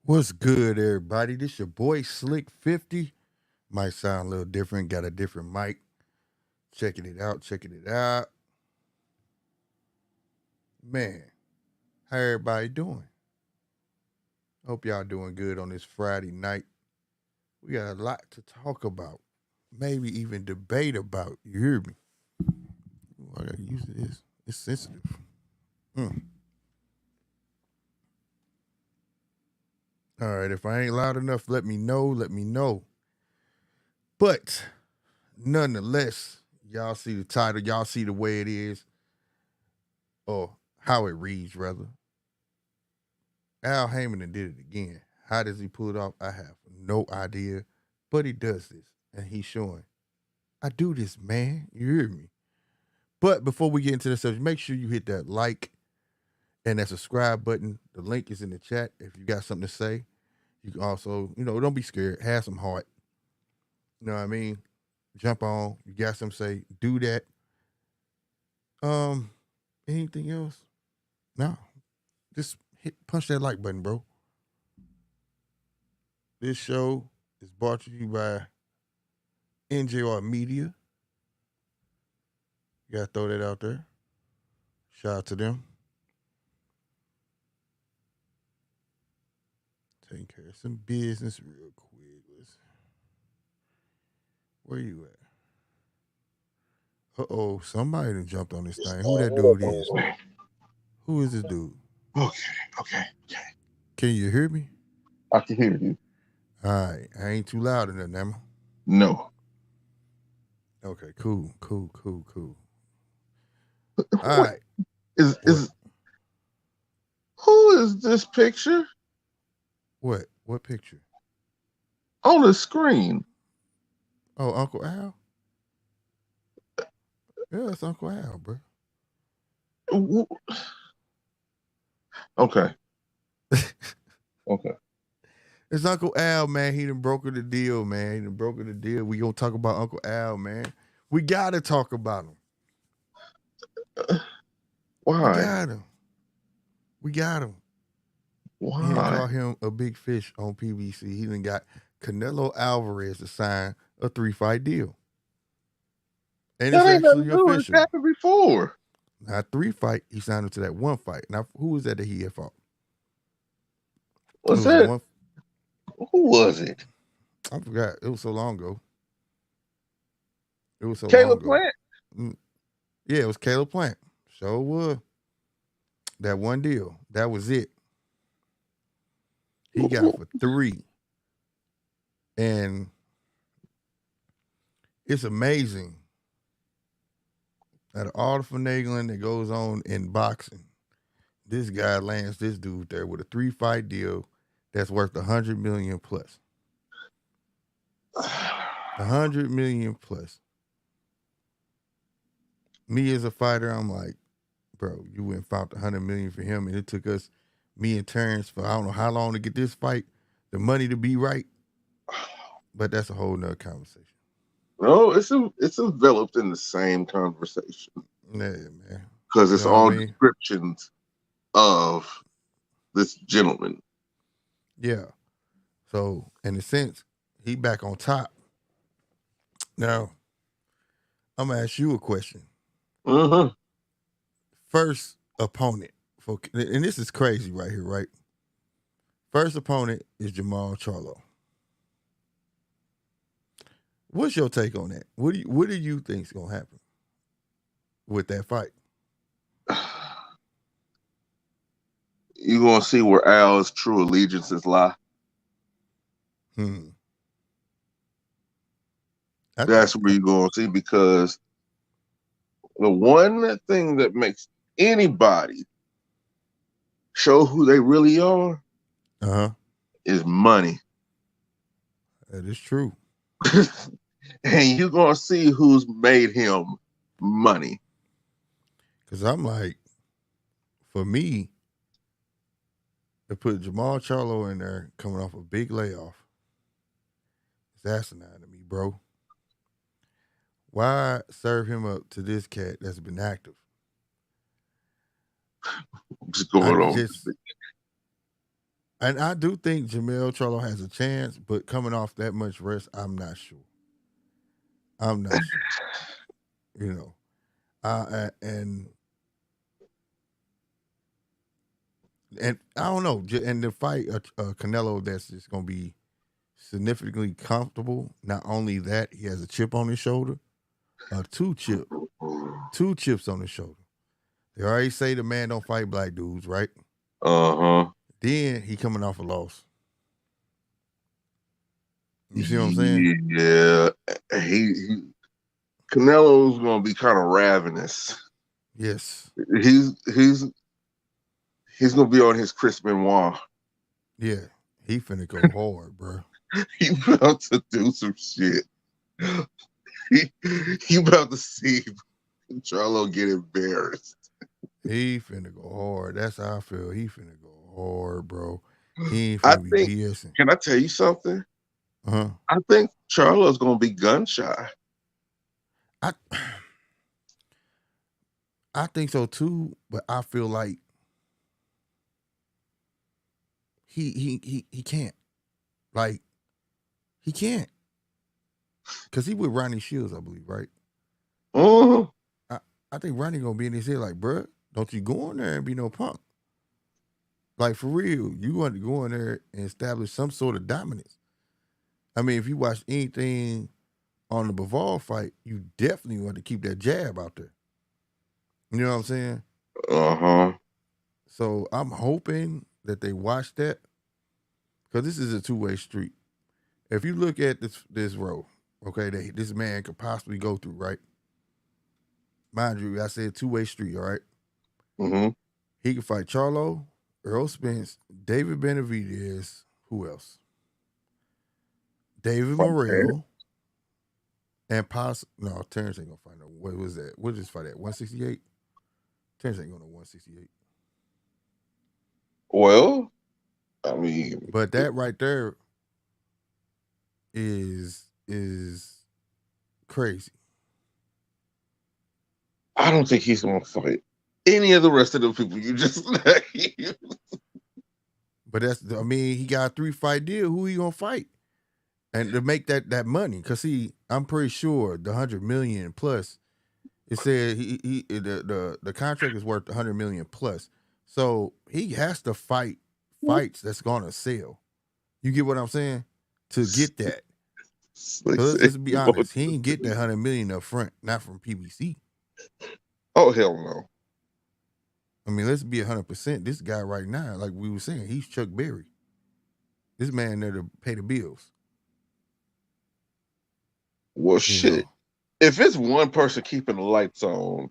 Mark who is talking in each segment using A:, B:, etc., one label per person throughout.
A: What's good, everybody? This your boy Slick 50. Might sound a little different, got a different mic. Checking it out, checking it out. Man, how everybody doing? Hope y'all doing good on this Friday night. We got a lot to talk about. Maybe even debate about. You hear me? Ooh, I gotta use this. It's sensitive. Mm. All right, if I ain't loud enough, let me know. Let me know. But nonetheless, y'all see the title, y'all see the way it is, or how it reads, rather. Al Haymon did it again. How does he pull it off? I have no idea, but he does this, and he's showing. I do this, man. You hear me? But before we get into the subject, make sure you hit that like and that subscribe button. The link is in the chat. If you got something to say, you can also, don't be scared. Have some heart. You know what I mean? Jump on. You got something to say, do that. Anything else? No. Just punch that like button, bro. This show is brought to you by NJR Media. You gotta throw that out there. Shout out to them. Taking care of some business real quick. Where you at? Uh-oh, somebody done jumped on this thing. Who that dude is? Who is this dude?
B: Okay.
A: Can you hear me?
B: I can hear you.
A: All right. I ain't too loud enough, am I?
B: No.
A: Okay, cool. All right.
B: Is who is this picture
A: What? What picture?
B: on the screen?
A: Oh, Uncle Al? Yeah, it's Uncle Al, bro.
B: Okay. Okay.
A: It's Uncle Al, man. He done brokered the deal, man. He done brokered the deal. We gonna talk about Uncle Al, man. We gotta talk about him.
B: Why?
A: We got him.
B: Why?
A: He done caught him a big fish on PBC. He done got Canelo Alvarez to sign a 3-fight deal. And
B: That
A: it's
B: ain't
A: actually
B: nothing new. It's
A: official.
B: happened before.
A: Not 3-fight. He signed him to that 1 fight. Now, who was that he had fought?
B: What's that? Who was it?
A: I forgot. It was so long ago.
B: Caleb Plant?
A: Yeah, it was Caleb Plant. Sure was. That one deal. That was it. He got for 3. And it's amazing out of all the finagling that goes on in boxing, this guy lands this dude there with a 3-fight deal that's worth $100 million plus. $100 million plus. Me as a fighter, I'm like, bro, you went and fought $100 million for him, and it took us, me and Terrence, for I don't know how long to get this fight, the money to be right. But that's a whole nother conversation.
B: No, it's enveloped in the same conversation.
A: Yeah, man.
B: Because it's all descriptions of this gentleman.
A: Yeah. So, in a sense, he back on top. Now, I'm going to ask you a question.
B: Mm-hmm.
A: First opponent, and this is crazy right here, right? First opponent is Jamal Charlo. What's your take on that? What do you think's going to happen with that fight?
B: You're going to see where Al's true allegiances lie. That's where you're going to see, because the one thing that makes anybody show who they really are is money.
A: That is true.
B: And you're going to see who's made him money.
A: Because I'm like, for me, to put Jamal Charlo in there coming off a big layoff, it's asinine to me, bro. Why serve him up to this cat that's been active?
B: What's going on?
A: And I do think Jamel Charlo has a chance, but coming off that much rest, I'm not sure. I'm not sure. You know, and I don't know. And the fight, Canelo, that's just gonna be significantly comfortable. Not only that, he has a chip on his shoulder, two chips on his shoulder. They already say the man don't fight black dudes, right? Then he coming off a loss. You see what I'm saying?
B: Yeah, Canelo's gonna be kind of ravenous.
A: Yes.
B: He's gonna be on his Chris Benoit.
A: Yeah, he finna go hard, bro.
B: He about to do some shit. He about to see Charlo get embarrassed.
A: He finna go hard. That's how I feel. He finna go hard, bro. He ain't finna be BSing.
B: Can I tell you something?
A: Uh-huh.
B: I think Charlo's gonna be gun shy.
A: I think so too, but I feel like he can't. Like, he can't. Cause he with Ronnie Shields, I believe, right? I think Ronnie gonna be in his head like, bruh, don't you go in there and be no punk. Like, for real, you want to go in there and establish some sort of dominance. I mean, if you watch anything on the Bivol fight, you definitely want to keep that jab out there. You know what I'm saying? So I'm hoping that they watch that, because this is a two-way street. If you look at this road, okay, this man could possibly go through, right? Mind you, I said two-way street, all right? He could fight Charlo, Earl Spence, David Benavidez, who else? David Morrell, and no, Terrence ain't gonna fight no. What was that? What did this fight at? 168? Terrence ain't going to 168.
B: Well, I mean,
A: but that right there is crazy.
B: I don't think he's gonna fight any of the rest of the people you just named.
A: But I mean, he got a 3-fight deal. Who he gonna fight? And to make that money, because I'm pretty sure the $100 million plus, it said the contract is worth $100 million plus. So he has to fight fights that's gonna sell. You get what I'm saying? To get that. So let's be honest. He ain't get that $100 million up front, not from PBC.
B: Oh, hell no.
A: I mean, let's be 100%. This guy right now, like we were saying, he's Chuck Berry. This man there to pay the bills.
B: Well, shit. If it's one person keeping the lights on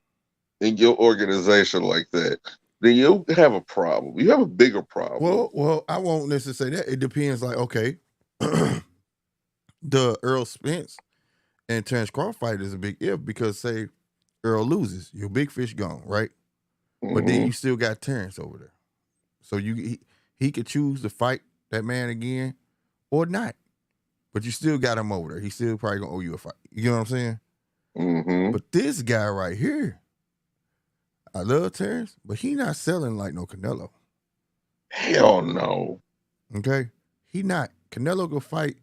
B: in your organization like that, then you have a problem. You have a bigger problem.
A: Well, I won't necessarily say that. It depends. Like, okay, the Earl Spence and Terrence Crawford fight is a big if, because say Earl loses, your big fish gone, right? But then you still got Terrence over there, so he could choose to fight that man again or not. But you still got him over there. He's still probably gonna owe you a fight. You know what I'm saying? But this guy right here, I love Terrence, but he not selling like no Canelo.
B: Hell no.
A: Okay? He not. Canelo go fight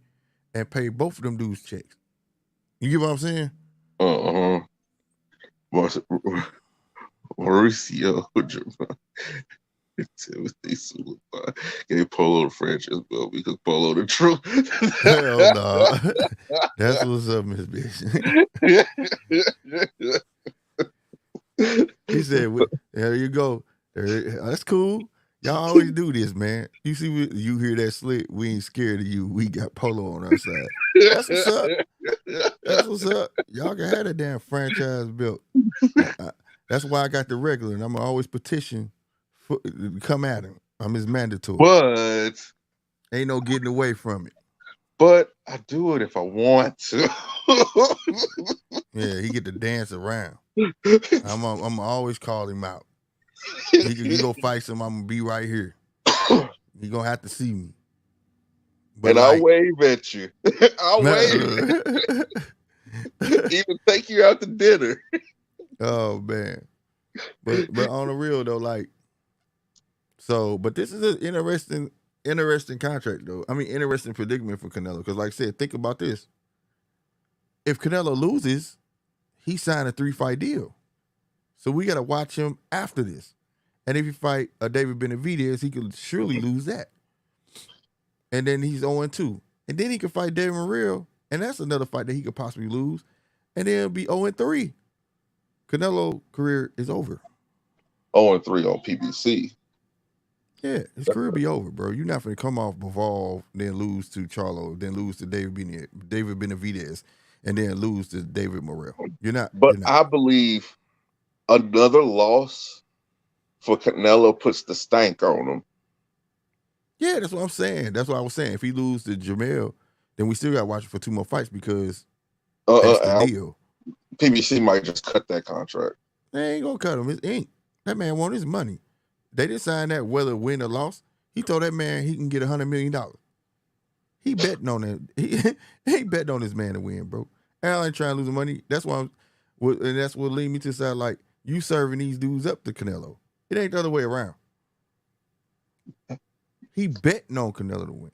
A: and pay both of them dudes checks. You get what I'm saying?
B: Mauricio Timothy Sullivan gave Polo the franchise belt because Polo the truth.
A: Hell no. That's what's up, Miss Bitch. He said, there you go. That's cool. Y'all always do this, man. You see, you hear that slick, we ain't scared of you. We got Polo on our side. That's what's up. That's what's up. Y'all can have that damn franchise belt. That's why I got the regular, and I'm going to always petition to come at him. I'm his mandatory.
B: But
A: ain't no getting away from it.
B: But I do it if I want to.
A: Yeah, he get to dance around. I'm always call him out. You go fight some, I'm gonna be right here. You gonna have to see me.
B: But and I'll wave at you. I'll wave. Even take you out to dinner.
A: Oh man. But on the real though, like, so, but this is an interesting interesting contract though. I mean, interesting predicament for Canelo because, like I said, think about this: if Canelo loses, he signed a 3-fight deal, so we got to watch him after this. And if you fight a David Benavidez, he could surely lose that, and then he's 0-2, and then he could fight David Morrell, and that's another fight that he could possibly lose, and then it'll be 0-3. Canelo career is over.
B: 0-3 on PBC.
A: Yeah, his career be over, bro. You're not gonna come off Bivol, then lose to Charlo, then lose to David Benavidez, and then lose to David Morrell. You're not.
B: But
A: You're not.
B: I believe another loss for Canelo puts the stank on him.
A: Yeah, that's what I'm saying. That's what I was saying. If he lose to Jamel, then we still got to watch him for 2 more fights because that's the deal.
B: PBC might just cut that contract.
A: They ain't gonna cut him. It's ink. That man want his money. They didn't sign that whether win or loss. He told that man he can get $100 million. He betting on that. He betting on this man to win, bro. Al ain't trying to lose money. That's why and that's what lead me to say, like, you serving these dudes up to Canelo. It ain't the other way around. He betting on Canelo to win.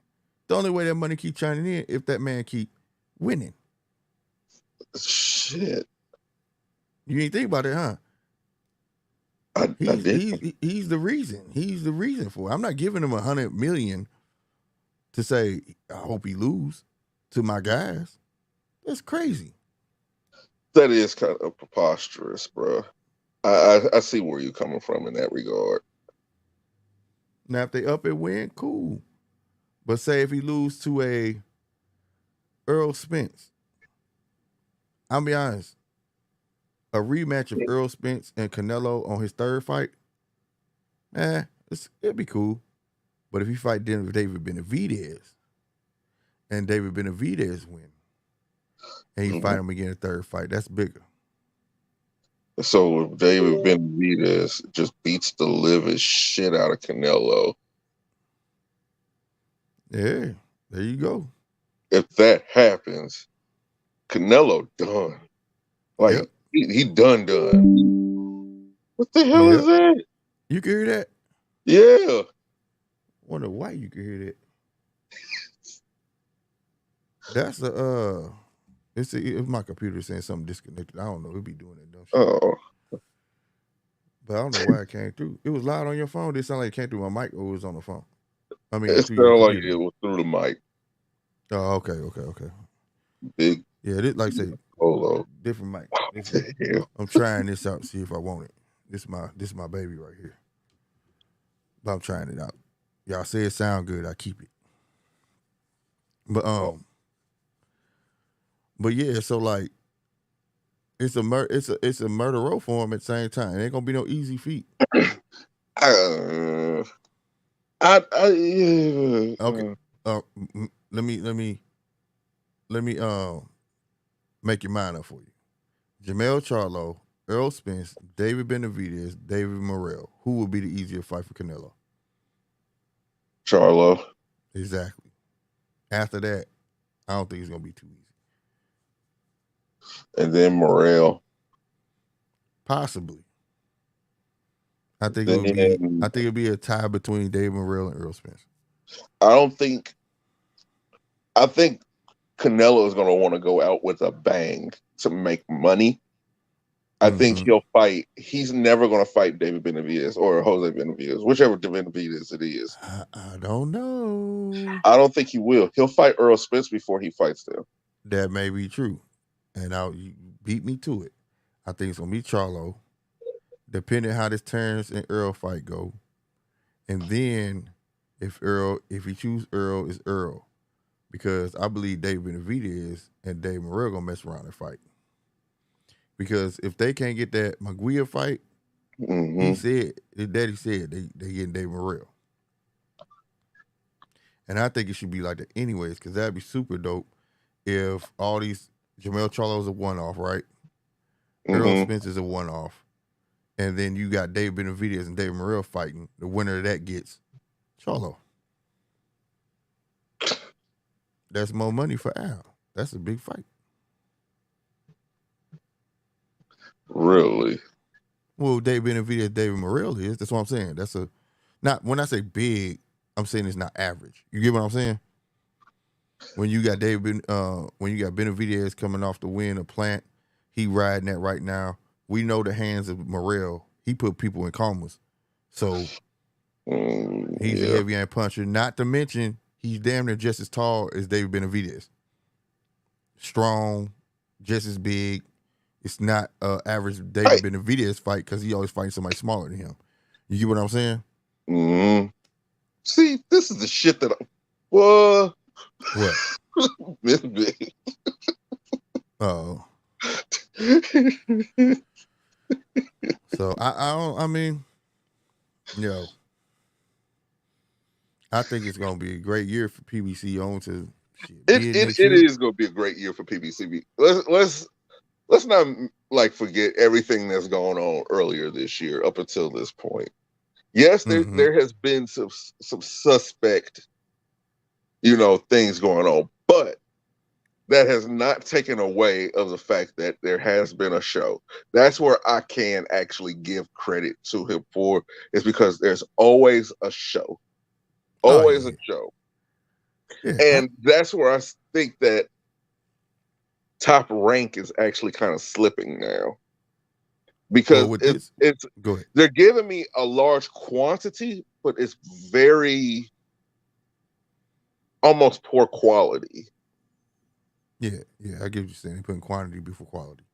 A: The only way that money keep chiming in if that man keep winning.
B: Shit.
A: You ain't think about it, huh? He's the reason. He's the reason for it. I'm not giving him $100 million to say, I hope he lose to my guys. That's crazy.
B: That is kind of preposterous, bro. I see where you're coming from in that regard.
A: Now, if they up and win, cool. But say if he lose to a Earl Spence, I'll be honest, a rematch of Earl Spence and Canelo on his third fight, it'd be cool. But if he fight David Benavidez and David Benavidez win, and he fight him again in the third fight, that's bigger.
B: So if David Benavidez just beats the living shit out of Canelo,
A: yeah, there you go.
B: If that happens, Canelo done. Like, yep. he done. What the hell is that?
A: You can hear that?
B: Yeah.
A: Wonder why you can hear that. That's it's my computer saying something disconnected. I don't know. It'll be doing that dumb shit.
B: Oh.
A: But I don't know why it came through. It was loud on your phone. Did it sound like it came through my mic or it was on the phone? I mean,
B: it sounded like it was through the mic.
A: Oh, okay.
B: Big.
A: Yeah, like I say, different mic. I'm trying this out to see if I want it. This is my baby right here. But I'm trying it out. Y'all say it sound good, I keep it. But yeah, so like it's a murder row for him at the same time. It ain't gonna be no easy feat.
B: Okay.
A: Let me make your mind up for you. Jamel Charlo, Earl Spence, David Benavidez, David Morrell. Who would be the easier fight for Canelo?
B: Charlo.
A: Exactly. After that, I don't think it's gonna be too easy.
B: And then Morrell.
A: Possibly. I think it'll be a tie between David Morrell and Earl Spence.
B: I think Canelo is going to want to go out with a bang to make money. I think he'll fight. He's never going to fight David Benavidez or Jose Benavidez, whichever Benavidez it is.
A: I don't know.
B: I don't think he will. He'll fight Earl Spence before he fights them.
A: That may be true. And you beat me to it. I think it's going to be Charlo, depending how this Terrence and Earl fight go. And then if he choose Earl, it's Earl. Because I believe David Benavidez and Dave Morrell going to mess around and fight. Because if they can't get that Maguire fight, his daddy said they getting Dave Morrell. And I think it should be like that anyways, because that'd be super dope if all these Jamel Charlo's a one-off, right? Earl Spence is a one-off. And then you got David Benavidez and David Morrell fighting. The winner of that gets Charlo. That's more money for Al. That's a big fight.
B: Really?
A: Well, David Benavidez, David Morrell is. That's what I'm saying. Not when I say big, I'm saying it's not average. You get what I'm saying? When you got Benavidez coming off the win of Plant, he riding that right now. We know the hands of Morrell. He put people in comas. So he's a
B: Yeah.
A: heavy hand puncher. Not to mention, he's damn near just as tall as David Benavidez. Strong, just as big. It's not average David Benavidez fight because he always fighting somebody smaller than him. You get what I'm saying?
B: Mm-hmm. See, this is the shit that what?
A: Oh. So I mean, I think it's gonna be a great year for PBC on to
B: it is gonna be a great year for PBC. Let's not like forget everything that's gone on earlier this year up until this point. Yes, there has been some suspect, things going on, but that has not taken away of the fact that there has been a show. That's where I can actually give credit to him for, is because there's always a show. Always a show. Yeah, and that's where I think that Top Rank is actually kind of slipping now. Because it's
A: go ahead.
B: They're giving me a large quantity, but it's very almost poor quality.
A: Yeah, I get what you're saying. They're putting quantity before quality.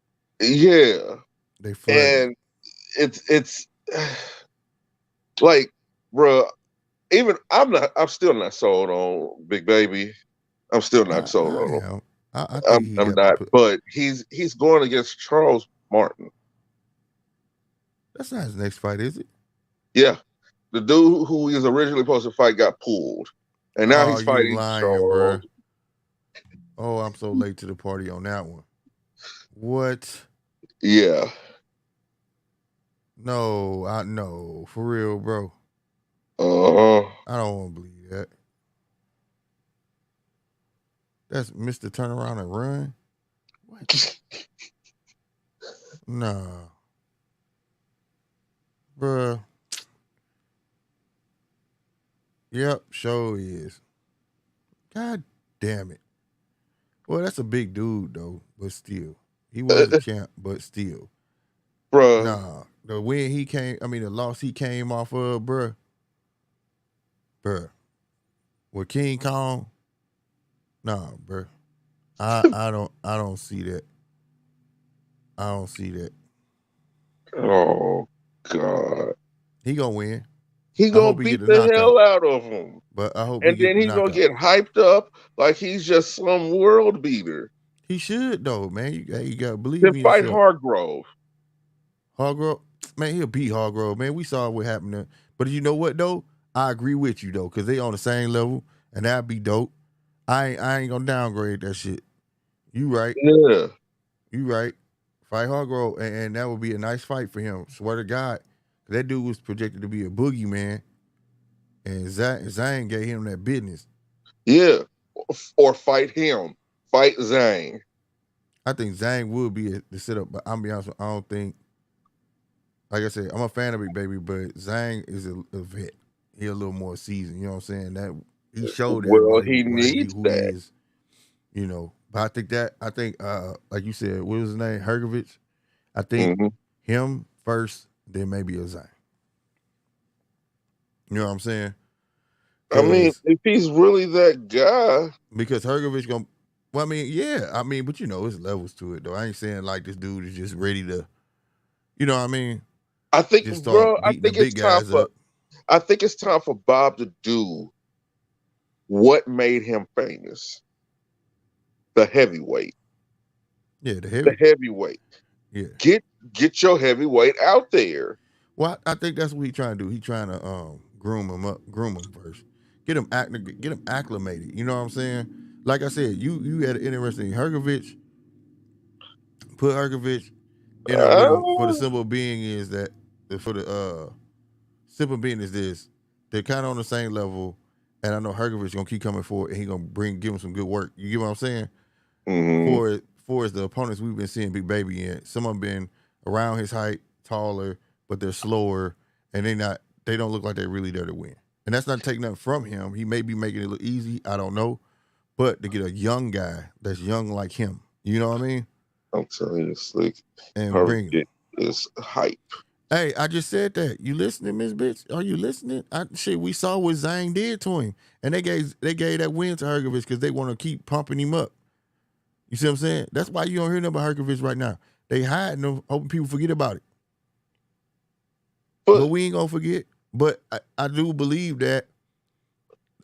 B: Yeah.
A: They flood.
B: And it's like, bro, even I'm still not sold on Big Baby. I'm still not sold on him.
A: I think
B: I'm not, but he's going against Charles Martin.
A: That's not his next fight, is it?
B: Yeah. The dude who he was originally supposed to fight got pulled. And now he's fighting
A: lying, bro. Oh, I'm so late to the party on that one. What?
B: Yeah.
A: No, for real, bro. I don't want to believe that. That's Mr. Turn Around and Run? What? Nah. Bruh. Yep, sure is. God damn it. Well, that's a big dude, though, but still. He was a champ, but still.
B: Bruh.
A: Nah. The loss he came off of, bruh. With King Kong, nah, bruh. I don't see that. I don't see that.
B: Oh God.
A: He gonna win.
B: He gonna beat the hell out of him.
A: But I hope
B: and then he's gonna get hyped up like he's just some world beater.
A: He should though, man. You gotta believe
B: in
A: yourself.
B: Fight Hargrove.
A: Hargrove, man, he'll beat Hargrove, man. We saw what happened there. But you know what though? I agree with you though, because they on the same level, and that'd be dope. I ain't gonna downgrade that shit. You right.
B: Yeah.
A: You right. Fight Hargrove, and that would be a nice fight for him. Swear to God. That dude was projected to be a boogeyman, and Zhang gave him that business.
B: Yeah. Or fight him. Fight Zhang.
A: I think Zhang would be the setup, but I'll be honest, I don't think, like I said, I'm a fan of Big Baby, but Zhang is a vet. He a little more seasoned, you know what I'm saying? That he showed everybody
B: he needs
A: who
B: that.
A: he is, But I think like you said, what was his name? Hergovich? I think him first, then maybe a Zhang. You know what I'm saying?
B: I mean, if he's really that guy.
A: Because Hergovich gonna, well, I mean, yeah. I mean, but there's levels to it, though. I ain't saying like this dude is just ready to, you know what I mean?
B: I think, bro, I think it's time for Bob to do what made him famous. The heavyweight.
A: Yeah,
B: the heavyweight.
A: Yeah.
B: Get your heavyweight out there.
A: Well, I think that's what he's trying to do. He's trying to groom him first. Get him acclimated. You know what I'm saying? Like I said, you had an interesting Hergovich. Put Hergovich in a ring for the simple being is that simple being is this. They're kind of on the same level, and I know Hergovich gonna keep coming forward, and he gonna give him some good work. You get what I'm saying?
B: Mm-hmm.
A: For the opponents we've been seeing Big Baby in, some of them been around his height, taller, but they're slower, and they don't look like they're really there to win. And that's not taking nothing from him. He may be making it look easy. I don't know. But to get a young guy that's young like him, you know what I mean?
B: I'm telling you, Slick.
A: And
B: Her
A: bring him.
B: shit is hype.
A: Hey, I just said that. You listening, Miss Bitch? Are you listening? Shit, we saw what Zhang did to him. And they gave that win to Hergovich because they want to keep pumping him up. You see what I'm saying? That's why you don't hear nothing about Hergovich right now. They hiding them, hoping people forget about it. But we ain't gonna forget. But I do believe that.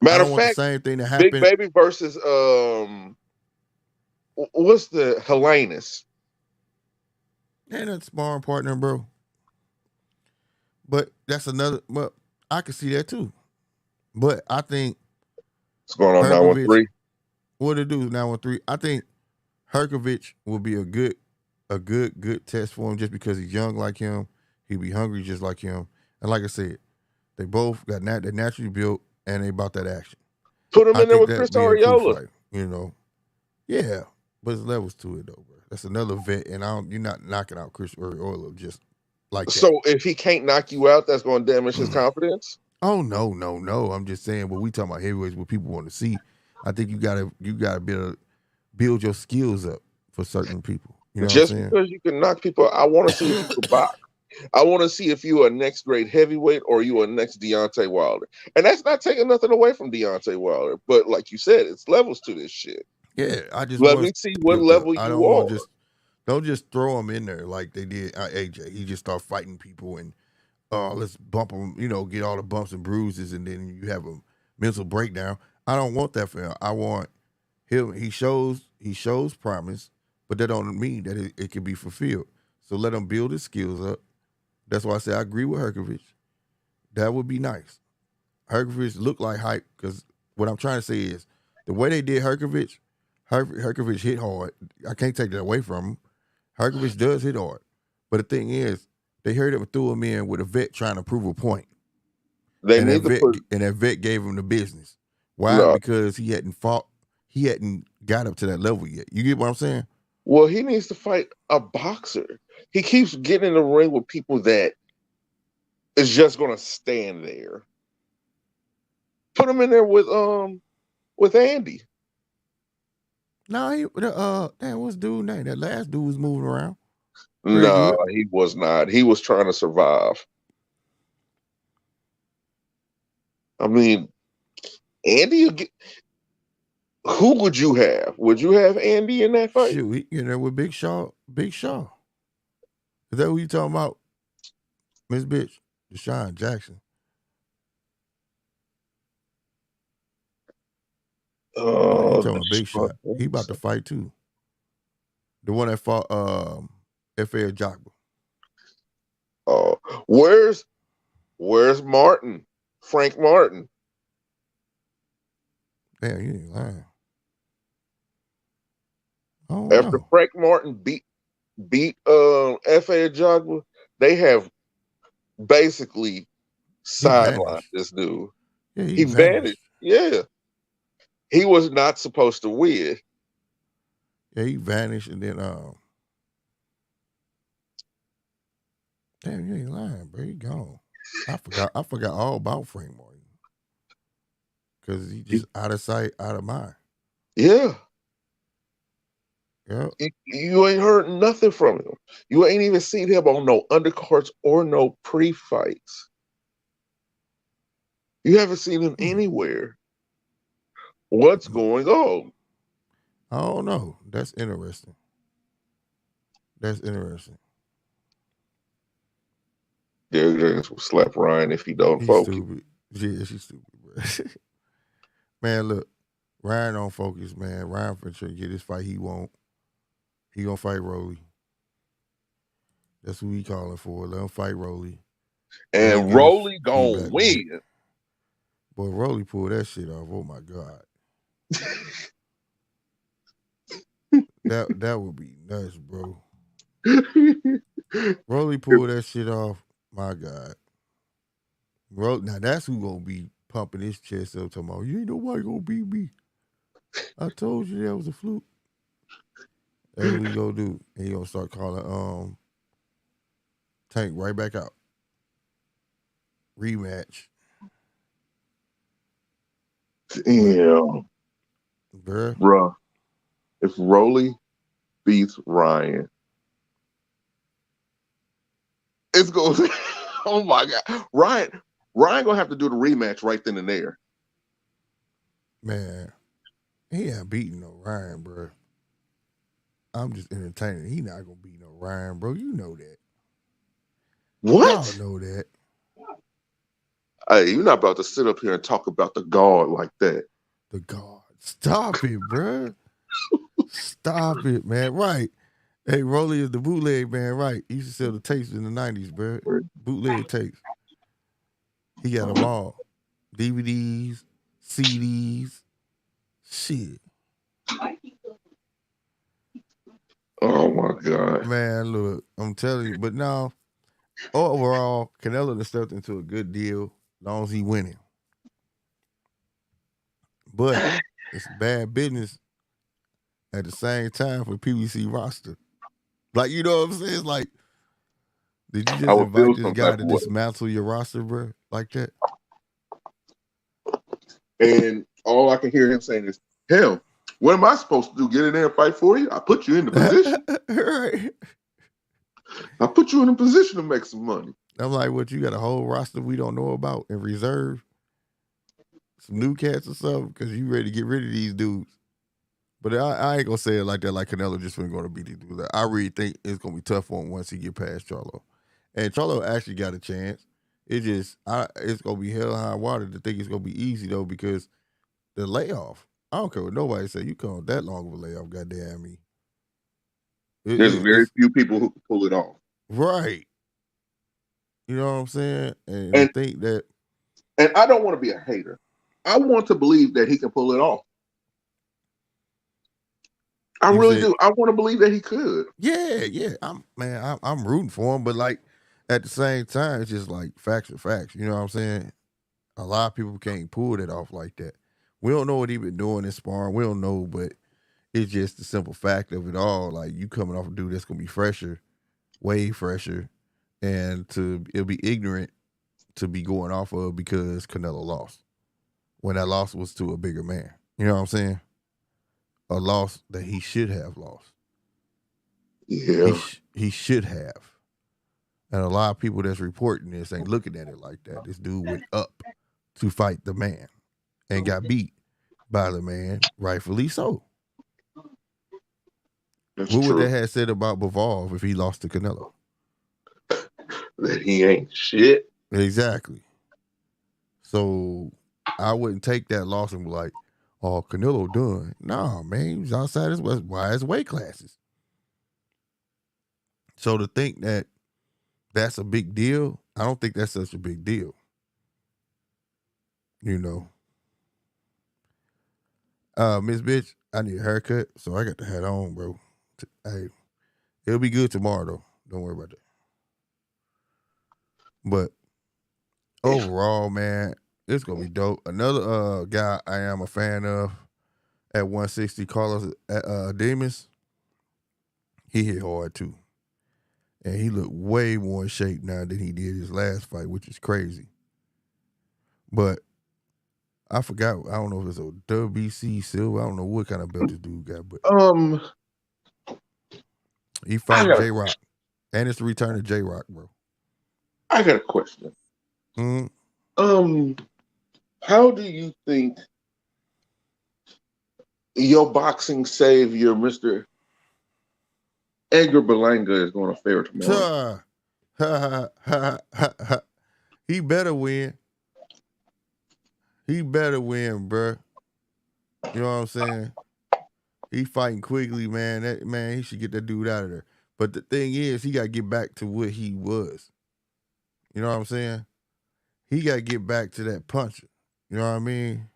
B: Matter
A: I
B: of
A: don't want the
B: fact,
A: same thing to
B: Big
A: happen.
B: Baby versus what's the Hellenis?
A: And that's sparring partner, bro. But that's another. Well, I can see that too. But I think
B: What's going on 913?
A: What it do 913? I think Herkovich will be a good test for him just because he's young like him. He'll be hungry just like him. And like I said, they both got they're naturally built and they about that action.
B: Put him
A: I
B: in there
A: think
B: with
A: that'd
B: Chris
A: be a cool
B: Arreola.
A: fight, you know. Yeah, but there's levels to it though, bro. That's another vet, and you're not knocking out Chris Arreola just like that.
B: So if he can't knock you out, that's going to damage his confidence.
A: Oh no. I'm just saying what we talking about heavyweights, what people want to see. I think you gotta build your skills up for certain people. You know
B: Just
A: what I'm saying?
B: because you can knock people, I want to see if you can box. I want to see if you are next great heavyweight or you are next Deontay Wilder. And that's not taking nothing away from Deontay Wilder. But like you said, it's levels to this shit.
A: Yeah, I just
B: Let
A: want
B: me
A: to
B: see what
A: built up.
B: level
A: I
B: you
A: don't want
B: are.
A: to don't just throw him in there like they did AJ. He just start fighting people and let's bump him, get all the bumps and bruises, and then you have a mental breakdown. I don't want that for him. I want him. He shows promise, but that don't mean that it can be fulfilled. So let him build his skills up. That's why I say I agree with Herkovich. That would be nice. Herkovich looked like hype because what I'm trying to say is the way they did Herkovich hit hard. I can't take that away from him. Herkovich does hit hard. But the thing is, they heard him threw him in with a vet trying to prove a point.
B: They
A: and
B: need to put.
A: And that vet gave him the business. Why?
B: No.
A: Because he hadn't fought. He hadn't got up to that level yet. You get what I'm saying?
B: Well, he needs to fight a boxer. He keeps getting in the ring with people that is just going to stand there. Put him in there with Andy.
A: No, damn, what's dude name? That last dude was moving around.
B: No, he was not. He was trying to survive. I mean, Andy, who would you have? Would you have Andy in that fight?
A: Shoot, he in there with Big Shaw. Big Shaw. Is that who you talking about? Miss Bitch, Deshaun Jackson. You talking about Big Shot? He about to fight too. The one that fought F.A. Jogba.
B: Oh, where's Martin? Frank Martin.
A: Damn, you ain't lying.
B: After Frank Martin beat F.A. Jogba, they have basically sidelined this dude.
A: Yeah,
B: he vanished. Yeah. He was not supposed to win.
A: Yeah, he vanished and then damn, you ain't lying, bro. He gone. I forgot all about Frank Martin. Cause he just out of sight, out of mind.
B: Yeah.
A: Yeah.
B: You ain't heard nothing from him. You ain't even seen him on no undercards or no pre-fights. You haven't seen him anywhere. What's going on?
A: I don't know. That's interesting. That's interesting.
B: Derek Jenkins will slap Ryan if he don't focus.
A: Stupid. Yeah, she's stupid, bro. Man, look, Ryan don't focus, man. Ryan for sure get this fight he won't. He gonna fight Rolly. That's who he calling for. Let him fight Rolly.
B: And Rolly gonna win.
A: Boy, Rolly pulled that shit off. Oh my God. that would be nuts, bro. Rolly pulled that shit off. My God. Now that's who gonna be pumping his chest up talking about, you ain't nobody gonna beat me. I told you that was a fluke. That's what he gonna do. And he gonna start calling Tank right back out. Rematch.
B: Damn, bruh. If Rolly beats Ryan, it's going. Oh my god, Ryan gonna have to do the rematch right then and there.
A: Man, he ain't beating no Ryan, bro. I'm just entertaining. He not gonna beat no Ryan, bro. You know that. Y'all
B: What?
A: know that.
B: Hey, you're not about to sit up here and talk about the guard like that.
A: The God. Stop it, bro. Stop it, man. Right. Hey, Rolly is the bootleg man, right? He used to sell the tapes in the 90s, bro. Bootleg tapes. He got them all. DVDs, CDs, shit.
B: Oh my god.
A: Man, look, I'm telling you. But now, overall, Canelo done stepped into a good deal as long as he winning. But it's bad business at the same time for PBC roster. Like, you know what I'm saying? It's like, did you
B: I
A: just
B: would
A: invite
B: feel
A: this
B: some
A: guy
B: type
A: to
B: of way.
A: dismantle your roster, bro? Like that?
B: And all I can hear him saying is, hell, what am I supposed to do? Get in there and fight for you? I put you in the position.
A: Right.
B: I put you in a position to make some money.
A: I'm like, what, you got a whole roster we don't know about in reserve? Some new cats or something? Because you ready to get rid of these dudes. But I ain't going to say it like that, like Canelo just ain't going to beat these dudes. I really think it's going to be tough for him once he get past Charlo. And Charlo actually got a chance. It's going to be hell high water to think it's going to be easy, though, because the layoff. I don't care what nobody say. You come that long of a layoff, goddamn me.
B: There's very
A: It's
B: few people who can pull it off.
A: right. You know what I'm saying? And to
B: And
A: think that.
B: and I don't want to be a hater. I want to believe that he can pull it off. I
A: You
B: really
A: said,
B: do. I want to believe that he could.
A: yeah. I'm rooting for him, but like at the same time, it's just like facts are facts. You know what I'm saying? A lot of people can't pull it off like that. We don't know what he been doing in sparring. We don't know, but it's just the simple fact of it all. Like you coming off a dude that's gonna be fresher, way fresher, and it'll be ignorant to be going off of because Canelo lost. When that loss was to a bigger man. You know what I'm saying? A loss that he should have lost.
B: Yeah.
A: He should have. And a lot of people that's reporting this ain't looking at it like that. This dude went up to fight the man and got beat by the man, rightfully so.
B: That's
A: What would that
B: true.
A: have said about Bivol if he lost to Canelo?
B: That he ain't shit.
A: Exactly. So I wouldn't take that loss and be like, oh, Canelo done. Nah, man, he was outside his wise weight classes. So to think that that's a big deal, I don't think that's such a big deal. You know. Miss Bitch, I need a haircut, so I got to head on, bro. Hey, it'll be good tomorrow though. Don't worry about that. But overall, man, it's gonna be dope. Another guy I am a fan of at 160, Carlos Demas, he hit hard too. And he looked way more in shape now than he did his last fight, which is crazy. But I forgot, I don't know if it's a WBC silver. I don't know what kind of belt this dude got, but he fighting J Rock. And it's the return of J Rock, bro.
B: I got a question. How do you think your boxing savior, Mr. Edgar Berlanga, is going to fare tomorrow?
A: He better win. He better win, bro. You know what I'm saying? He fighting quickly, man. That man, he should get that dude out of there. But the thing is, he got to get back to what he was. You know what I'm saying? He got to get back to that puncher. You know what I mean?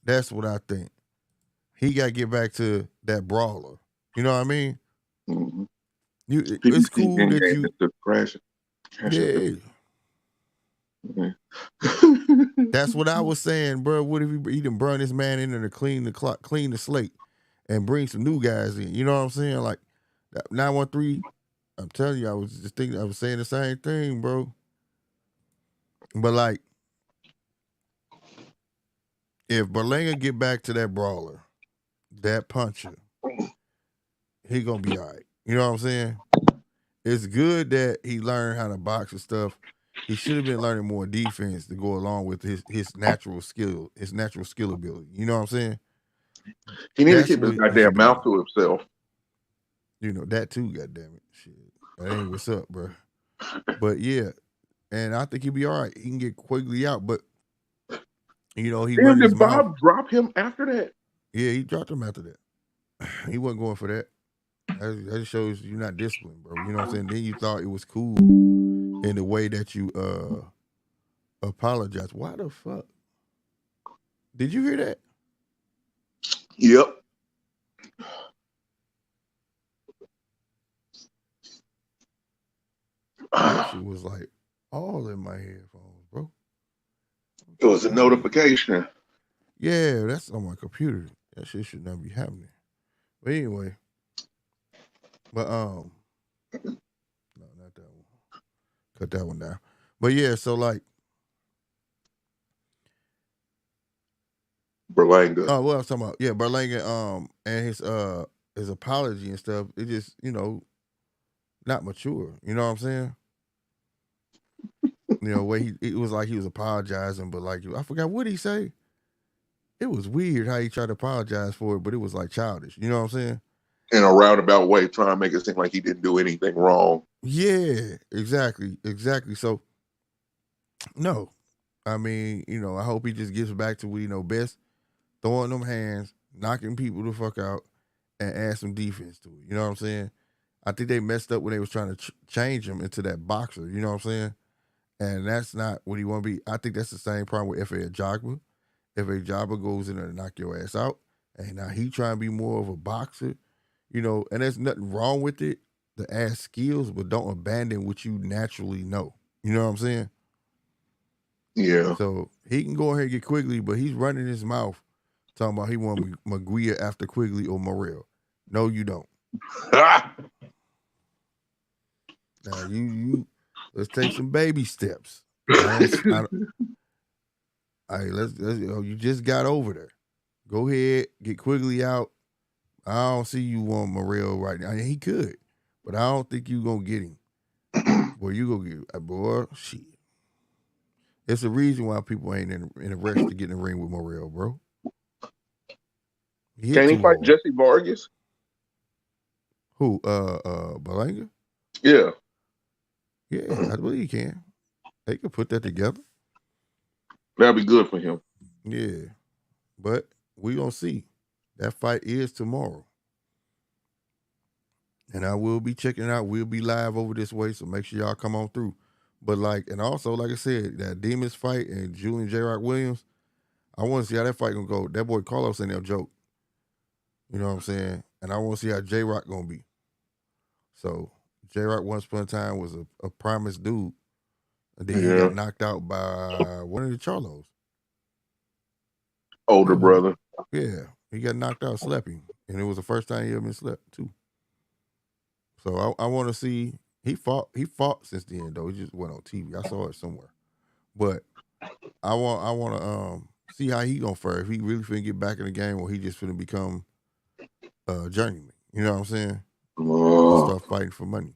A: That's what I think. He got to get back to that brawler. You know what I mean?
B: Mm-hmm.
A: It's cool that you.
B: Crash
A: Yeah.
B: Mm-hmm.
A: That's what I was saying, bro. What if he done burn this man in there to clean the slate, and bring some new guys in? You know what I'm saying? Like 913. I'm telling you, I was saying the same thing, bro. But like, if Berlanga get back to that brawler, that puncher, he gonna be all right. You know what I'm saying? It's good that he learned how to box and stuff. He should have been learning more defense to go along with his natural skill, his natural skill ability. You know what I'm saying?
B: He need to
A: That's
B: keep his
A: what he
B: goddamn
A: should have
B: mouth
A: done.
B: to himself.
A: You know, that too, goddamn it. Shit. That ain't what's up, bro. But yeah, and I think he'll be all right. He can get Quigley out, but you know, he
B: Damn,
A: run his
B: did
A: mouth.
B: Bob drop him after that?
A: Yeah, he dropped him after that. He wasn't going for that. That shows you're not disciplined, bro. You know what I'm saying? Then you thought it was cool in the way that you apologize. Why the fuck? Did you hear that?
B: Yep.
A: That shit was like all in my headphones, bro.
B: It was a notification.
A: Yeah, that's on my computer. That shit should not be happening. But anyway. But no, not that one. Cut that one down. But yeah, so like
B: Berlanga.
A: Oh, what I was talking about? Yeah, Berlanga, and his apology and stuff. It just, you know, not mature. You know what I'm saying? You know, where it was like he was apologizing, but like I forgot what he say. It was weird how he tried to apologize for it, but it was like childish. You know what I'm saying?
B: In a roundabout way, trying to make it seem like he didn't do anything wrong.
A: Yeah, exactly. So no. I mean, you know, I hope he just gets back to what he know best, throwing them hands, knocking people the fuck out, and add some defense to it. You know what I'm saying? I think they messed up when they was trying to change him into that boxer. You know what I'm saying? And that's not what he want to be. I think that's the same problem with F.A. Ajagba. F.A. Ajagba goes in there to knock your ass out, and now he trying to be more of a boxer, you know, and there's nothing wrong with it to add skills, but don't abandon what you naturally know. You know what I'm saying?
B: Yeah.
A: So he can go ahead and get Quigley, but he's running his mouth talking about he want Maguire after Quigley or Morrell. No, you don't. Now you let's take some baby steps. Let's you just got over there. Go ahead, get Quigley out. I don't see you want Morrell right now. I mean, he could, but I don't think you gonna get him. Boy, you gonna get boy, shit. It's a reason why people ain't in a rush to get in the ring with Morrell, bro. He hit
B: Can he
A: too
B: fight
A: hard.
B: Jesse Vargas?
A: Who? Berlanga?
B: Yeah.
A: Yeah, I believe he can. They could put that together.
B: That'd be good for him.
A: Yeah. But we gonna see. That fight is tomorrow. And I will be checking it out. We'll be live over this way, so make sure y'all come on through. But and also, like I said, that Demons fight and Julian J. Rock Williams, I want to see how that fight gonna go. That boy Carlos ain't no joke. You know what I'm saying? And I want to see how J. Rock gonna be. So J. Rock once upon a time was a promised dude. And then he got knocked out by one of the Charlos.
B: Older brother.
A: Yeah. He got knocked out slapping. And it was the first time he ever been slapped too. So I want to see. He fought since then though. He just went on TV. I saw it somewhere. But I want to see how he gonna fare. If he really finna get back in the game, or he just finna become a journeyman. You know what I'm saying? Just start fighting for money.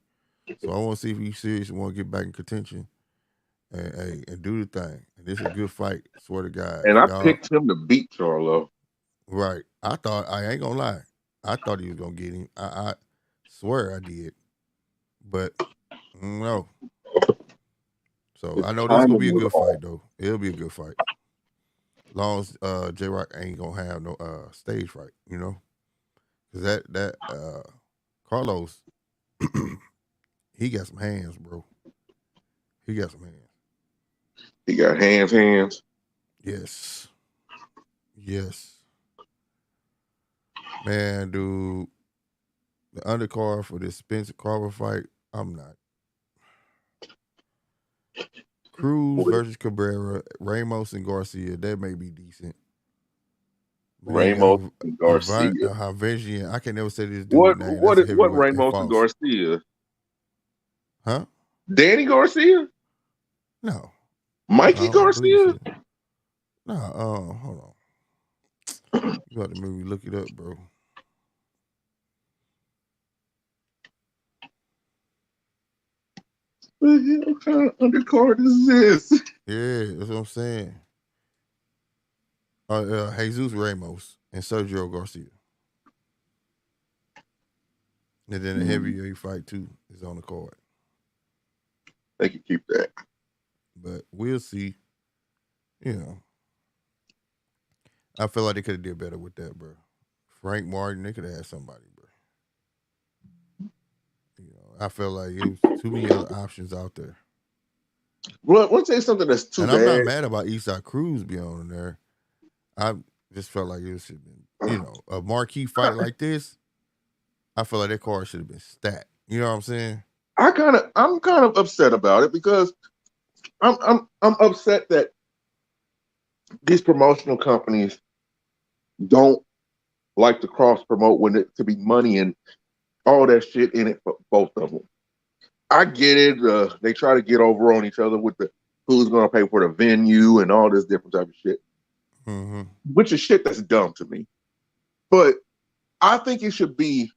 A: So I want to see if he's serious and want to get back in contention and do the thing. And this is a good fight. Swear to God.
B: And I picked him to beat Charlo.
A: Right. I ain't gonna lie. I thought he was gonna get him. I swear I did. But no. So I know this is gonna be a good fight though. It'll be a good fight. As long as J Rock ain't gonna have no stage fight, you know? Cause that Carlos, he got some hands, bro. He got some hands.
B: He got hands.
A: Yes. Yes. Man, dude. The undercard for this Spencer Carver fight, I'm not. Cruz versus Cabrera, Ramos and Garcia, that may be decent.
B: Ramos and Garcia.
A: I can never say this dude's name.
B: What Ramos and Garcia?
A: Huh?
B: Danny Garcia?
A: No.
B: Mikey Garcia?
A: No, hold on. You got to make me look it up, bro.
B: What kind of undercard is this?
A: Yeah, that's what I'm saying. Jesus Ramos and Sergio Garcia. And then the heavyweight fight too is on the card.
B: They can keep that.
A: But we'll see. You know. I feel like they could have did better with that, bro. Frank Martin, they could have had somebody, bro. You know, I felt like it was too many other options out there.
B: Well, I want to say something that's too
A: and
B: bad.
A: I'm not mad about Eastside Cruz being on there. I just felt like it should have been, you know, a marquee fight like this. I feel like that card should have been stacked. You know what I'm saying?
B: I'm kind of upset about it because I'm upset that these promotional companies don't like to cross promote when it to be money and all that shit in it for both of them. I get it. They try to get over on each other with the who's going to pay for the venue and all this different type of shit, which is shit that's dumb to me. But I think it should be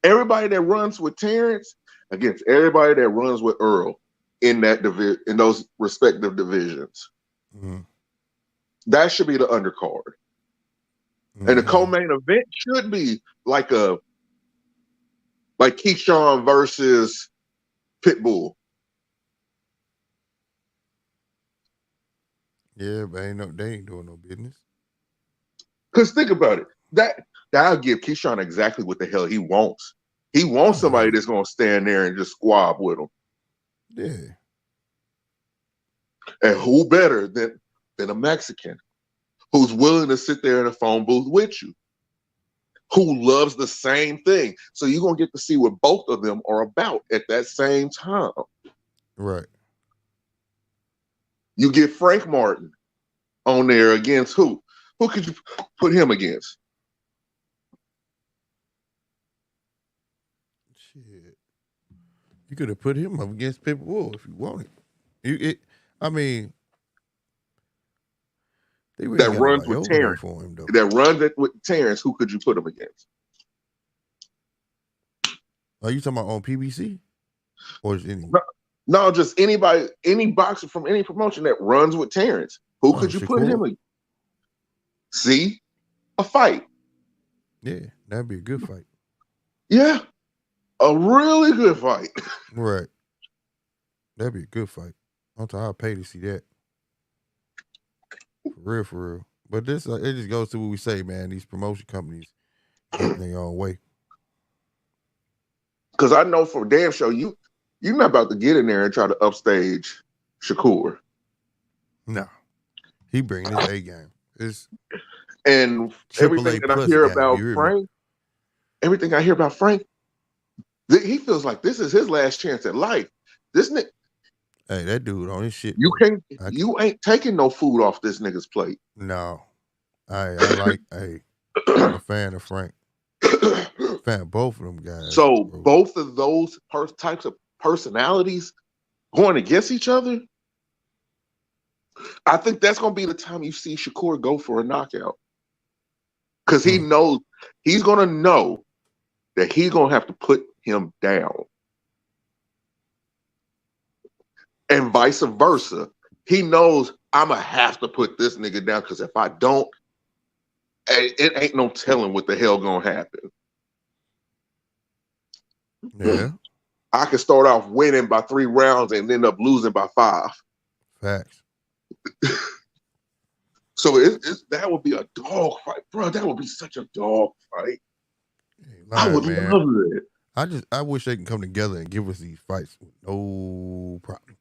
B: everybody that runs with Terrence against everybody that runs with Earl in that in those respective divisions. That should be the undercard. And the co-main event should be like Keyshawn versus Pitbull.
A: Yeah, but they ain't doing no business.
B: Because think about it. That'll give Keyshawn exactly what the hell he wants. He wants somebody that's going to stand there and just squab with him.
A: Yeah.
B: And who better than a Mexican who's willing to sit there in a phone booth with you, who loves the same thing. So you're going to get to see what both of them are about at that same time.
A: Right.
B: You get Frank Martin on there against who? Who could you put him against?
A: Shit. You could have put him up against Pitbull if you wanted. I mean, they really
B: that runs with Terrence.
A: For him, though.
B: That runs with Terrence. Who could you put him against?
A: Are you talking about on PBC? Or is any?
B: No, just anybody, any boxer from any promotion that runs with Terrence. Who could you put him against? See? A fight.
A: Yeah, that'd be a good fight.
B: Yeah. A really good fight.
A: Right. That'd be a good fight. I'm talking, I'll pay to see that. For real. But this, it just goes to what we say, man. These promotion companies getting their own way.
B: Because I know for damn sure you're not about to get in there and try to upstage Shakur.
A: No. He bringing his A game.
B: And everything that I hear about Frank, he feels like this is his last chance at life. This nigga,
A: hey, that dude on his shit.
B: You ain't taking no food off this nigga's plate.
A: No. I'm a fan of Frank. Fan of both of them guys.
B: So both of those types of personalities going against each other, I think that's going to be the time you see Shakur go for a knockout. Because he knows, he's going to know that he's going to have to put him down. And vice versa. He knows I'm going to have to put this nigga down because if I don't, it ain't no telling what the hell going to happen.
A: Yeah.
B: I could start off winning by 3 rounds and end up losing by 5.
A: Facts.
B: So that would be a dog fight, bro. That would be such a dog fight. I would love it.
A: I wish they can come together and give us these fights with no problem,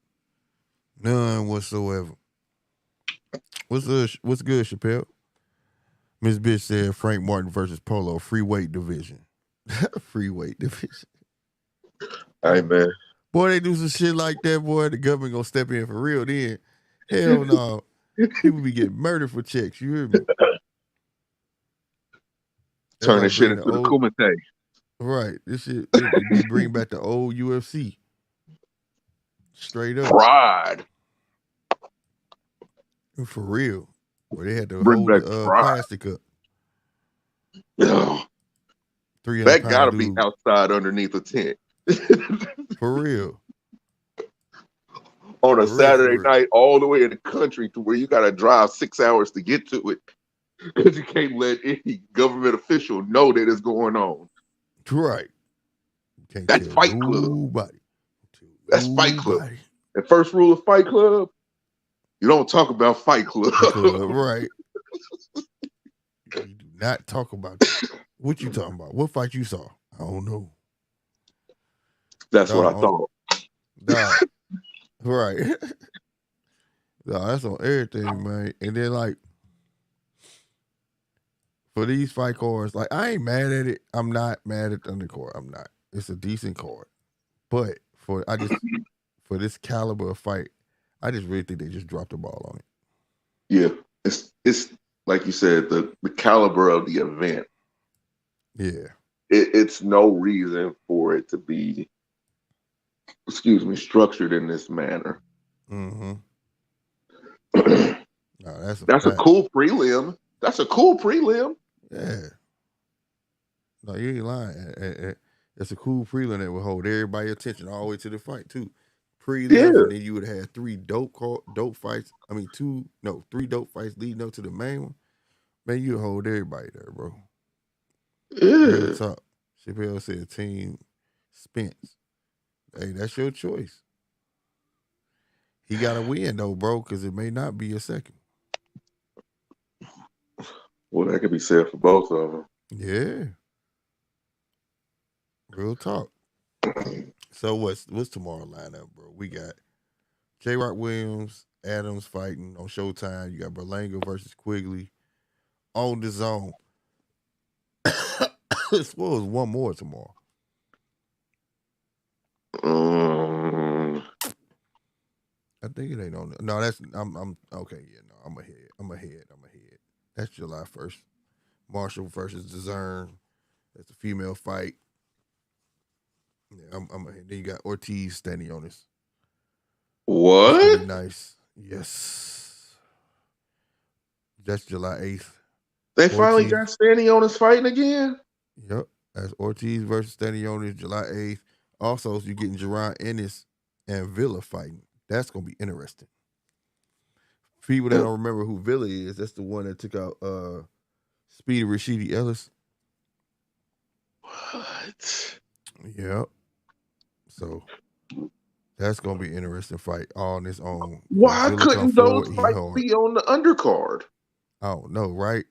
A: none whatsoever. What's good, Chappelle? Miss Bitch said Frank Martin versus Polo, free weight division. Free weight division.
B: Hey man,
A: boy, they do some shit like that, boy. The government gonna step in for real. Then, hell no. People be getting murdered for checks. You hear me?
B: Turn this shit into the Kumite.
A: Right. This shit, it bring back the old UFC. Straight up.
B: Pride.
A: For real. where they had to
B: Bring
A: hold
B: back
A: the
B: Pride.
A: plastic up.
B: Yeah.
A: 300
B: That
A: pound
B: gotta be
A: dude.
B: outside underneath a tent.
A: For real.
B: On a
A: For real, for
B: Saturday
A: real.
B: night, all the way in the country to where you gotta drive 6 hours to get to it. Because you can't let any government official know that it's going on.
A: Right. You can't
B: That's
A: tell
B: Fight Club.
A: nobody.
B: That's Fight Club.
A: Nobody.
B: The first rule of Fight Club, you don't talk about Fight Club.
A: Fight Club, right. You do not talk about that. What you talking about? What fight you saw? I don't know.
B: That's what I thought.
A: Dog. Right. Dog, that's on everything, man. And then like for these fight cards, like I ain't mad at it. I'm not mad at the undercard. I'm not. It's a decent card. But for this caliber of fight, I just really think they just dropped the ball on it.
B: Yeah. It's like you said, the caliber of the event.
A: Yeah.
B: It's no reason for it to be, structured in this manner.
A: Mm-hmm. No,
B: that's a cool prelim. That's a cool prelim.
A: Yeah. No, you ain't lying. It's a cool prelim that will hold everybody's attention all the way to the fight too. Prelims, and then you would have 3 dope fights. I mean, 3 dope fights leading up to the main one. Man, you hold everybody there, bro.
B: Yeah.
A: Real talk. Chappelle said team Spence. Hey, that's your choice. He got to win though, bro, because it may not be a second.
B: Well, that could be said for both of them.
A: Yeah. Real talk. So what's tomorrow lineup, bro? We got J. Rock Williams, Adams fighting on Showtime. You got Berlanga versus Quigley on the zone. This was one more tomorrow. I think it ain't on. No, that's I'm okay. Yeah, no, I'm ahead. That's July 1st. Marshall versus DAZN. That's a female fight. Yeah, I'm ahead. Then you got Ortiz standing on this.
B: What?
A: That's gonna be nice. Yes. That's July 8th.
B: They finally got Stanionis fighting again?
A: Yep. That's Ortiz versus Stanionis, July 8th. Also, you're getting Jerron Ennis and Villa fighting. That's gonna be interesting. People that don't remember who Villa is, that's the one that took out Speedy Rashidi Ellis.
B: What?
A: Yep. So that's gonna be an interesting fight all on its own.
B: Why couldn't those fights be on the undercard?
A: I don't know, right?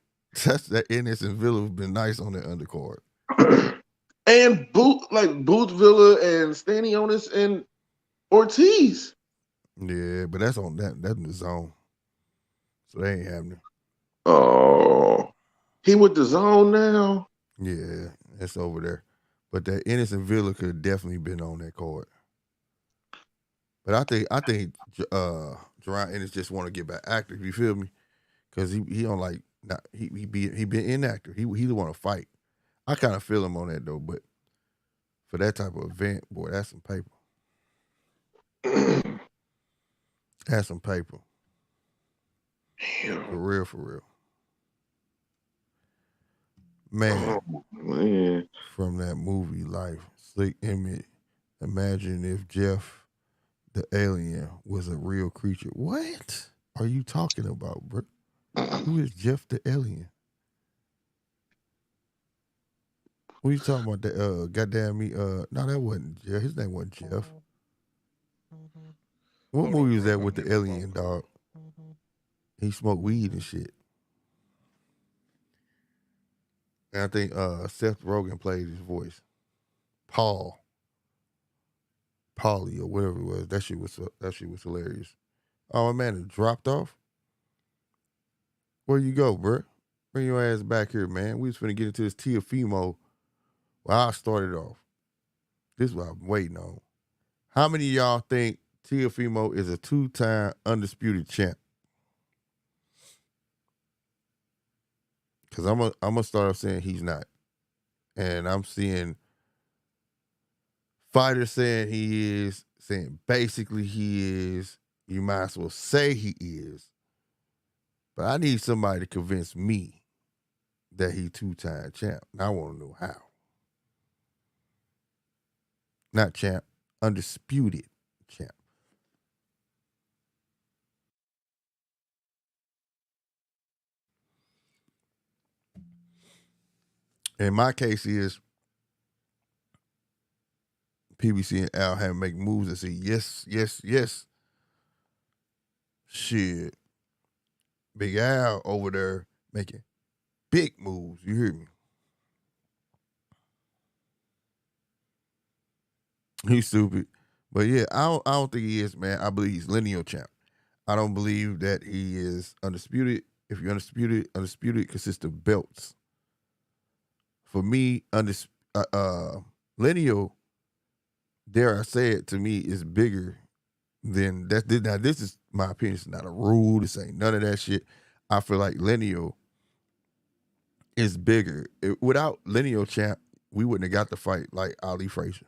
A: That's that Ennis and Villa have been nice on the undercard.
B: And Booth Villa and Stanionis and Ortiz.
A: Yeah, but that's on that's in the zone. So they ain't happening.
B: Oh. He with the zone now?
A: Yeah, that's over there. But that Ennis and Villa could have definitely been on that card. But I think Jerron Ennis just want to get back active. You feel me? Because he don't like not he been inactive. He want to fight. I kind of feel him on that though. But for that type of event, boy, that's some paper. That's some paper.
B: Damn.
A: For real. Man, from that movie Life, Slick Emmett. Imagine if Jeff the alien was a real creature. What are you talking about, bro? Who is Jeff the alien? What are you talking about? That goddamn me. No, that wasn't Jeff. His name wasn't Jeff. What movie was that with the alien dog? He smoked weed and shit. And I think Seth Rogen played his voice. Paulie or whatever it was. That shit was hilarious. Oh man, it dropped off. Where you go, bro? Bring your ass back here, man. We was finna get into this Teofimo. Well, I started off. This is what I'm waiting on. How many of y'all think Teofimo is a 2-time undisputed champ? Because I'm gonna start off saying he's not, and I'm seeing fighters saying he is, saying basically he is. You might as well say he is. But I need somebody to convince me that he 2-time champ. And I want to know how. Not champ, undisputed champ. In my case is PBC and Al have to make moves and say yes, yes, yes. Shit. Big Al over there making big moves. You hear me? He's stupid. But yeah, I don't think he is, man. I believe he's lineal champ. I don't believe that he is undisputed. If you're undisputed consists of belts. For me, lineal, dare I say it, to me is bigger than that. Now, this is my opinion. It's not a rule. This ain't none of that shit. I feel like lineal is bigger. Without lineal champ, we wouldn't have got the fight like Ali Frazier.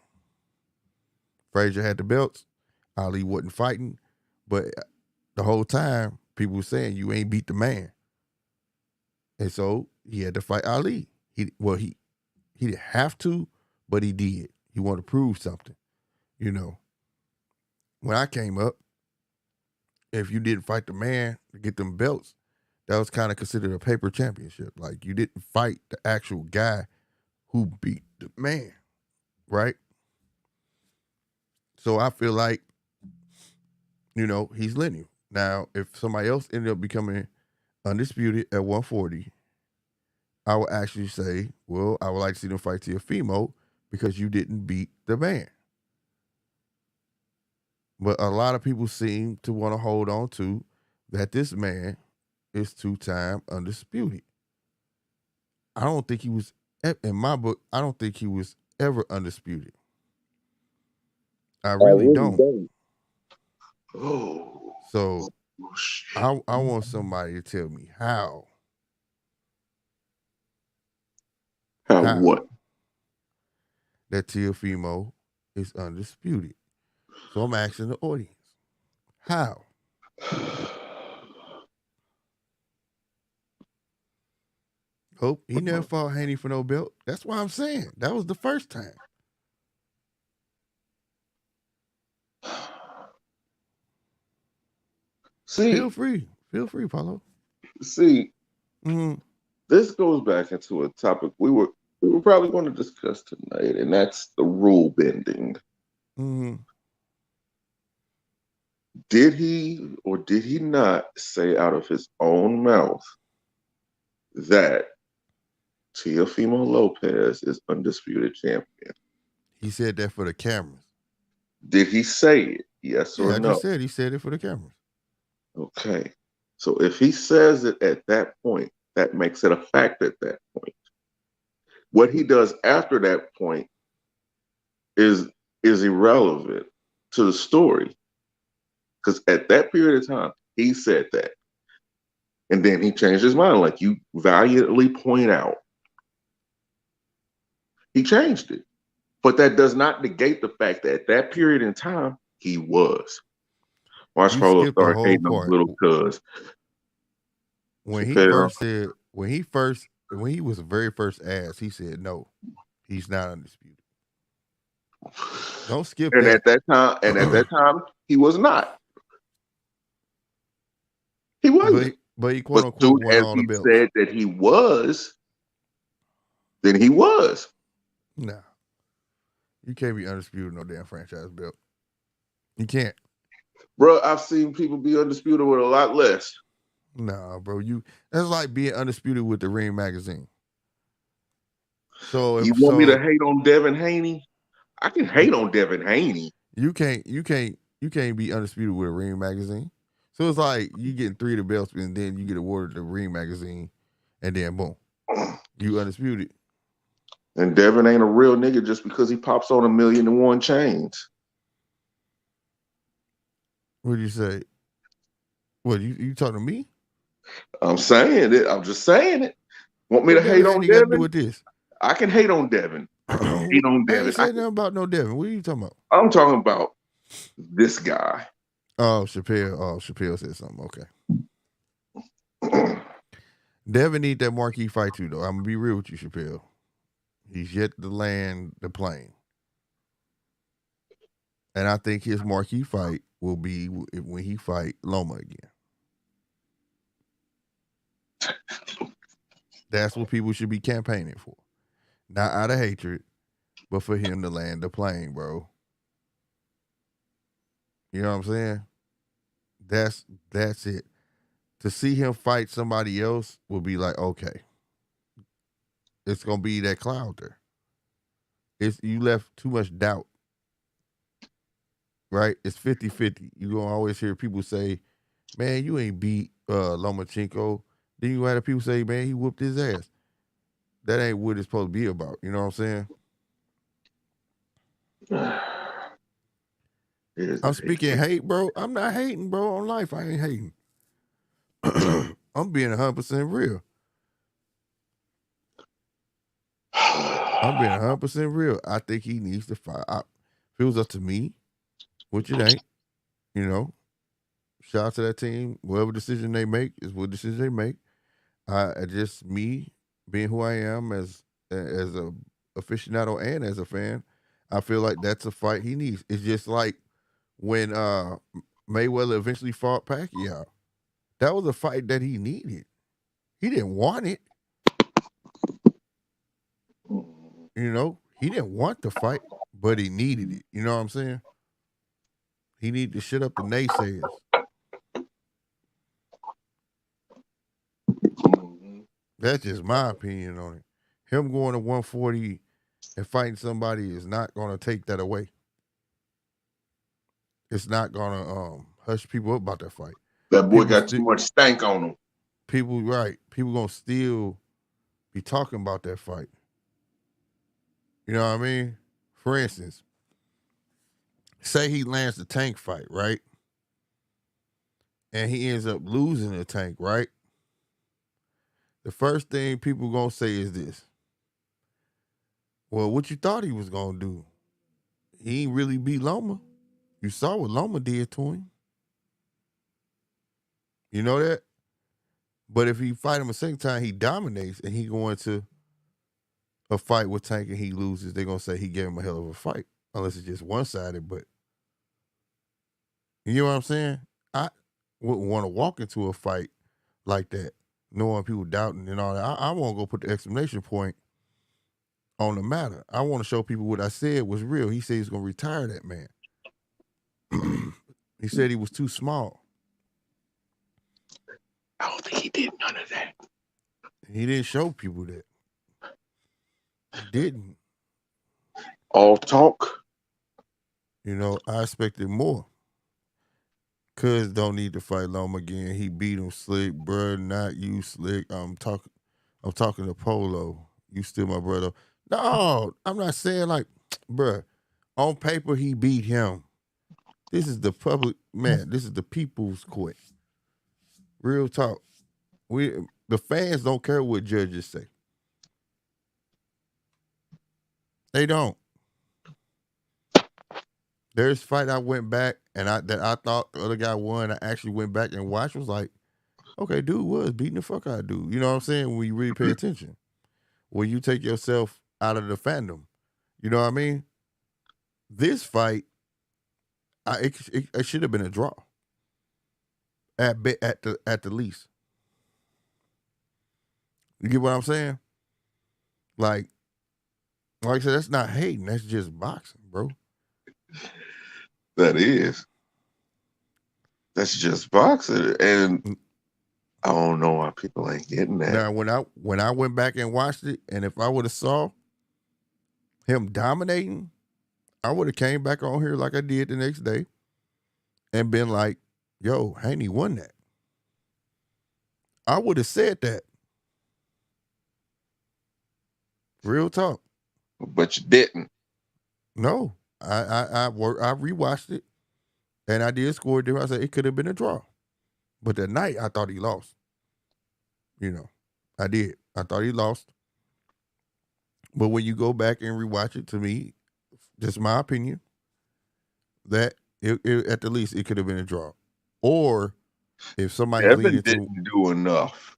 A: Frazier had the belts. Ali wasn't fighting, but the whole time people were saying you ain't beat the man, and so he had to fight Ali. He didn't have to, but he did. He wanted to prove something. You know, when I came up, if you didn't fight the man to get them belts, that was kind of considered a paper championship. Like you didn't fight the actual guy who beat the man, right? So I feel like, he's lineal. Now, if somebody else ended up becoming undisputed at 140, I would actually say, well, I would like to see them fight Teofimo because you didn't beat the man. But a lot of people seem to want to hold on to that this man is 2-time undisputed. I don't think he was, in my book, I don't think he was ever undisputed. I really don't.
B: Oh.
A: So I want somebody to tell me how.
B: How what?
A: That Teofimo is undisputed. So I'm asking the audience, how? Hope he never fought Haney for no belt. That's why I'm saying that was the first time.
B: See,
A: feel free, Paulo.
B: See, this goes back into a topic we were probably going to discuss tonight, and that's the rule bending. Did he or did he not say out of his own mouth that Teofimo Lopez is undisputed champion?
A: He said that for the cameras.
B: Did he say it? Yes or no?
A: I just said he said it for the cameras.
B: Okay. So if he says it at that point, that makes it a fact at that point. What he does after that point is irrelevant to the story. Because at that period of time, he said that. And then he changed his mind, like you valiantly point out. He changed it. But that does not negate the fact that at that period in time, he was. Watch Paulo start hating on little cuz.
A: When he first said, when he was the very first asked, he said, no, he's not undisputed. Don't skip
B: that.
A: And
B: at that time, he was not. He wasn't.
A: But he quote unquote won all the belts.
B: Said that he was, then he was.
A: Nah. You can't be undisputed no damn franchise belt. You can't.
B: Bro, I've seen people be undisputed with a lot less.
A: Nah, bro. That's like being undisputed with the Ring magazine. So
B: you want me to hate on Devin Haney? I can hate on Devin Haney.
A: You can't be undisputed with a Ring magazine. So it's like you getting 3 of the belts and then you get awarded the Ring magazine and then boom. You undisputed.
B: And Devin ain't a real nigga just because he pops on 1,000,001 chains.
A: What do you say? What, you talking to me?
B: I'm saying it. I'm just saying it. Want me to hate on Devin?
A: Do with this?
B: I can hate on Devin. Hate on Devin.
A: I ain't saying nothing about no Devin. What are you talking about?
B: I'm talking about this guy.
A: Oh, Chappelle. Oh, Chappelle said something. Okay. Devin need that marquee fight too, though. I'm gonna be real with you, Chappelle. He's yet to land the plane, and I think his marquee fight will be when he fight Loma again. That's what people should be campaigning for, not out of hatred, but for him to land the plane, bro. You know what I'm saying? That's it. To see him fight somebody else will be like, okay, it's gonna be that cloud there. It's you left too much doubt, right? It's 50-50. You're gonna always hear people say, man, you ain't beat Lomachenko. Then you have people say, man, he whooped his ass. That ain't what it's supposed to be about. You know what I'm saying? I'm speaking hate, bro. I'm not hating, bro, on life. I ain't hating. I'm being 100% real. I'm being 100% real. I think he needs to fight. If it was up to me, which it ain't, you know, shout out to that team. Whatever decision they make is what decision they make. Just me being who I am as a aficionado and as a fan, I feel like that's a fight he needs. It's just like when Mayweather eventually fought Pacquiao. That was a fight that he needed. He didn't want it. You know, he didn't want the fight, but he needed it. You know what I'm saying? He needed to shut up the naysayers. That's just my opinion on it. Him going to 140 and fighting somebody is not going to take that away. It's not going to hush people up about that fight.
B: That boy got too much stank on him.
A: People, right. People going to still be talking about that fight. You know what I mean? For instance, say he lands the Tank fight, right? And he ends up losing the Tank, right? The first thing people going to say is this. Well, what you thought he was going to do? He ain't really beat Loma. You saw what Loma did to him. You know that? But if he fight him a second time, he dominates and he go into a fight with Tank and he loses, they're going to say he gave him a hell of a fight. Unless it's just one-sided, but you know what I'm saying? I wouldn't want to walk into a fight like that, knowing people doubting and all that. I won't go put the exclamation point on the matter. I want to show people what I said was real. He said he's going to retire that man. He said he was too small.
B: I don't think he did none of that.
A: He didn't show people that. He didn't.
B: All talk.
A: You know, I expected more. Cuz don't need to fight Loma again. He beat him slick, bruh. Not you, slick. I'm talking to Polo. You still my brother. No, I'm not saying like, bruh. On paper, he beat him. This is the public man. This is the people's court. Real talk. The fans don't care what judges say. They don't. There's a fight I went back and I thought the other guy won. I actually went back and watched. Was like, okay, dude was beating the fuck out of dude. You know what I'm saying? When you really pay attention, when you take yourself out of the fandom, you know what I mean? This fight, it should have been a draw. At the least. You get what I'm saying? Like I said, that's not hating. That's just boxing, bro.
B: That is. That's just boxing, and I don't know why people ain't getting that.
A: Now, when I went back and watched it, and if I would have saw him dominating, I would have came back on here like I did the next day and been like, yo, Haney won that. I would have said that. Real talk.
B: But you didn't.
A: No. I rewatched it and I did score it. I said it could have been a draw. But that night I thought he lost. You know, I did. I thought he lost. But when you go back and rewatch it, to me, just my opinion, that it at the least it could have been a draw. Or if somebody's
B: Evan
A: leading
B: didn't do enough.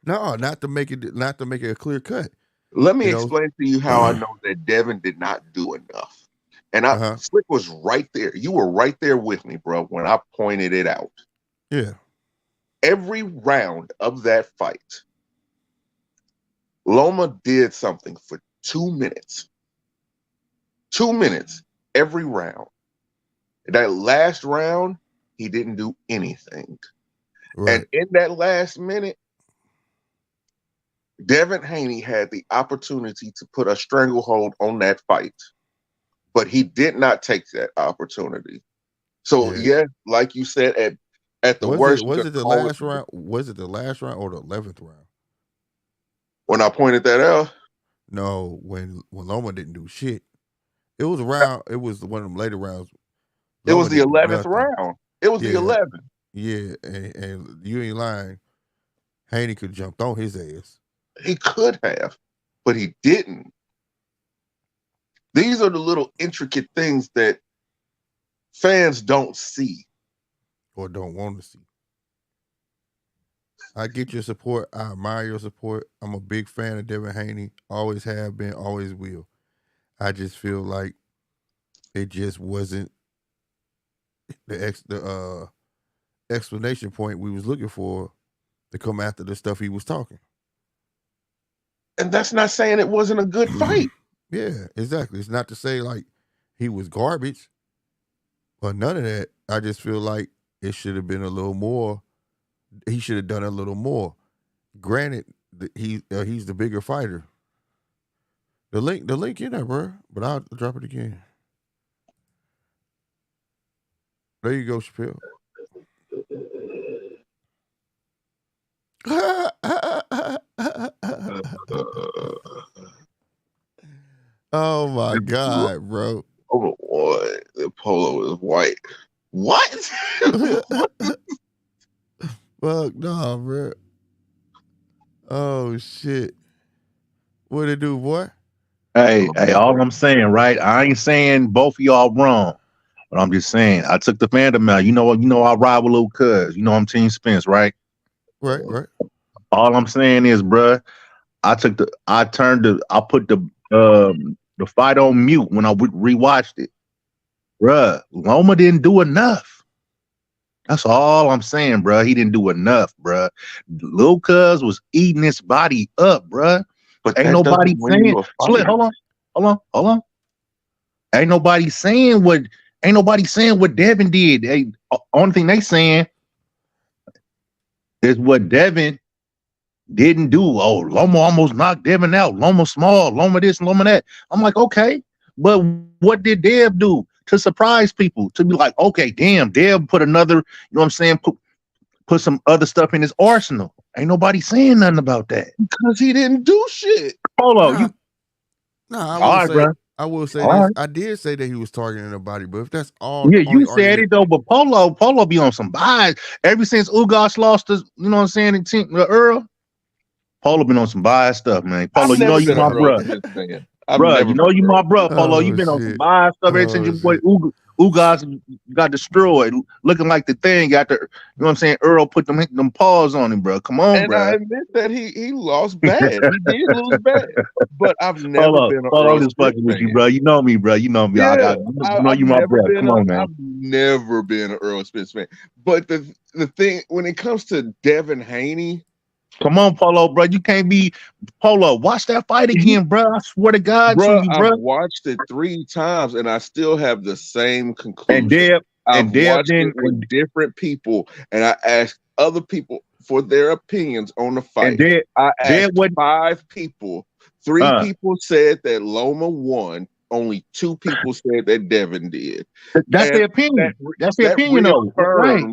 A: No, not to make it a clear cut.
B: Let me
A: You know.
B: explain to you how I know that Devin did not do enough. And Slick was right there. You were right there with me, bro, when I pointed it out.
A: Yeah.
B: Every round of that fight, Loma did something for 2 minutes. 2 minutes every round. That last round, he didn't do anything. Right. And in that last minute, Devin Haney had the opportunity to put a stranglehold on that fight, but he did not take that opportunity. So yeah, like you said, at the worst,
A: was it the last round? Was it the last round or the 11th round?
B: When I pointed that out,
A: no, when Loma didn't do shit. It was around. It was one of them later rounds.
B: Loma, it was the 11th round. It was the 11th.
A: Yeah, and you ain't lying. Haney could have jumped on his ass.
B: He could have, but he didn't. These are the little intricate things that fans don't see
A: or don't want to see. I get your support. I admire your support. I'm a big fan of Devin Haney. Always have been, always will. I just feel like it just wasn't the explanation point we was looking for to come after the stuff he was talking.
B: And that's not saying it wasn't a good fight.
A: Yeah, exactly. It's not to say like he was garbage, but none of that. I just feel like it should have been a little more. He should have done a little more. Granted, he's the bigger fighter. The link in there, bro. But I'll drop it again. There you go, Chappelle. Oh my God, bro.
B: Oh boy, the polo is white. What?
A: Fuck no, bro. Oh shit. What it do, boy?
C: Hey, all I'm saying, right? I ain't saying both of y'all wrong, but I'm just saying I took the fandom out. You know, I ride with Lil Cuz. You know, I'm Team Spence, right?
A: Right.
C: All I'm saying is, bruh, I put the fight on mute when I rewatched it. Bruh, Loma didn't do enough. That's all I'm saying, bruh. He didn't do enough, bruh. Lil Cuz was eating his body up, bruh. But ain't nobody saying, Split, hold on. Ain't nobody saying what Devin did. Only thing they saying is what Devin didn't do. Oh, Loma almost knocked Devin out. Loma small, Loma this, Loma that. I'm like, okay, but what did Dev do to surprise people? To be like, okay, damn, Dev put another, you know what I'm saying, put some other stuff in his arsenal. Ain't nobody saying nothing about that.
B: Because he didn't do shit.
C: Polo,
A: I will say this. I did say that he was targeting the body, but if that's all,
C: yeah, you said it though. But Polo be on some bias ever since Ugas lost the, you know what I'm saying, the Earl. Polo been on some bias stuff, man. Polo, you know you my brother. Bro, you know you my brother. Polo, you been on some bias stuff ever since your boy Ugas got destroyed, looking like the thing got the, you know what I'm saying, Earl put them paws on him, bro. Come on, bro.
B: And I admit that he lost bad. He did lose bad. But I've never been an Earl
C: just fucking with you, bro. You know me, bro. You know me.
B: Yeah,
C: I know you my brother. Come on, man.
B: I've never been an Earl Spence fan. But the thing, when it comes to Devin Haney,
C: come on, Polo, bro. You can't be Polo. Watch that fight again, bro. I swear to God,
B: bro. I've watched it 3 times and I still have the same conclusion. I've watched it with different people, and I asked other people for their opinions on the fight. I asked 5 people. 3 people said that Loma won. Only 2 people said that Devin did.
C: That's their opinion. That's their opinion, though. Right.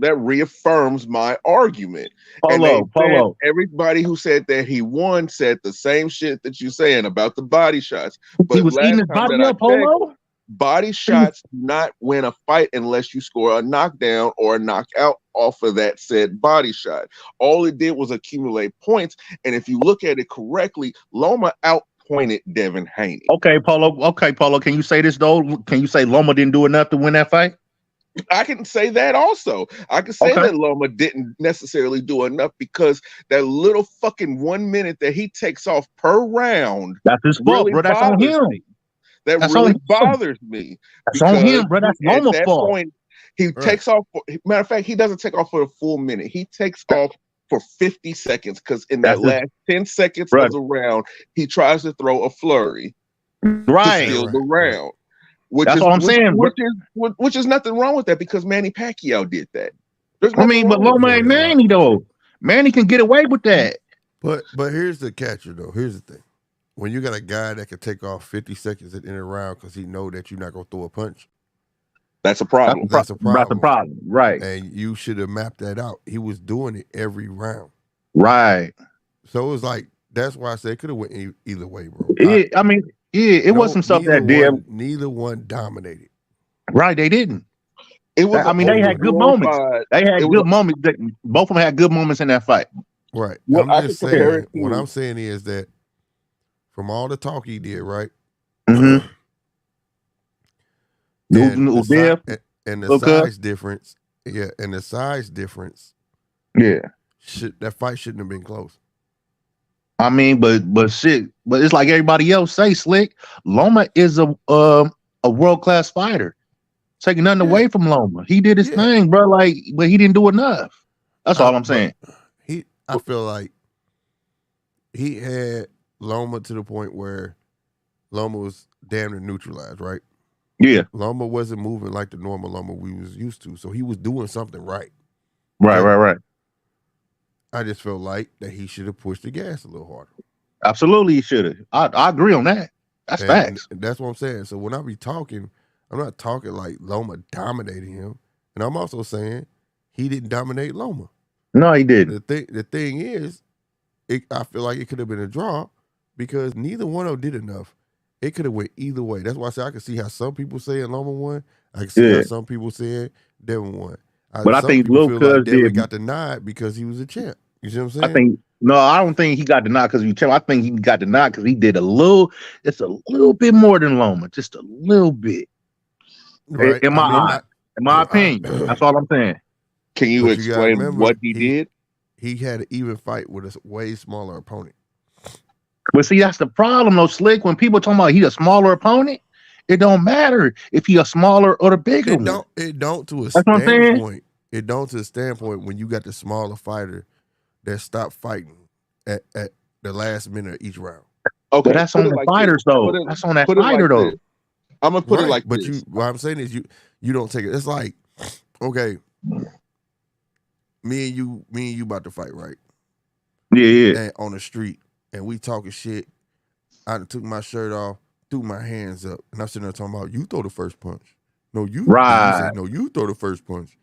B: That reaffirms my argument.
C: Polo.
B: Everybody who said that he won said the same shit that you're saying about the body shots. But
C: he was eating his body up, Polo.
B: Body shots do not win a fight unless you score a knockdown or a knockout off of that said body shot. All it did was accumulate points. And if you look at it correctly, Loma outpointed Devin Haney.
C: Okay, Polo. Can you say this though? Can you say Loma didn't do enough to win that fight?
B: I can say that also. I can say that Loma didn't necessarily do enough because that little fucking 1 minute that he takes off per round
C: That's his fault,
B: really
C: bro. That's on
B: bothers
C: him.
B: me. That
C: That's
B: really
C: on him.
B: bothers me.
C: That's on him, bro. That's
B: At
C: Loma's
B: that
C: fault.
B: point, he takes off. Matter of fact, he doesn't take off for a full minute. He takes off for 50 seconds because in that last 10 seconds of the round, he tries to throw a flurry to steal the round.
C: That's what I'm saying.
B: Which is nothing wrong with that because Manny Pacquiao did that.
C: But Loma ain't Manny though. Manny can get away with that.
A: But here's the catcher though. Here's the thing: when you got a guy that can take off 50 seconds at the end of the round because he know that you're not gonna throw a punch,
B: that's a problem.
A: That's a problem.
C: That's a problem, right?
A: And you should have mapped that out. He was doing it every round,
C: right?
A: So it was like that's why I said it could have went either way, bro.
C: It was some stuff that did.
A: Neither one dominated.
C: Right, they didn't.
B: It was.
C: They had good moments. They had good moments. Both of them had good moments in that fight.
A: Right. I'm just saying. What I'm saying is that from all the talk he did, right?
C: Mm-hmm.
A: And the size difference. Yeah, and the size difference.
C: Yeah.
A: That fight shouldn't have been close.
C: I mean, but it's like everybody else say, Slick. Loma is a world-class fighter. Taking nothing away from Loma. He did his thing, bro. But he didn't do enough. That's all I'm saying.
A: I feel like he had Loma to the point where Loma was damn near neutralized, right?
C: Yeah.
A: Loma wasn't moving like the normal Loma we was used to, so he was doing something right.
C: Right.
A: I just felt like that he should have pushed the gas a little harder.
C: Absolutely, he should have. I agree on that. That's facts.
A: And that's what I'm saying. So when I be talking, I'm not talking like Loma dominated him, and I'm also saying he didn't dominate Loma.
C: No, he didn't.
A: The thing is, I feel like it could have been a draw because neither one of them did enough. It could have went either way. That's why I say I can see how some people saying Loma won. I can see how some people saying Devin won.
C: But I think Lil Cuz
A: Devin got denied because he was a champ. You see what I'm saying?
C: I don't think he got denied because he was champ. I think he got denied because he did a little bit more than Loma, just a little bit. Right. In my opinion, that's all I'm saying.
B: Can you explain what he did?
A: He had an even fight with a way smaller opponent.
C: But see, that's the problem, though, Slick. When people talking about he a smaller opponent, it don't matter if he a smaller or the bigger one.
A: It don't to a standpoint. It don't to a standpoint when you got the smaller fighter that stopped fighting at the last minute of each round.
C: Okay, but that's on the fighters, though. That's on that fighter, though.
B: I'm gonna put it like this.
A: But what I'm saying is you don't take it. It's like, okay, me and you about to fight, right?
C: Yeah.
A: And on the street, and we talking shit. I took my shirt off, threw my hands up, and I'm sitting there talking about you throw the first punch. No, you
C: right.
A: No, you throw the first punch.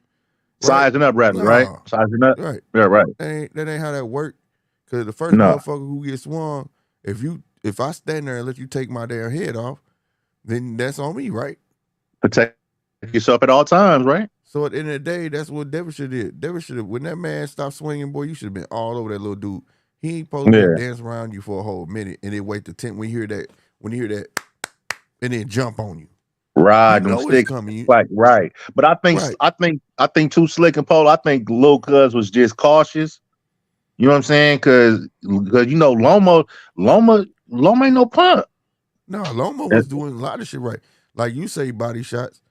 C: Sizing up, rather, right? Sizing up,
A: right?
C: Yeah, right.
A: That ain't how that work. Because the first motherfucker who gets swung, if I stand there and let you take my damn head off, then that's on me, right?
C: Protect yourself at all times, right?
A: So at the end of the day, that's what Devin should did. Devin should have, when that man stopped swinging, boy, you should have been all over that little dude. He ain't supposed to dance around you for a whole minute and then wait to 10 when you hear that, and then jump on you.
C: Right, them sticks coming. Right. But I think too, Slick and Polo, I think Lil Cuz was just cautious. You know what I'm saying? Cause you know, Loma ain't no punk.
A: No, Loma was doing a lot of shit right. Like you say, body shots.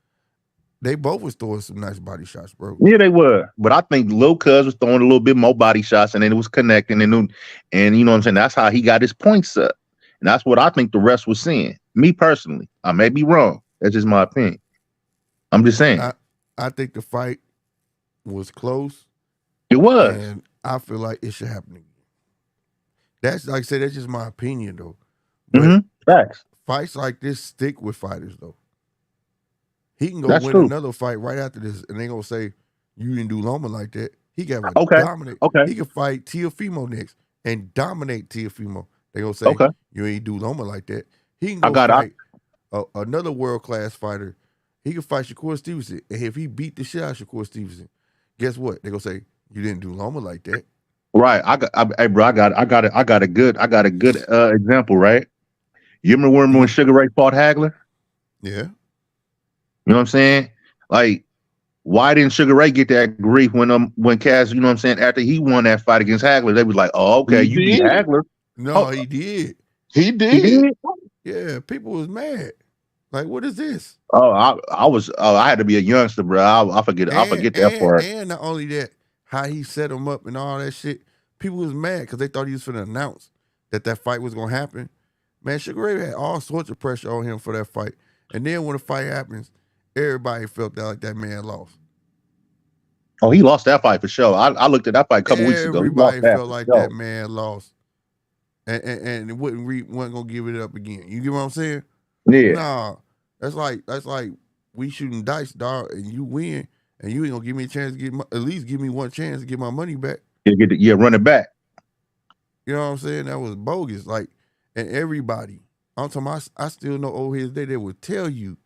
A: They both was throwing some nice body shots, bro.
C: Yeah, they were. But I think Lil Cuz was throwing a little bit more body shots, and then it was connecting, and you know what I'm saying? That's how he got his points up. And that's what I think the rest was seeing. Me personally, I may be wrong. That's just my opinion. I'm just saying.
A: I think the fight was close.
C: It was.
A: And I feel like it should happen again. That's like I said, that's just my opinion though. But
C: facts.
A: Fights like this stick with fighters though. He can go win another fight right after this, and they gonna say you didn't do Loma like that. He got to dominate.
C: Okay.
A: He can fight Teofimo next and dominate Teofimo. They gonna say you ain't do Loma like that. He can go fight another world class fighter. He can fight Shakur Stevenson, and if he beat the shit out of Shakur Stevenson, guess what? They gonna say you didn't do Loma like that.
C: Right. I got a good example. Right. You remember when Sugar Ray fought Hagler?
A: Yeah.
C: You know what I'm saying? Like why didn't Sugar Ray get that grief when Cass, you know what I'm saying, after he won that fight against Hagler, they was like, oh, okay,
B: He
C: you beat
B: did.
C: Hagler.
A: No, he did.
B: He
C: He
B: did.
C: did?
A: Yeah, people was mad. Like, what is this?
C: Oh, I had to be a youngster, bro. I forget that part.
A: And not only that, how he set him up and all that shit. People was mad because they thought he was finna announce that fight was gonna happen. Man, Sugar Ray had all sorts of pressure on him for that fight. And then when the fight happens, everybody felt like that man lost.
C: Oh, he lost that fight for sure. I looked at that fight a couple weeks ago.
A: Everybody felt like that man lost. And it wasn't gonna give it up again. You get what I'm saying?
C: Yeah.
A: Nah. That's like we shooting dice, dog, and you win, and you ain't gonna give me a chance to at least give me one chance to get my money back.
C: Run it back.
A: You know what I'm saying? That was bogus. Like, and everybody, I'm talking about, I still know old heads they would tell you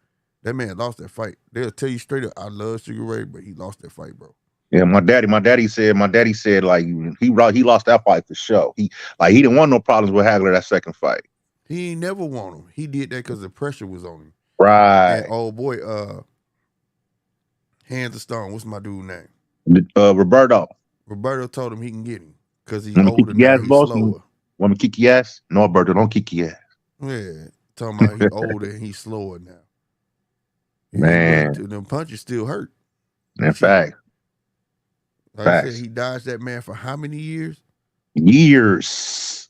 A: that man lost that fight. They'll tell you straight up, I love Sugar Ray, but he lost that fight, bro.
C: Yeah, my daddy said like he lost that fight for sure. He didn't want no problems with Hagler that second fight.
A: He ain't never want him. He did that because the pressure was on him.
C: Right.
A: And old boy, Hands of Stone, what's my dude name?
C: Roberto.
A: Roberto told him he can get him because he's older now, he's slower.
C: Want me to kick your ass? No, Roberto, don't kick your ass.
A: Yeah, talking about he older and he's slower now.
C: Man,
A: them punches still hurt.
C: In fact.
A: Like I said, he dodged that man for how many years?
C: Years.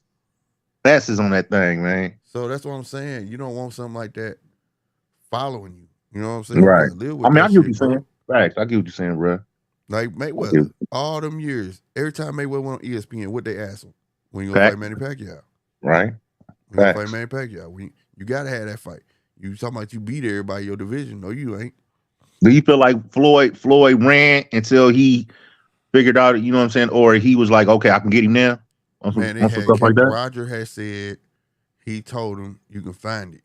C: Passes on that thing, man.
A: So that's what I'm saying. You don't want something like that following you. You know what I'm saying?
C: Right.
A: Live with
C: I get what
A: you're
C: saying. Facts. I get what you're saying, bro.
A: Like Mayweather, all them years, every time Mayweather went on ESPN, what they ask him? When you gonna fight Manny Pacquiao?
C: Right.
A: When you gonna fight Manny Pacquiao? You gotta have that fight. You talking about you beat everybody in your division? No, you ain't.
C: Do you feel like Floyd ran until he figured out, you know what I'm saying, or he was like, okay, I can get him now?
A: Roger had said he told him you can find it.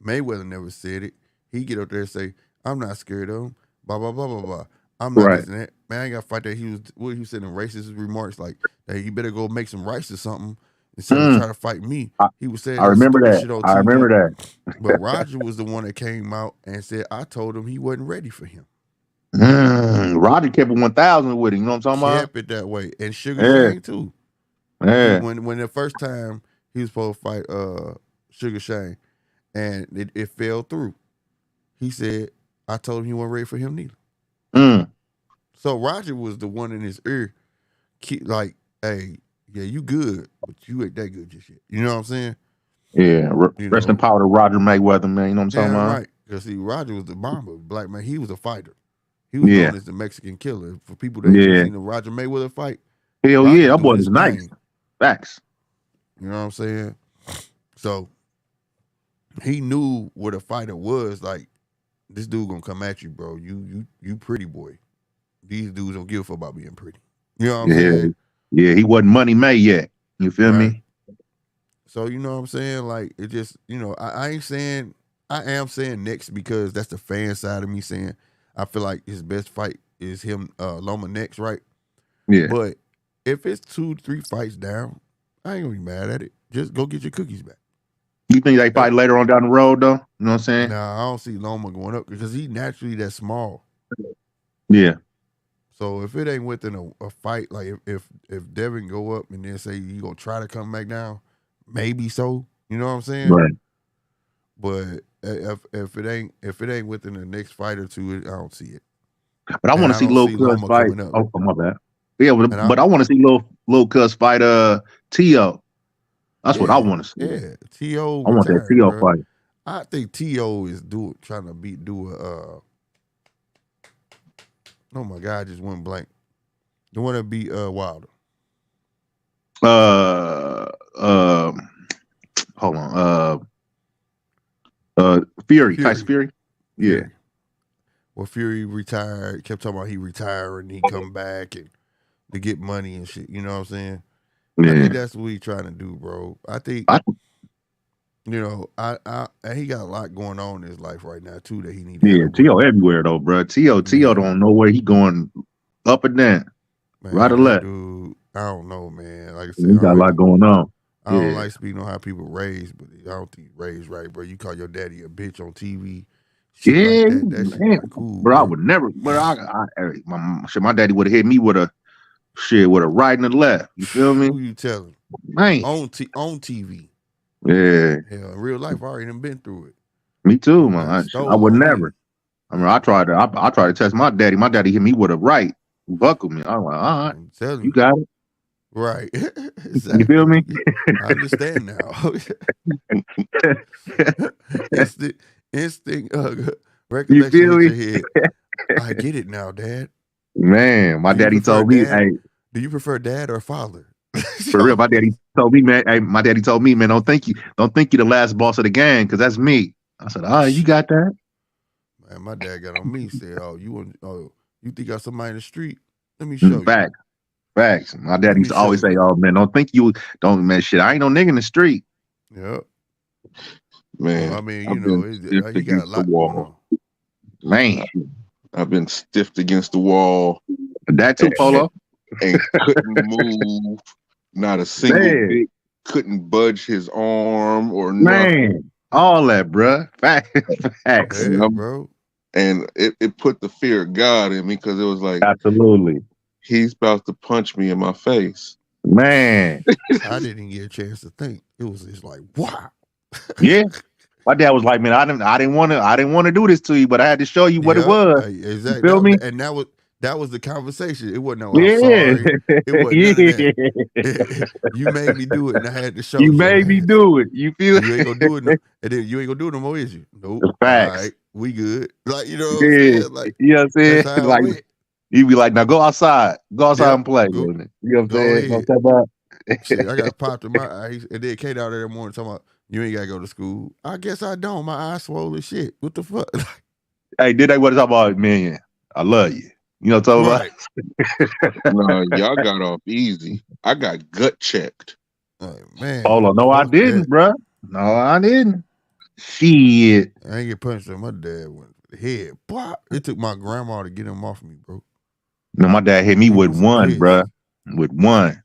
A: Mayweather never said it. He get up there and say, I'm not scared of him. Blah blah blah blah blah. I'm not this and that. Man, I ain't got to fight that. He was saying racist remarks like, hey, you better go make some rice or something instead of trying to fight me. He was saying
C: I remember that.
A: Shit on TV.
C: I remember that.
A: But Roger was the one that came out and said, I told him he wasn't ready for him.
C: Roger kept it 1,000 with him. You know what I'm talking about?
A: Kept it that way. And Sugar Shane too.
C: Yeah.
A: When the first time he was supposed to fight Sugar Shane and it fell through, he said, I told him he wasn't ready for him neither. So Roger was the one in his ear, like, hey, yeah, you good, but you ain't that good just yet. You know what I'm saying?
C: Yeah. Rest in power to Roger Mayweather, man. You know what I'm talking about?
A: Right. Because see, Roger was the bomber, black man. He was a fighter. He was known as the Mexican killer. For people that ain't seen the Roger Mayweather fight,
C: hell Roger that boy was nice. Facts.
A: You know what I'm saying? So he knew what a fighter was. Like, this dude gonna come at you, bro. You pretty boy. These dudes don't give a fuck about being pretty. You know what I'm saying?
C: Yeah, he wasn't money made yet. You feel me?
A: So you know what I'm saying? Like, it just, you know, I ain't saying, I am saying next because that's the fan side of me saying I feel like his best fight is him, Loma next, right?
C: Yeah.
A: But if it's 2-3 fights down, I ain't gonna be mad at it. Just go get your cookies back.
C: You think they fight later on down the road though? You know what I'm saying?
A: Nah, I don't see Loma going up because he naturally that small.
C: Yeah.
A: So if it ain't within a fight, like if Devin go up and then say he gonna try to come back down, maybe so. You know what I'm saying?
C: Right.
A: But if it ain't within the next fight or two, I don't see it.
C: But I want to see Lil Cuz fight. Oh, my bad. Yeah, but I want to see Lil Cuz fight Tio. That's what I want to see.
A: Yeah, Tio.
C: I want that Tio fight.
A: I think Tio is trying to do a. Oh my God, I just went blank. The one that beat Wilder.
C: Hold on. Fury. Tyson Fury. Yeah.
A: Well, Fury retired. Kept talking about he retired and he come back and to get money and shit. You know what I'm saying? Yeah. I think that's what he's trying to do, bro. I think you know, he got a lot going on in his life right now too that he needs to.
C: Yeah, Tio everywhere though, bro. Tio don't know where he going up and down, man, right or left.
A: Dude, I don't know, man. Like I said,
C: he got a lot going on.
A: I don't like speaking on how people raised, but I don't think raised right, bro. You call your daddy a bitch on TV, shit
C: Yeah,
A: like that. That shit
C: man,
A: not cool,
C: bro. I
A: bro.
C: would never. But my daddy would have hit me with a right and a left. You feel me,
A: Who you telling?
C: man?
A: On TV.
C: Yeah,
A: Hell, in real life, I already done been through it.
C: me too,
A: Somebody
C: man. I
A: stole
C: would
A: on
C: never.
A: me.
C: I mean, I tried to test my daddy. My daddy hit me with a right, buckled me. I'm like, all right,
A: I'm telling
C: you
A: you.
C: got it.
A: Right.
C: You feel
A: Exactly.
C: me?
A: I understand now. Instinct
C: You
A: recollection
C: feel
A: hit
C: me?
A: your head. I get it now, Dad.
C: Man, my
A: Do you
C: daddy
A: prefer
C: told me,
A: dad?
C: hey,
A: Do you prefer dad or father?
C: for real, my daddy told me, man, hey, my daddy told me, man, don't think you the last boss of the gang, because that's me. I said, all right, you got that?
A: Man, my dad got on me. Said, "Oh, you think I somebody in the street? Let me show you.
C: Facts. My
A: Let
C: daddy
A: me
C: used to
A: show
C: always say,
A: you."
C: oh man, don't man shit. I ain't no nigga in the street.
A: Yep.
B: Man,
A: I mean,
B: I've been stiffed
A: he got a
B: against the
A: lot going
B: wall.
A: on.
C: Man,
B: I've been stiffed against the wall
C: that too, Polo.
B: and couldn't move, not a single
C: Man,
B: bit. Couldn't budge his arm or nothing.
C: man, all that, bruh. Facts.
A: Hey, bro.
B: And it put the fear of God in me because it was like,
C: Absolutely,
B: he's about to punch me in my face.
C: man.
A: I didn't get a chance to think. It was just like, wow.
C: Yeah, my dad was like, man, I didn't want to do this to you, but I had to show you what it
A: Yeah,
C: was. You
A: exactly.
C: feel me?
A: That was the conversation. It wasn't no I'm
C: Yeah,
A: sorry. It wasn't none of that.
C: yeah.
A: You made me do it, and I had to show
C: You
A: your
C: made me
A: ass.
C: do it. You feel?
A: You ain't gonna do it, and then you ain't gonna do it no more, is you? Nope.
C: The
A: All
C: facts.
A: right, we good. Like you know what I'm
C: Yeah,
A: saying? Like
C: you know what I'm saying?
A: that's how it
C: Like
A: went.
C: you be like, now go outside
A: Yep.
C: and play.
A: Go,
C: You know what I'm
A: go
C: saying? Don't
A: ahead.
C: step up.
A: Shit, I got popped in my eyes, and then Kate out there in the morning talking about you ain't gotta go to school. I guess I don't. My eyes swollen shit. What the fuck?
C: Hey, did they what it's about, man? I love you. You know what I'm talking
A: Right.
B: No, y'all got off easy. I got gut checked.
A: Like, man.
C: about? Oh no, I
A: Fuck
C: didn't,
A: that.
C: bruh. No, I didn't. Shit.
A: I ain't get punched in my dad went for the head. Pop. It took my grandma to get him off me, bro.
C: No, my dad hit me
A: He
C: with
A: was
C: one, bruh.
A: pissed.
C: With one.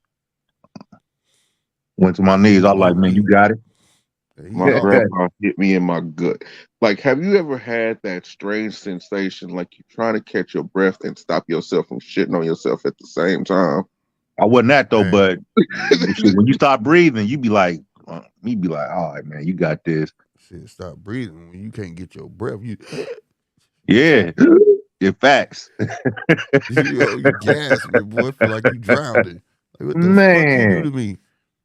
C: Went to my
A: He
C: knees. I
A: was
C: was like,
A: on
C: man, you
A: me.
C: got it.
A: He
B: My
A: lost me.
B: grandpa hit me in my gut. Like, have you ever had that strange sensation like you're trying to catch your breath and stop yourself from shitting on yourself at the same time?
C: I wasn't that though,
A: Man.
C: but shit, when you start breathing, you be like, all right, man, you got this.
A: Shit, stop breathing when you can't get your breath. You
C: Yeah. Your facts.
A: you gasping, boy. Feel like you drowning. Like what the fuck you do
C: Man.
A: to me?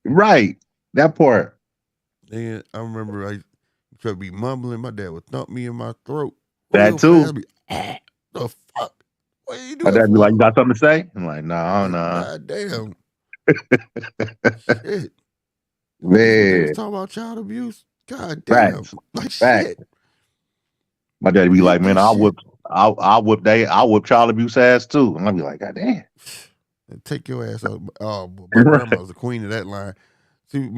C: Right. That part.
A: And I remember I try to be mumbling. My dad would thump me in my throat
C: That
A: real fast.
C: too.
A: I'd be, the fuck? What are you
C: My
A: doing
C: dad be like,
A: for?
C: you got something to say? I'm like, nah,
A: Like,
C: nah.
A: God damn. Shit. This what they was
C: Man.
A: talking about child abuse? God damn.
C: Facts.
A: Like
C: Facts.
A: shit.
C: My daddy be like,
A: Hit
C: man,
A: that shit.
C: I'll whip child abuse ass too. And I'll be like, God damn.
A: Take your ass out. Oh, my grandma was the queen of that line.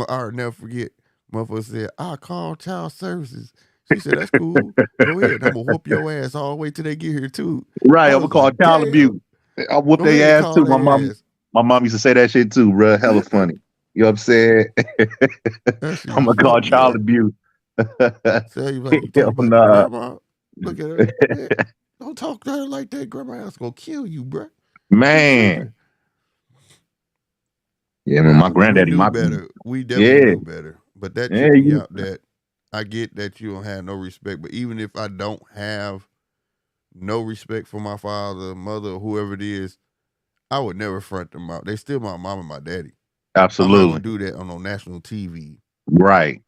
A: I'll never forget. Motherfucker said, I'll call child services. She said, that's cool. Go ahead. I'm going to whoop your ass all the way till they get here, too.
C: Right,
A: I
C: I'm gonna
A: was
C: call it
A: like,
C: child
A: damn.
C: abuse. I'll whoop
A: Go ahead
C: their
A: and
C: ass
A: call
C: too.
A: their ass.
C: My mom used to say that shit too, bro. Hella funny. You know what I'm saying?
A: That shit
C: I'm
A: used
C: gonna
A: to fuck
C: call
A: me
C: child
A: up.
C: abuse.
A: So you like, you talk
C: Hell
A: about your
C: nah.
A: grandma? Look at her. Man, don't talk to her like that. Grandma ass going to kill you, bro.
C: Man. Yeah, man,
A: Nah,
C: my
A: but we
C: granddaddy,
A: knew better. We definitely
C: yeah,
A: knew better. But that
C: yeah,
A: tripped me
C: you,
A: out that I get that you don't have no respect. But even if I don't have no respect for my father, mother, or whoever it is, I would never front them out. They still my mom and my daddy. I'm not gonna
C: absolutely.
A: do that on no national TV.
C: Right.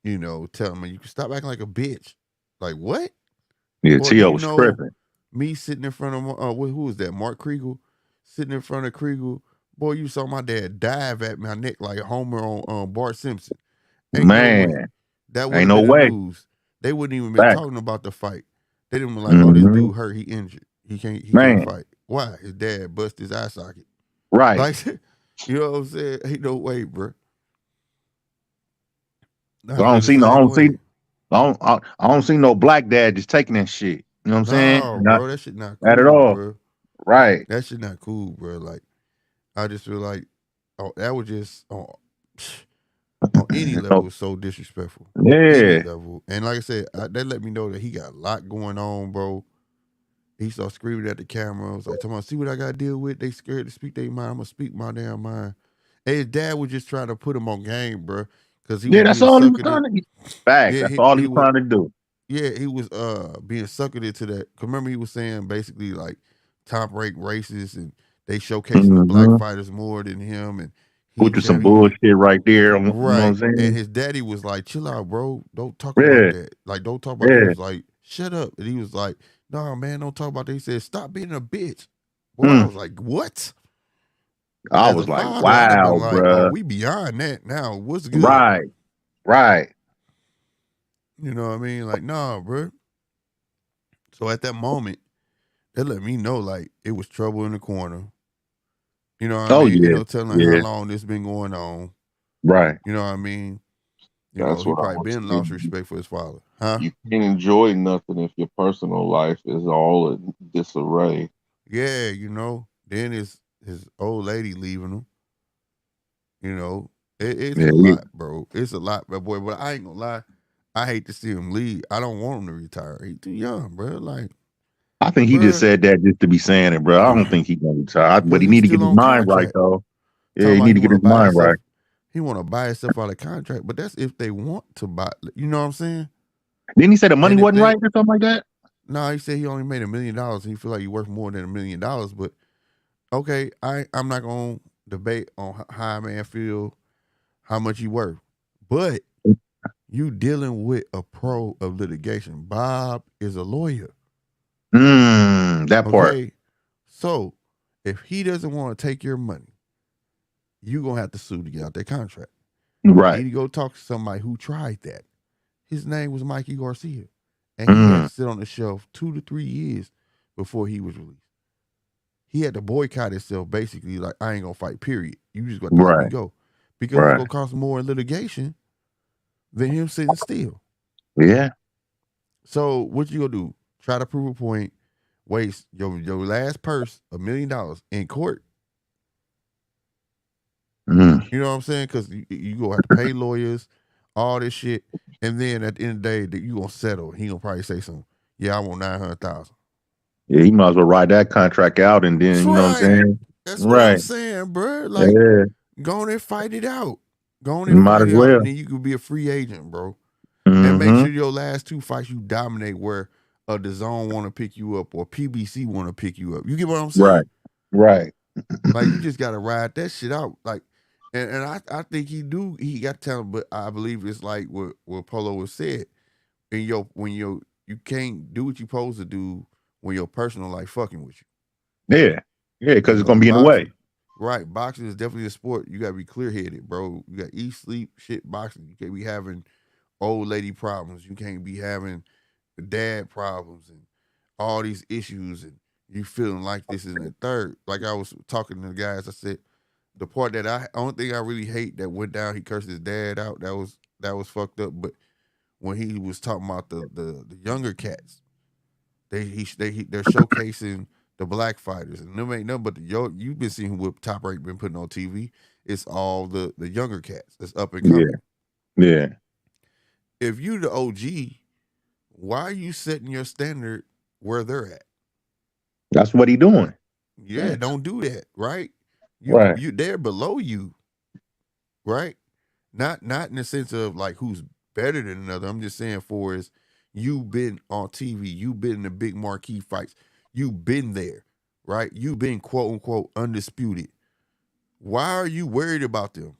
A: You know, tell me you can stop acting like a bitch. Like what?
C: Yeah,
A: Boy, do
C: Tio
A: you
C: was
A: know
C: tripping.
A: me sitting in front of who was that? Mark Kriegel sitting in front of Kriegel. Boy, you saw my dad dive at my neck like Homer on Bart Simpson. Ain't no way.
C: Man,
A: That would
C: ain't
A: have
C: no
A: been the
C: way.
A: news. They wouldn't even been
C: Fact.
A: talking about the fight. They didn't be like, oh, this
C: Hmm.
A: dude hurt, he injured. He can't
C: Man,
A: fight. Why? His dad bust his eye socket.
C: right.
A: Like, you know what I'm saying? Ain't no way, bro. I
C: I
A: feel
C: don't
A: the
C: see no,
A: same way.
C: I don't see no black dad just taking that shit. You know what I'm saying?
A: No,
C: Not
A: bro, that shit not
C: at
A: cool,
C: all.
A: bro.
C: Right.
A: That shit not cool, bro. Like, I just feel like, oh, that was just, oh, on any level is so disrespectful. Any
C: Yeah.
A: level. And like I said, that let me know that he got a lot going on, bro. He started screaming at the camera. I was like, "Come on, see what I got to deal with. They scared to speak their mind. I'm gonna speak my damn mind." And his dad was just trying to put him on game, bro, because he
C: Yeah,
A: was
C: that's
A: being
C: all he was
A: suckered.
C: trying to do. Facts.
A: Yeah,
C: That's all he
A: he
C: was
A: was.
C: trying to do.
A: Yeah, he was being suckered into that. 'Cause remember, he was saying basically like top rank races, and they showcasing the black
C: Mm-hmm.
A: fighters more than him, and he
C: Which
A: didn't
C: was some
A: care. He
C: bullshit right there. You know what
A: right,
C: I'm
A: and
C: saying?
A: his daddy was like, "Chill out, bro. Don't talk about
C: Yeah.
A: that. Like, don't talk about." He
C: Yeah.
A: was like, "Shut up," and he was like, "Nah, man, don't talk about that." He said, "Stop being a bitch." Boy, I
C: Mm.
A: was like, "What?"
C: I
A: As a
C: was like,
A: father, I'd have been
C: wow,
A: like, "Oh,
C: bruh.
A: we beyond that now. What's good?"
C: Right. Right.
A: You know what I mean? Like, nah, bro. So at that moment, that let me know like it was trouble in the corner. You know what I
C: Oh
A: mean? Ain't
C: yeah.
A: no telling how
C: Yeah.
A: long this been going on.
C: Right.
A: You know what I mean? You know,
B: That's
A: he
B: what I
A: probably
B: was
A: been lost
B: saying.
A: respect for his father. Huh?
B: You can't enjoy nothing if your personal life is all in disarray.
A: Yeah, you know. Then his old lady leaving him. You know. It's
C: Yeah.
A: a lot, bro. It's a lot, but boy, but I ain't gonna lie. I hate to see him leave. I don't want him to retire. He too young, bro. Like,
C: I think he just
A: bro,
C: said that just to be saying it, bro. I don't think he's gonna retire. But
A: because
C: he
A: he's
C: need to get
A: still
C: his
A: on
C: mind right
A: contract.
C: though. Yeah,
A: Talking
C: he
A: about
C: need
A: he
C: to get
A: wanna
C: his
A: buy
C: mind
A: himself
C: right.
A: he wanna buy himself out of contract, but that's if they want to buy, you know what I'm saying?
C: Didn't he say the money
A: And if
C: wasn't
A: they
C: right or something like that?
A: no, he said he only made $1 million and he feel like he worth more than $1 million. But okay, I'm not gonna debate on how a man feel, how much he worth. But you dealing with a pro of litigation. Bob is a lawyer.
C: That part.
A: Okay. So if he doesn't want to take your money, you gonna have to sue to get out that contract. You
C: Right.
A: need to go talk to somebody who tried that. His name was Mikey Garcia. And he had
C: Mm,
A: to sit on the shelf 2 to 3 years before he was released. He had to boycott himself basically, like, I ain't gonna fight, period. You just got to let me
C: right.
A: go. Because it's
C: Right.
A: gonna cost more in litigation than him sitting still.
C: Yeah.
A: So what you gonna do? Try to prove a point, waste your last purse, $1 million in court.
C: Mm,
A: You know what I'm saying? Because you gonna have to pay lawyers, all this shit, and then at the end of the day, that you gonna settle. He gonna probably say something. Yeah, I want 900,000.
C: yeah, he might as well write that contract out and
A: That's
C: then you know what I'm
A: right.
C: saying?
A: That's what I'm
C: Right.
A: saying, bro. Like,
C: Yeah.
A: go on and fight it out. Go on and
C: Might
A: fight
C: as
A: it out, and
C: well.
A: then you could be a free agent, bro. And make
C: Mm-hmm.
A: sure your last 2 fights you dominate where the zone want to pick you up or PBC want to pick you up. You get what I'm
C: Right.
A: saying?
C: Right.
A: Like you just gotta ride that shit out. Like, and I think he got talent, but I believe it's like what Polo was said. When you can't do what you supposed to do when your personal life fucking with you.
C: Yeah. Yeah,
A: You
C: because it's
A: know,
C: gonna be in the way.
A: boxing is definitely a sport. You gotta be clear headed, bro. You got eat, sleep, shit, boxing. You can't be having old lady problems. You can't be having dad problems and all these issues and you feeling like this is the third. Like I was talking to the guys, I said the part that only thing I really hate that went down, he cursed his dad out. That was fucked up. But when he was talking about the younger cats, they're showcasing the black fighters and them ain't nothing but you've been seeing what Top Rank been putting on TV. It's all the younger cats that's up and
C: Yeah.
A: coming.
C: Yeah.
A: If you the OG, why are you setting your standard where they're at?
C: That's what he doing.
A: Yeah,
C: Yeah.
A: don't do that, right?
C: Right.
A: They're below you, right? Not in the sense of like who's better than another. I'm just saying for is you've been on TV, you've been in the big marquee fights, you've been there, right? You've been quote unquote undisputed. Why are you worried about them?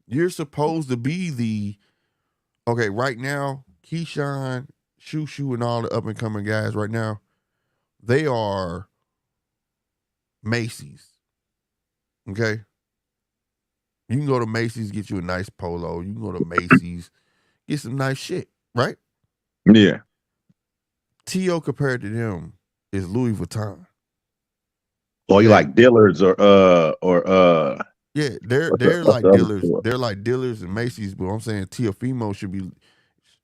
A: You're supposed to be okay, right now, Keyshawn, Shushu, and all the up and coming guys right now, they are Macy's. Okay? You can go to Macy's, get you a nice polo. You can go to Macy's, get some nice shit, right?
C: Yeah.
A: T.O. compared to them is Louis Vuitton.
C: Or you
A: Okay?
C: like Dillard's or
A: Yeah, they're
C: what's
A: like
C: the other
A: dealers.
C: store?
A: They're like dealers and Macy's, but I'm saying Teofimo should be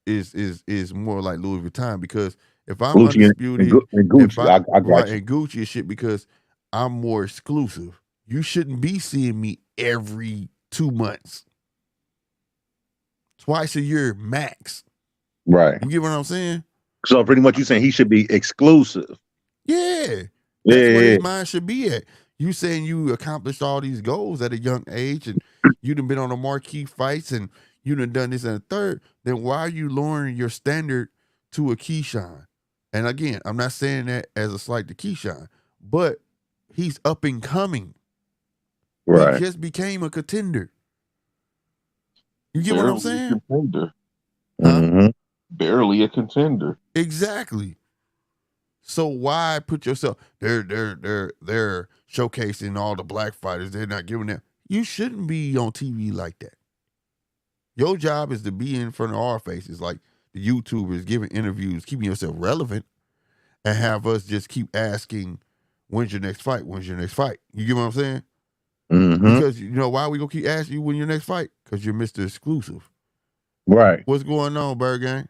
A: is more like Louis Vuitton because if I'm
C: Gucci
A: undisputed,
C: and
A: if
C: Gucci.
A: I
C: I
A: right
C: got you.
A: and Gucci and shit because I'm more exclusive. You shouldn't be seeing me every 2 months. Twice a year max.
C: Right.
A: You get what I'm saying?
C: So pretty much you saying he should be exclusive.
A: Yeah. That's where his mind should be at. You saying you accomplished all these goals at a young age and you done been on the marquee fights and you done this and a third, then why are you lowering your standard to a Keyshawn? And again, I'm not saying that as a slight to Keyshawn, but he's up and coming.
C: Right.
A: He just became a contender. You get what I'm saying?
B: Contender.
C: Mm-hmm.
B: Barely a contender.
A: Exactly. So why put yourself? They're showcasing all the black fighters. They're not giving them. You shouldn't be on TV like that. Your job is to be in front of our faces, like the YouTubers, giving interviews, keeping yourself relevant, and have us just keep asking, "When's your next fight? When's your next fight?" You get what I'm saying?
C: Mm-hmm.
A: Because you know why we gonna keep asking you when your next fight? Because you're Mr. Exclusive.
C: Right.
A: What's going on, Bird Gang?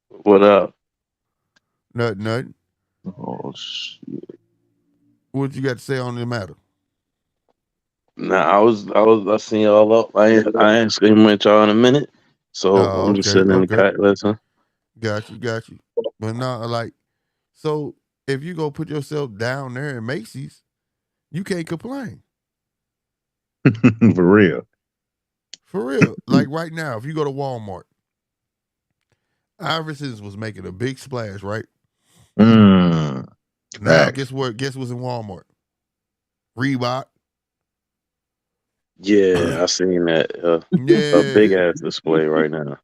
D: What up?
A: Nothing.
B: Oh shit!
A: What you got to say on the matter?
D: Nah, I seen y'all up. I ain't screaming at y'all in a minute, so I'm just sitting in the cut. Listen.
A: Got you. But no, like, so if you go put yourself down there in Macy's, you can't complain.
C: For real.
A: Like right now, if you go to Walmart, Iverson's was making a big splash, right? Now guess what's in Walmart? Reebok.
D: Yeah, I seen that. A big ass display right now.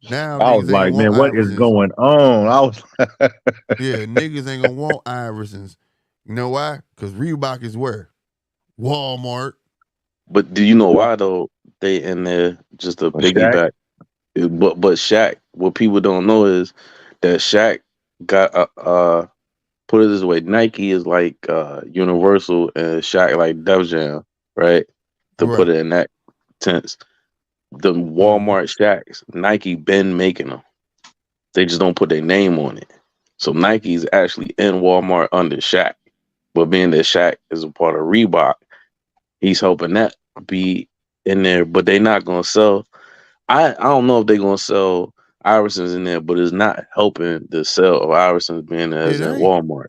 A: Now
C: I was like, man, what is going on? I was
A: yeah, niggas ain't gonna want Iversons. You know why? Because Reebok is where? Walmart.
D: But do you know why though? They in there just a piggyback. But Shaq, what people don't know is that Shaq got put it this way, Nike is like Universal and Shaq like Def Jam, right? To put it in that tense. The Walmart Shaqs, Nike been making them. They just don't put their name on it. So Nike's actually in Walmart under Shaq. But being that Shaq is a part of Reebok, he's hoping that be in there. But they not gonna sell. I don't know if they're gonna sell Iversons in there, but it's not helping the sale of Iversons being as in Walmart.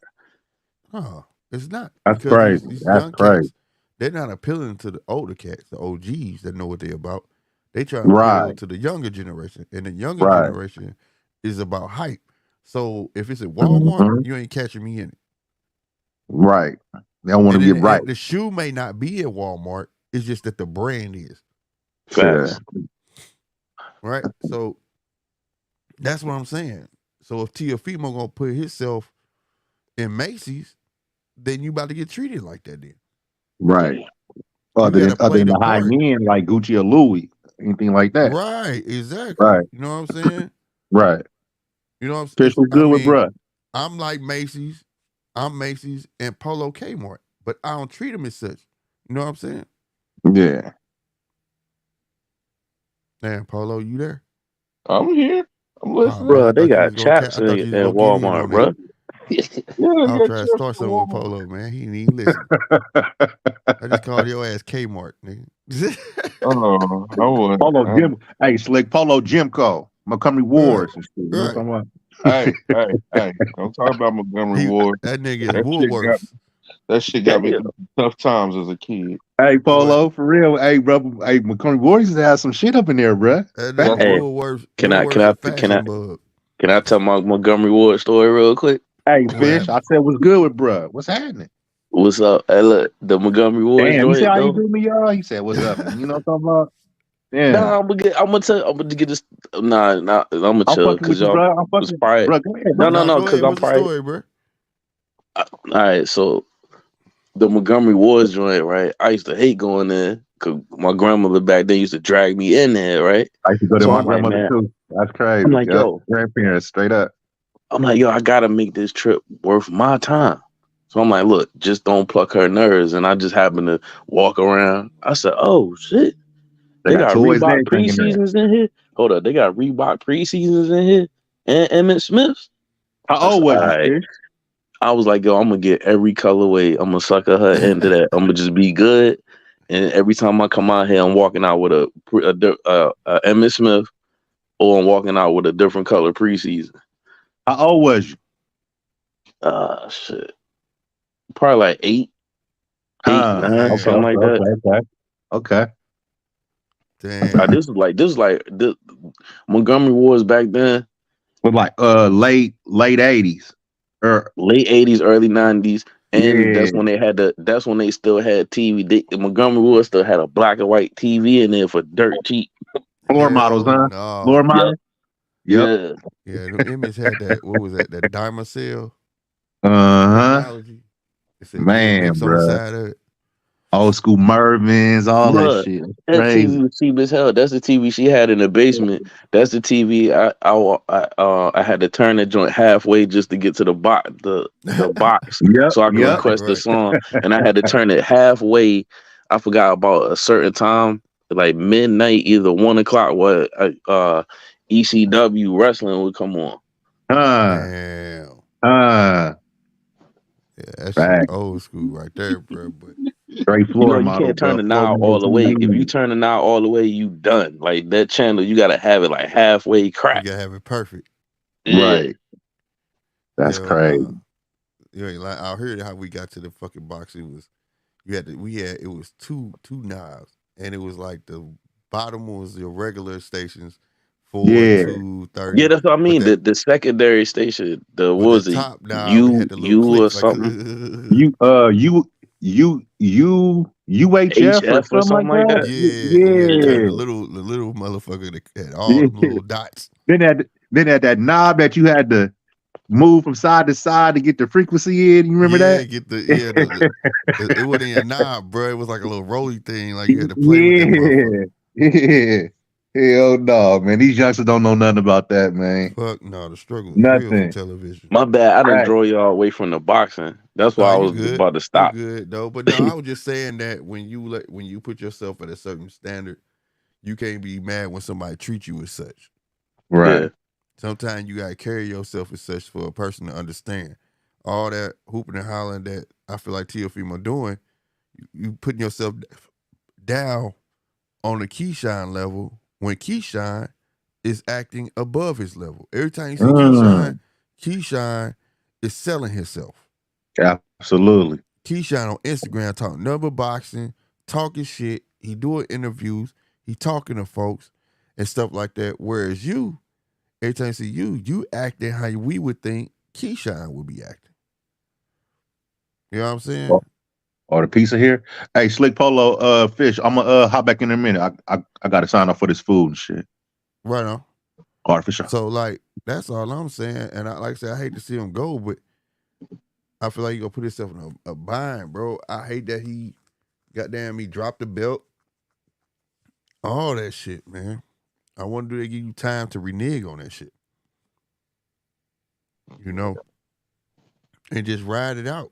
A: Oh, it's not.
C: That's crazy.
A: These
C: That's
A: young
C: crazy.
A: Cats, they're not appealing to the older cats, the OGs that know what they're about. They try to appeal to the younger generation, and the younger generation is about hype. So if it's at Walmart, you ain't catching me in it.
C: Right. They don't want to get right.
A: The shoe may not be at Walmart. It's just that the brand is.
D: Facts.
A: Right? So that's what I'm saying. So if Teofimo gonna put himself in Macy's, then you about to get treated like that then.
C: Right. Other than the high end, like Gucci or Louis, anything like that.
A: Right, exactly.
C: Right.
A: You know what I'm saying?
C: Right.
A: You know what I'm saying?
C: Fish was good with bruh.
A: I'm like Macy's. I'm Macy's and Polo Kmart, but I don't treat them as such. You know what I'm saying?
C: Yeah.
A: Damn, Polo, you there?
B: I'm here. I'm listening.
D: Bro, they got chaps in Walmart, bro.
A: I'll try to start something with Polo, man. He ain't even listen. I just called your ass Kmart, nigga.
C: Polo Jim. Hey, Slick Polo Jimco. Montgomery Wars and shit. You know what I'm talking
B: about? Hey. Don't talk about Montgomery Wars.
A: That nigga is Woolworths.
B: That shit got me through tough times as a kid.
C: Hey, Polo, for real. Hey, bro. Hey, Montgomery Wars used to have some shit up in there, bro.
A: Woolworths.
D: Can I tell my Montgomery Ward story real quick?
C: Hey, Fish, I said what's good with bruh. What's happening?
D: What's up? Hey, look, the Montgomery Ward
C: joint.
D: You
C: see how you do me, y'all? He said, what's up? You know what I'm talking about? Yeah.
D: Nah, I'm gonna get this. Nah, I'm gonna chill because y'all was probably. No, because I'm probably.
A: Story, bro?
D: All right, so the Montgomery Wars joint, right? I used to hate going there because my grandmother back then used to drag me in there, right?
C: I used to go to my grandmother too. That's crazy.
D: I'm like, yo,
C: grandparents, straight up.
D: I'm like, yo, I gotta make this trip worth my time. So I'm like, look, just don't pluck her nerves. And I just happened to walk around. I said, oh shit. They got Reebok preseasons in here. Hold up, they got Reebok preseasons in here and Emmett Smith's.
C: How old was you?
D: I was like, yo, I'm gonna get every colorway. I'm gonna sucker her into that. I'm gonna just be good. And every time I come out here, I'm walking out with a Emmitt Smith, or I'm walking out with a different color preseason.
C: How old was you?
D: Shit, probably like 8, 9,
C: Okay,
D: something like that.
C: Okay.
A: Damn.
D: This is like Montgomery Wars back then.
C: With like late 80s. Or
D: Late 80s, early 90s. And
C: yeah.
D: that's when they still had TV. Montgomery Ward still had a black and white TV in there for dirt cheap.
C: Floor models, huh?
A: No.
C: Floor models?
D: Yep.
A: Yeah, the image had that, what was that? That diamond cell technology. It said
C: Man,
A: DMX on the
C: bro.
A: side of it.
C: Old school Mervins, all that
D: Bruh,
C: shit.
D: that
C: Crazy.
D: TV was cheap as hell. That's the TV she had in the basement. That's the TV I had to turn the joint halfway just to get to the box
C: Yep,
D: so I could
C: yep.
D: request the
A: Right.
D: song, and I had to turn it halfway. I forgot about a certain time, like midnight, either 1 o'clock, where ECW wrestling would come on.
A: Damn. Yeah, that shit
C: Fact.
A: old school right there, bro. But
C: Straight
D: You know,
C: floor
D: you
C: model,
D: can't turn
C: bro.
D: the
C: Floor
D: knob
C: model
D: all the way. If you
C: TV.
D: turn the knob all the way, you done. Like that channel, you gotta have it like halfway
A: you
D: cracked.
A: gotta have it perfect.
D: Yeah.
C: Right. That's
A: Hell
C: crazy.
A: nah. You ain't like I heard how we got to the fucking box. It was it was two knobs, and it was like the bottom was your regular stations, 4,
C: Yeah.
A: 2, 30.
D: Yeah, that's what I mean.
A: But
D: The secondary station,
A: but
D: what
A: the
D: was it?
A: top knob, it had the little
D: You or
A: clicks like
D: something?
C: UHF or
D: HF or
C: something like
D: something like
C: that?
D: that?
A: yeah, and you had to turn
C: Yeah.
A: the little motherfucker that had all
C: Yeah.
A: the little dots.
C: Then had that knob that you had to move from side to side to get the frequency in. You remember
A: Yeah,
C: that?
A: get it wasn't a knob, bro. It was like a little rolly thing. Like you had to play with that motherfucker.
C: Yeah. Hell no, man. These youngsters don't know nothing about that, man.
A: Fuck no, the struggle is real for
C: Nothing.
A: television.
D: My bad. I done
C: Right.
D: draw y'all away from the boxing. That's why
A: Nah,
D: I
A: you
D: was
A: good.
D: about to
A: You
D: stop.
A: good though. But no, I was just saying that when you put yourself at a certain standard, you can't be mad when somebody treats you as such.
C: Right.
D: Yeah.
A: Sometimes you gotta carry yourself as such for a person to understand. All that hooping and hollering that I feel like Teofimo doing, you putting yourself down on the Keyshawn level when Keyshawn is acting above his level. Every time you see Keyshawn is selling himself.
C: Absolutely.
A: Keyshawn on Instagram talking number boxing, talking shit. He doing interviews. He talking to folks and stuff like that. Whereas you, every time you see you acting how we would think Keyshawn would be acting. You know what I'm saying?
C: Or the pizza here. Hey, Slick Polo, Fish. I'm gonna hop back in a minute. I gotta sign up for this food and shit.
A: Right on.
C: All right, for sure.
A: So like that's all I'm saying. And like I said, I hate to see him go, but I feel like he gonna put himself in a bind, bro. I hate that he dropped the belt. All that shit, man. I wonder do they give you time to renege on that shit. You know? And just ride it out.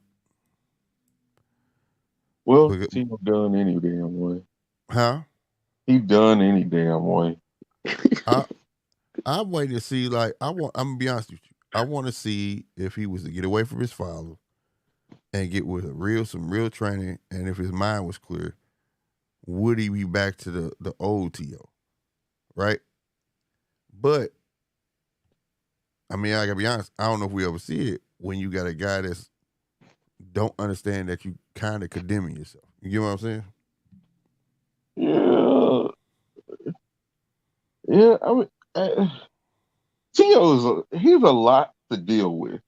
B: Well, he done any damn way.
A: Huh?
B: He done any damn way.
A: I'm waiting to see, like, I'm gonna be honest with you. I want to see if he was to get away from his father and get with some real training, and if his mind was clear, would he be back to the old T.O., right? But I mean, I gotta be honest, I don't know if we ever see it when you got a guy that's don't understand that you kind of condemning yourself. You get what I'm saying?
B: Yeah. I mean, he's a lot to deal with.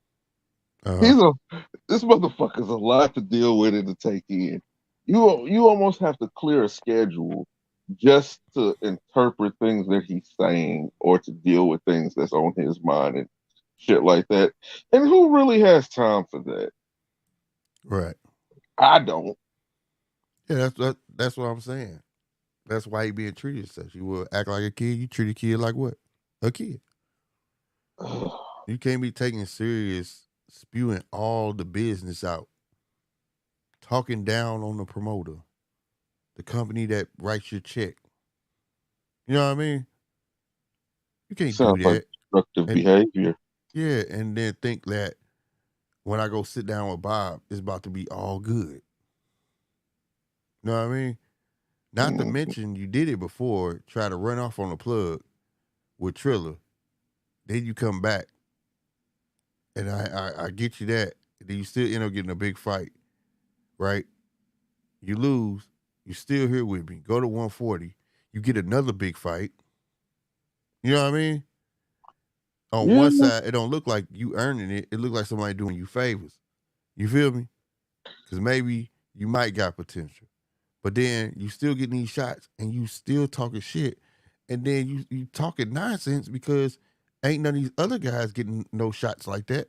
B: This motherfucker's a lot to deal with and to take in. You almost have to clear a schedule just to interpret things that he's saying or to deal with things that's on his mind and shit like that. And who really has time for that?
A: Right.
B: I don't.
A: Yeah, that's what I'm saying. That's why he being treated as such. You will act like a kid. You treat a kid like what? A kid. You can't be taking serious, spewing all the business out, talking down on the promoter, the company that writes your check. You know what I mean? You can't
B: Sounds
A: do
B: like
A: that.
B: destructive behavior.
A: Yeah, and then think that when I go sit down with Bob, it's about to be all good. You know what I mean? Not to mention you did it before, try to run off on a plug with Triller. Then you come back, and I get you that. Then you still end up getting a big fight, right? You lose. You still here with me. Go to 140. You get another big fight. You know what I mean? On
B: Yeah.
A: one side, it don't look like you earning it. It look like somebody doing you favors. You feel me? Because maybe you might got potential. But then you still getting these shots and you still talking shit. And then you talking nonsense because ain't none of these other guys getting no shots like that.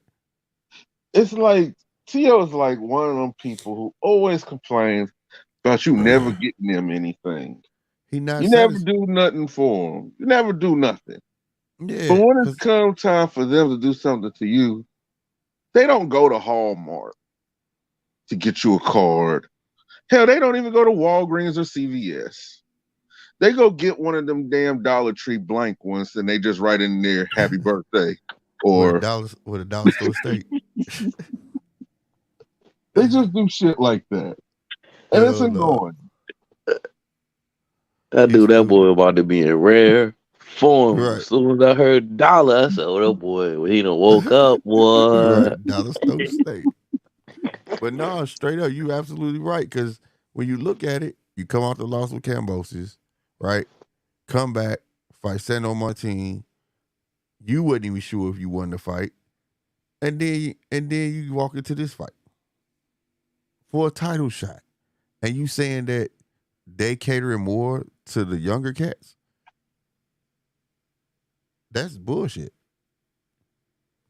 B: It's like Tio's like one of them people who always complains about you never getting them anything.
A: He not
B: You never do nothing for them. You never do nothing.
A: Yeah.
B: But when it comes time for them to do something to you, they don't go to Hallmark to get you a card. Hell, they don't even go to Walgreens or CVS. They go get one of them damn Dollar Tree blank ones and they just write in there "Happy Birthday" or
A: with a dollar store steak.
B: They just do shit like that, and it's annoying.
D: I knew that boy about to be in rare form.
A: Right.
D: As soon as I heard dollar, I said, "Oh, that boy, when he done woke up, boy."
A: Right. Dollar store steak. But no, straight up, you absolutely right. Because when you look at it, you come out the loss with Cambosis, right? Come back, fight Sano Martin. You wasn't even sure if you won the fight. And then you walk into this fight for a title shot. And you saying that they catering more to the younger cats? That's bullshit.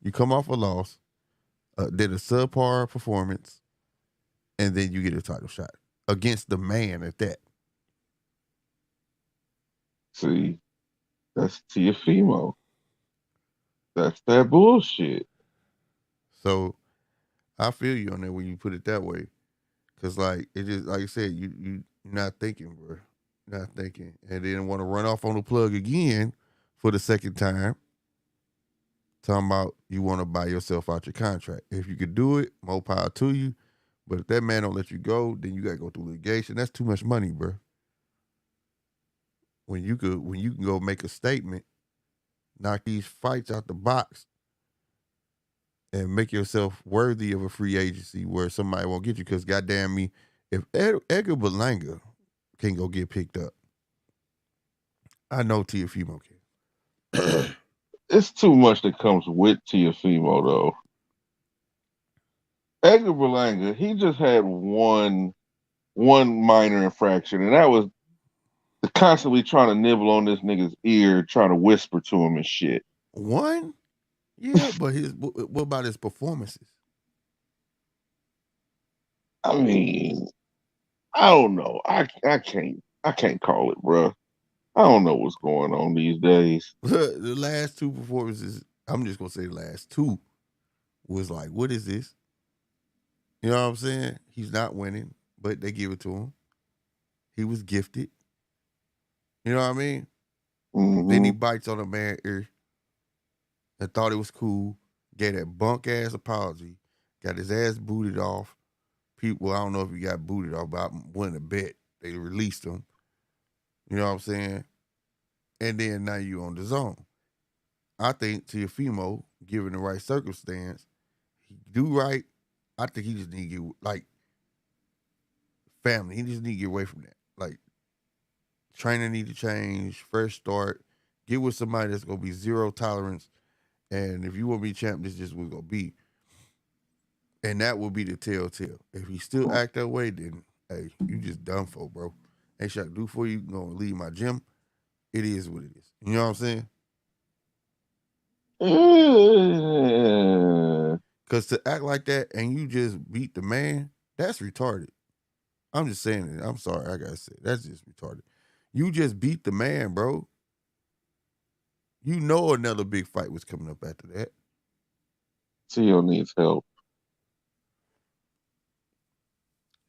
A: You come off a loss, did a subpar performance, and then you get a title shot against the man at that.
B: See, that's Teofimo. That's that bullshit.
A: So I feel you on that when you put it that way. Cause like it just like I said, you're not thinking, bro. Not thinking. And then want to run off on the plug again for the second time. Talking about you want to buy yourself out your contract. If you could do it, more power to you. But if that man don't let you go, then you gotta go through litigation. That's too much money, bro. When you can go make a statement, knock these fights out the box, and make yourself worthy of a free agency where somebody won't get you. Because goddamn me, if Edgar Berlanga can go get picked up, I know Teofimo can.
B: It's too much that comes with Teofimo, though. Edgar Berlanga, he just had one minor infraction, and that was constantly trying to nibble on this nigga's ear, trying to whisper to him and shit.
A: One? Yeah, but what about his performances?
B: I mean, I don't know. I can't call it, bro. I don't know what's going on these days.
A: The last two performances, I'm just gonna say the last two, was like, what is this? You know what I'm saying? He's not winning, but they give it to him. He was gifted. You know what I mean?
B: Mm-hmm.
A: Then he bites on a man's ear and thought it was cool, gave that bunk ass apology, got his ass booted off. People, I don't know if he got booted off, but I'm willing to bet they released him. You know what I'm saying? And then now you on the zone. I think Teofimo, given the right circumstance, he do right. I think he just need to get, like, family. He just need to get away from that. Like, training need to change, fresh start, get with somebody that's going to be zero tolerance. And if you want to be champ, this is just what's going to be. And that will be the telltale. If he still act that way, then, hey, you just done for, bro. Ain't shit I can do for you. You going to leave my gym. It is what it is. You know what I'm saying? Because to act like that and you just beat the man, that's retarded. I'm just saying it. I'm sorry. I got to say, that's just retarded. You just beat the man, bro. You know another big fight was coming up after that.
B: Tio needs help.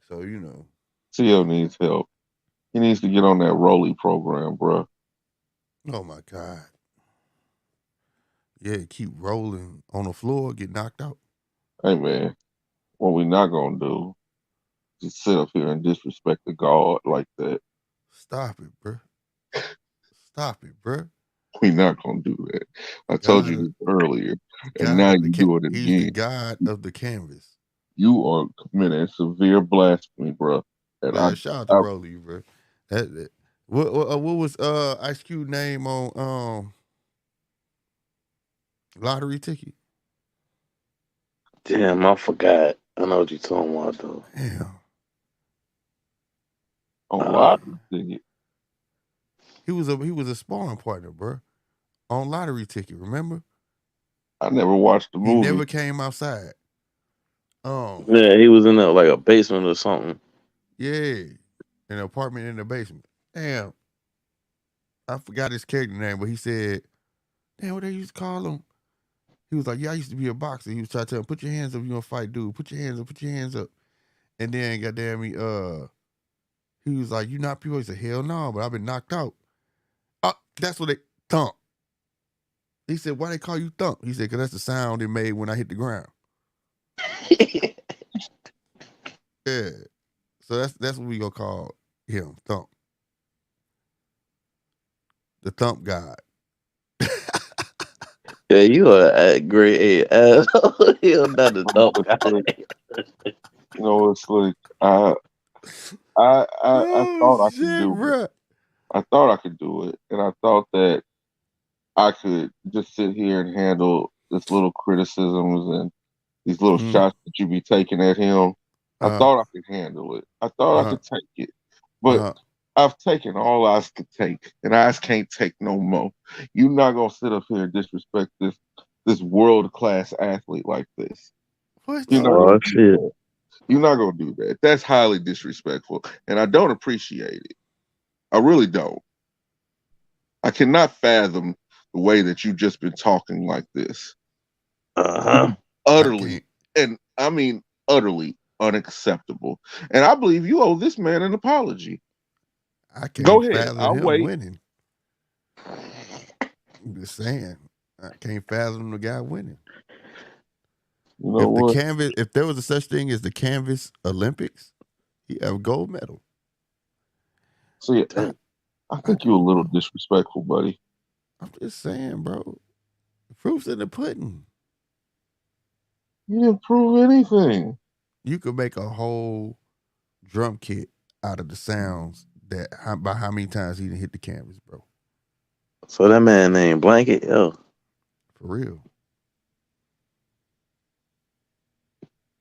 A: So, you know.
B: Tio needs help. He needs to get on that Rolly program, bro.
A: Oh, my God. Yeah, keep rolling on the floor, get knocked out.
B: Hey, man, what we not going to do is sit up here and disrespect the God like that.
A: Stop it, bro. Stop it, bro.
B: We're not gonna do that. I told you this earlier, and now you're doing it
A: He's the
B: again.
A: god of the canvas.
B: You are committing severe blasphemy, bro. And
A: Man, shout out to Rolly, bro. What was Ice Cube name on lottery ticket?
D: Damn, I forgot. I know what you're talking about though.
A: Damn.
B: On lottery ticket.
A: He was a sparring partner, bro. On lottery ticket, remember?
B: I never watched the movie.
A: He never came outside.
D: Yeah, he was in like a basement or something.
A: Yeah. An apartment in the basement. Damn. I forgot his character name, but he said, damn, what they used to call him? He was like, yeah, I used to be a boxer. He was trying to tell him, put your hands up, you gonna fight dude. Put your hands up. And then goddamn he was like, you knock people? He said, hell no, but I've been knocked out. That's what they thump. He said, why they call you thump? He said, because that's the sound it made when I hit the ground. Yeah. So that's what we gonna call him, Thump. The Thump God.
D: Yeah, you are a great asshole. You're not a Thump guy.
B: You know, it's like I thought I could do
A: bro.
B: it. I thought I could do it, and I thought that I could just sit here and handle this little criticisms and these little shots that you be taking at him. I thought I could handle it. I thought I could take it, but I've taken all I could take, and I can't take no more. You're not gonna sit up here and disrespect this world class athlete like this.
A: What?
D: Shit.
B: You're not gonna do that. That's highly disrespectful, and I don't appreciate it. I really don't. I cannot fathom the way that you've just been talking like this. Utterly, and I mean utterly unacceptable. And I believe you owe this man an apology.
A: I can't
B: go ahead.
A: fathom
B: I'll
A: him
B: wait.
A: Winning. I'm just saying, I can't fathom the guy winning.
B: You know what?
A: If there was a such thing as the Canvas Olympics, he'd have a gold medal.
B: See, I think you're a little disrespectful, buddy.
A: I'm just saying, bro. The proof's in the pudding.
B: You didn't prove anything.
A: You could make a whole drum kit out of the sounds by how many times he didn't hit the canvas, bro.
D: So that man named Blanket, yo.
A: For real.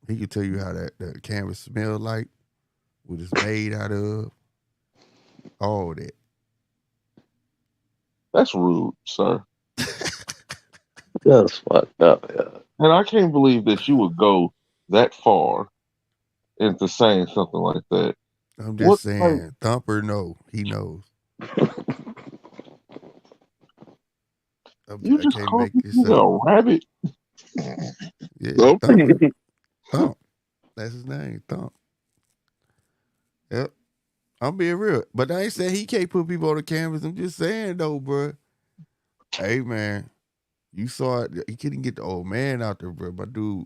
A: He could tell you how that canvas smelled like, what it's made out of, all that.
B: That's rude, sir.
D: That's fucked up, yeah.
B: And I can't believe that you would go that far into saying something like that.
A: I'm just saying, Thumper he knows.
B: You just called me a rabbit.
A: Yeah, Thump. That's his name, Thump. Yep. I'm being real. But I ain't saying he can't put people on the canvas. I'm just saying, though, bro. Hey, man. You saw it. He couldn't get the old man out there, bro. My dude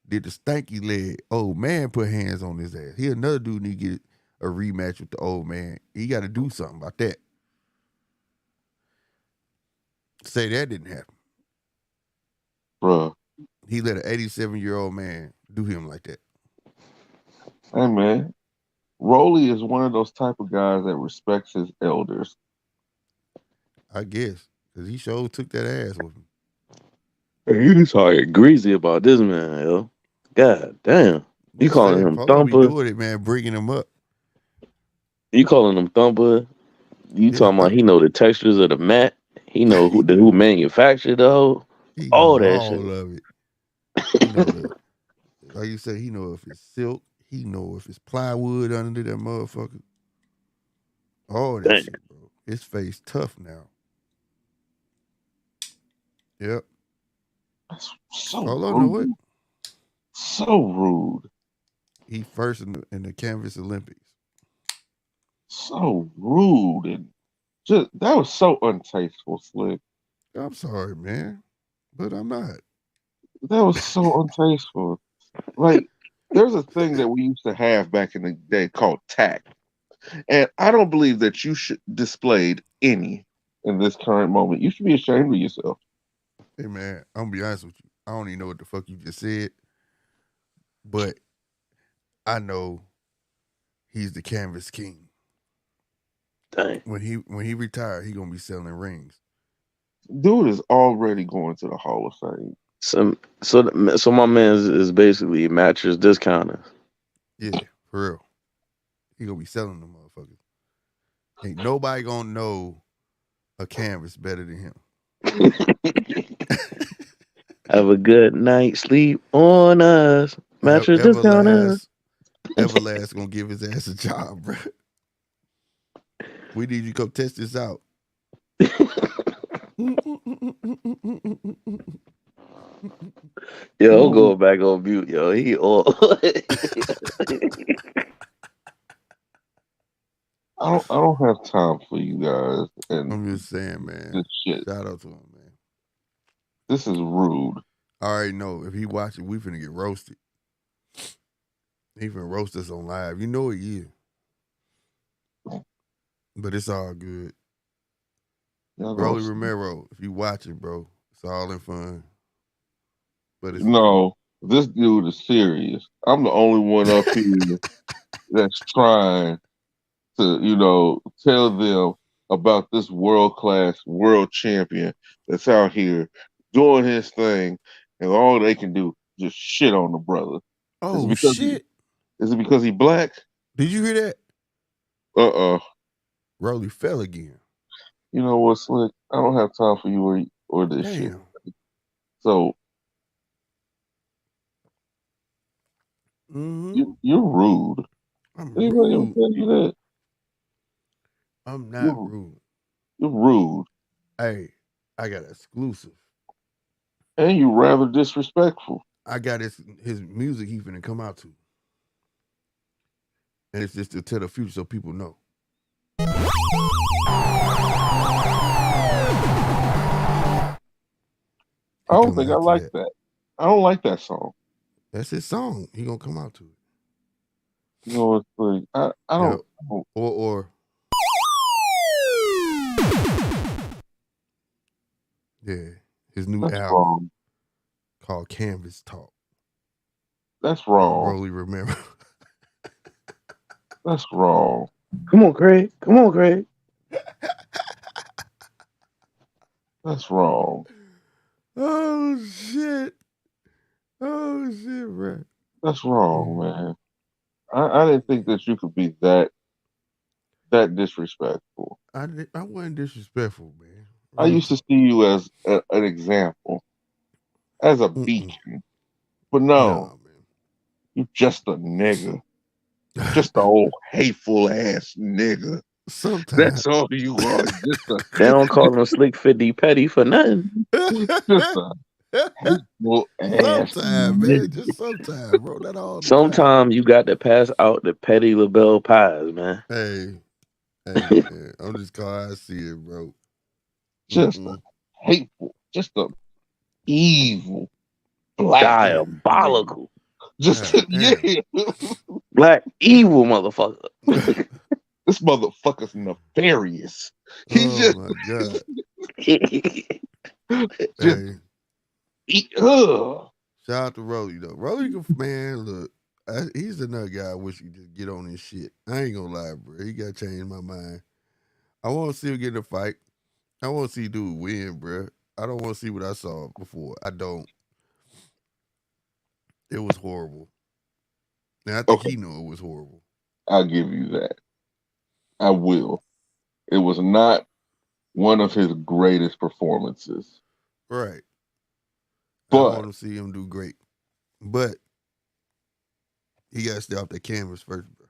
A: did the stanky leg. Old man put hands on his ass. He another dude need to get a rematch with the old man. He got to do something about that. Say that didn't happen.
B: Bro.
A: He let an 87-year-old man do him like that.
B: Hey, man. Rolly is one of those type of guys that respects his elders.
A: I guess. Because he sure took that ass with him.
D: You just talking greasy about this man, yo. God damn. You calling him Thumper?
A: Doing it, man, bringing him up.
D: You calling him Thumper? You talking about he know the textures of the mat? He know who manufactured the whole? All that shit.
A: All of it. He know like you said, he know if it's silk. He know if it's plywood under that motherfucker. All that shit, bro. His face tough now. Yep.
B: That's so rude. So rude.
A: He first in the Canvas Olympics.
B: So rude and just that was so untasteful, Slick.
A: I'm sorry, man, but I'm not.
B: That was so untasteful. Like there's a thing that we used to have back in the day called tact. And I don't believe that you should displayed any in this current moment. You should be ashamed of yourself.
A: Hey man, I'm gonna be honest with you. I don't even know what the fuck you just said, but I know he's the canvas king.
D: Dang.
A: When he retired, he gonna be selling rings.
B: Dude is already going to the Hall of Fame.
D: So my man is basically mattress discounter.
A: Yeah, for real. He gonna be selling them motherfuckers. Ain't nobody gonna know a canvas better than him.
D: Have a good night, sleep on us, mattress discounter.
A: Everlast gonna give his ass a job, bro. We need you to go test this out.
D: Yo, I'm going back on mute, yo. He all.
B: I don't have time for you guys. And
A: I'm just saying, man.
B: This shit.
A: Shout out to him, man.
B: This is rude.
A: I already know if he watch it, we finna get roasted. He finna roast us on live. You know he is. But it's all good. Rolly Romero, if you watch it, bro, it's all in fun. But it's
B: no, this dude is serious. I'm the only one up here that's trying to, tell them about this world-class world champion that's out here doing his thing, and all they can do is just shit on the brother.
A: Oh, shit.
B: Is it because he black?
A: Did you hear that? Rolly fell again.
B: You know what, Slick? I don't have time for you or this shit. So you're rude. Anybody ever tell you that?
A: I'm not rude.
B: You're rude.
A: Hey, I got exclusive.
B: And you rather disrespectful.
A: I got his music he finna come out to. And it's just to tell the future so people know.
B: I don't think I like that. I don't like that song.
A: That's his song. He gonna come out to it.
B: You know, it's like I don't.
A: Or yeah, his new album called Canvas Talk.
B: That's wrong.
A: Rolly Romero.
B: That's wrong.
D: Come on, Craig. Come on, Craig.
B: That's wrong.
A: Oh shit. Oh shit, bro.
B: That's wrong, man. I didn't think that you could be that disrespectful.
A: I wasn't disrespectful, man.
B: I used to see you as an example, as a beacon. But no, you just a nigga. Just an old hateful ass nigga.
A: Sometimes.
B: That's all you are.
D: They don't call him Slick 50 Petty for nothing.
B: Just a hateful ass.
A: Sometimes, man. Just sometimes, bro. That all the
D: Sometimes you got to pass out the petty LaBelle pies, man.
A: Hey, man. I'm just calling I see it, bro.
B: Just a hateful, just a evil, black,
D: diabolical.
B: Just
D: black evil motherfucker.
B: This motherfucker's nefarious.
A: He's my God. Shout out to Rolly though. Rolly, man, look, he's another guy I wish he could just get on his shit. I ain't gonna lie, bro. He got to change my mind. I want to see him get in a fight. I want to see dude win, bro. I don't want to see what I saw before. I don't. It was horrible. And I think he knew it was horrible.
B: I'll give you that. I will. It was not one of his greatest performances.
A: Right.
B: But
A: I want to see him do great. But he got to stay off that canvas first, bro.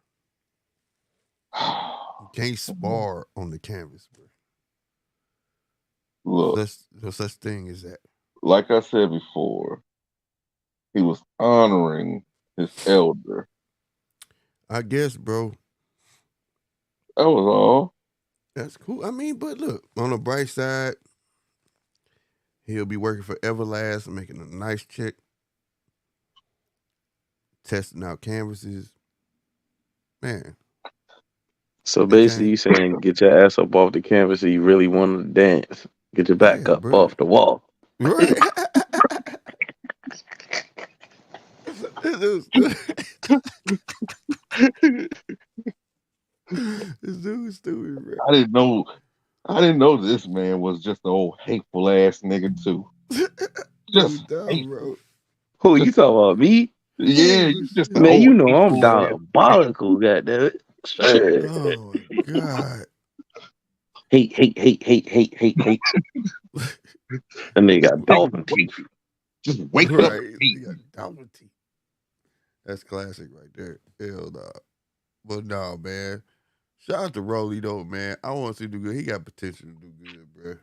A: You can't spar on the canvas, bro.
B: Look.
A: No such thing as that.
B: Like I said before, he was honoring his elder.
A: I guess, bro.
B: That was all.
A: That's cool. I mean, but look, on the bright side, he'll be working for Everlast and making a nice check, testing out canvases. Man,
D: So basically, you saying get your ass up off the canvas if you really want to dance. Get your back up
A: bro.
D: off the wall.
A: Right. This dude's stupid, bro.
B: I didn't know this man was just an old hateful ass nigga too. Just
A: dumb,
B: hateful.
A: bro.
D: Who you talking about? Me?
B: Yeah, you just an
D: Man,
B: old
D: you know I'm
B: hateful
D: diabolical, goddamn it.
A: Oh my god.
D: Hate. And they got dolphin teeth.
B: Just wake
A: Right.
B: up.
A: You got dolphin teeth. That's classic right there. Hell no. But no, man. Shout out to Rolly though, man. I want to see him do good. He got potential to do good, bro.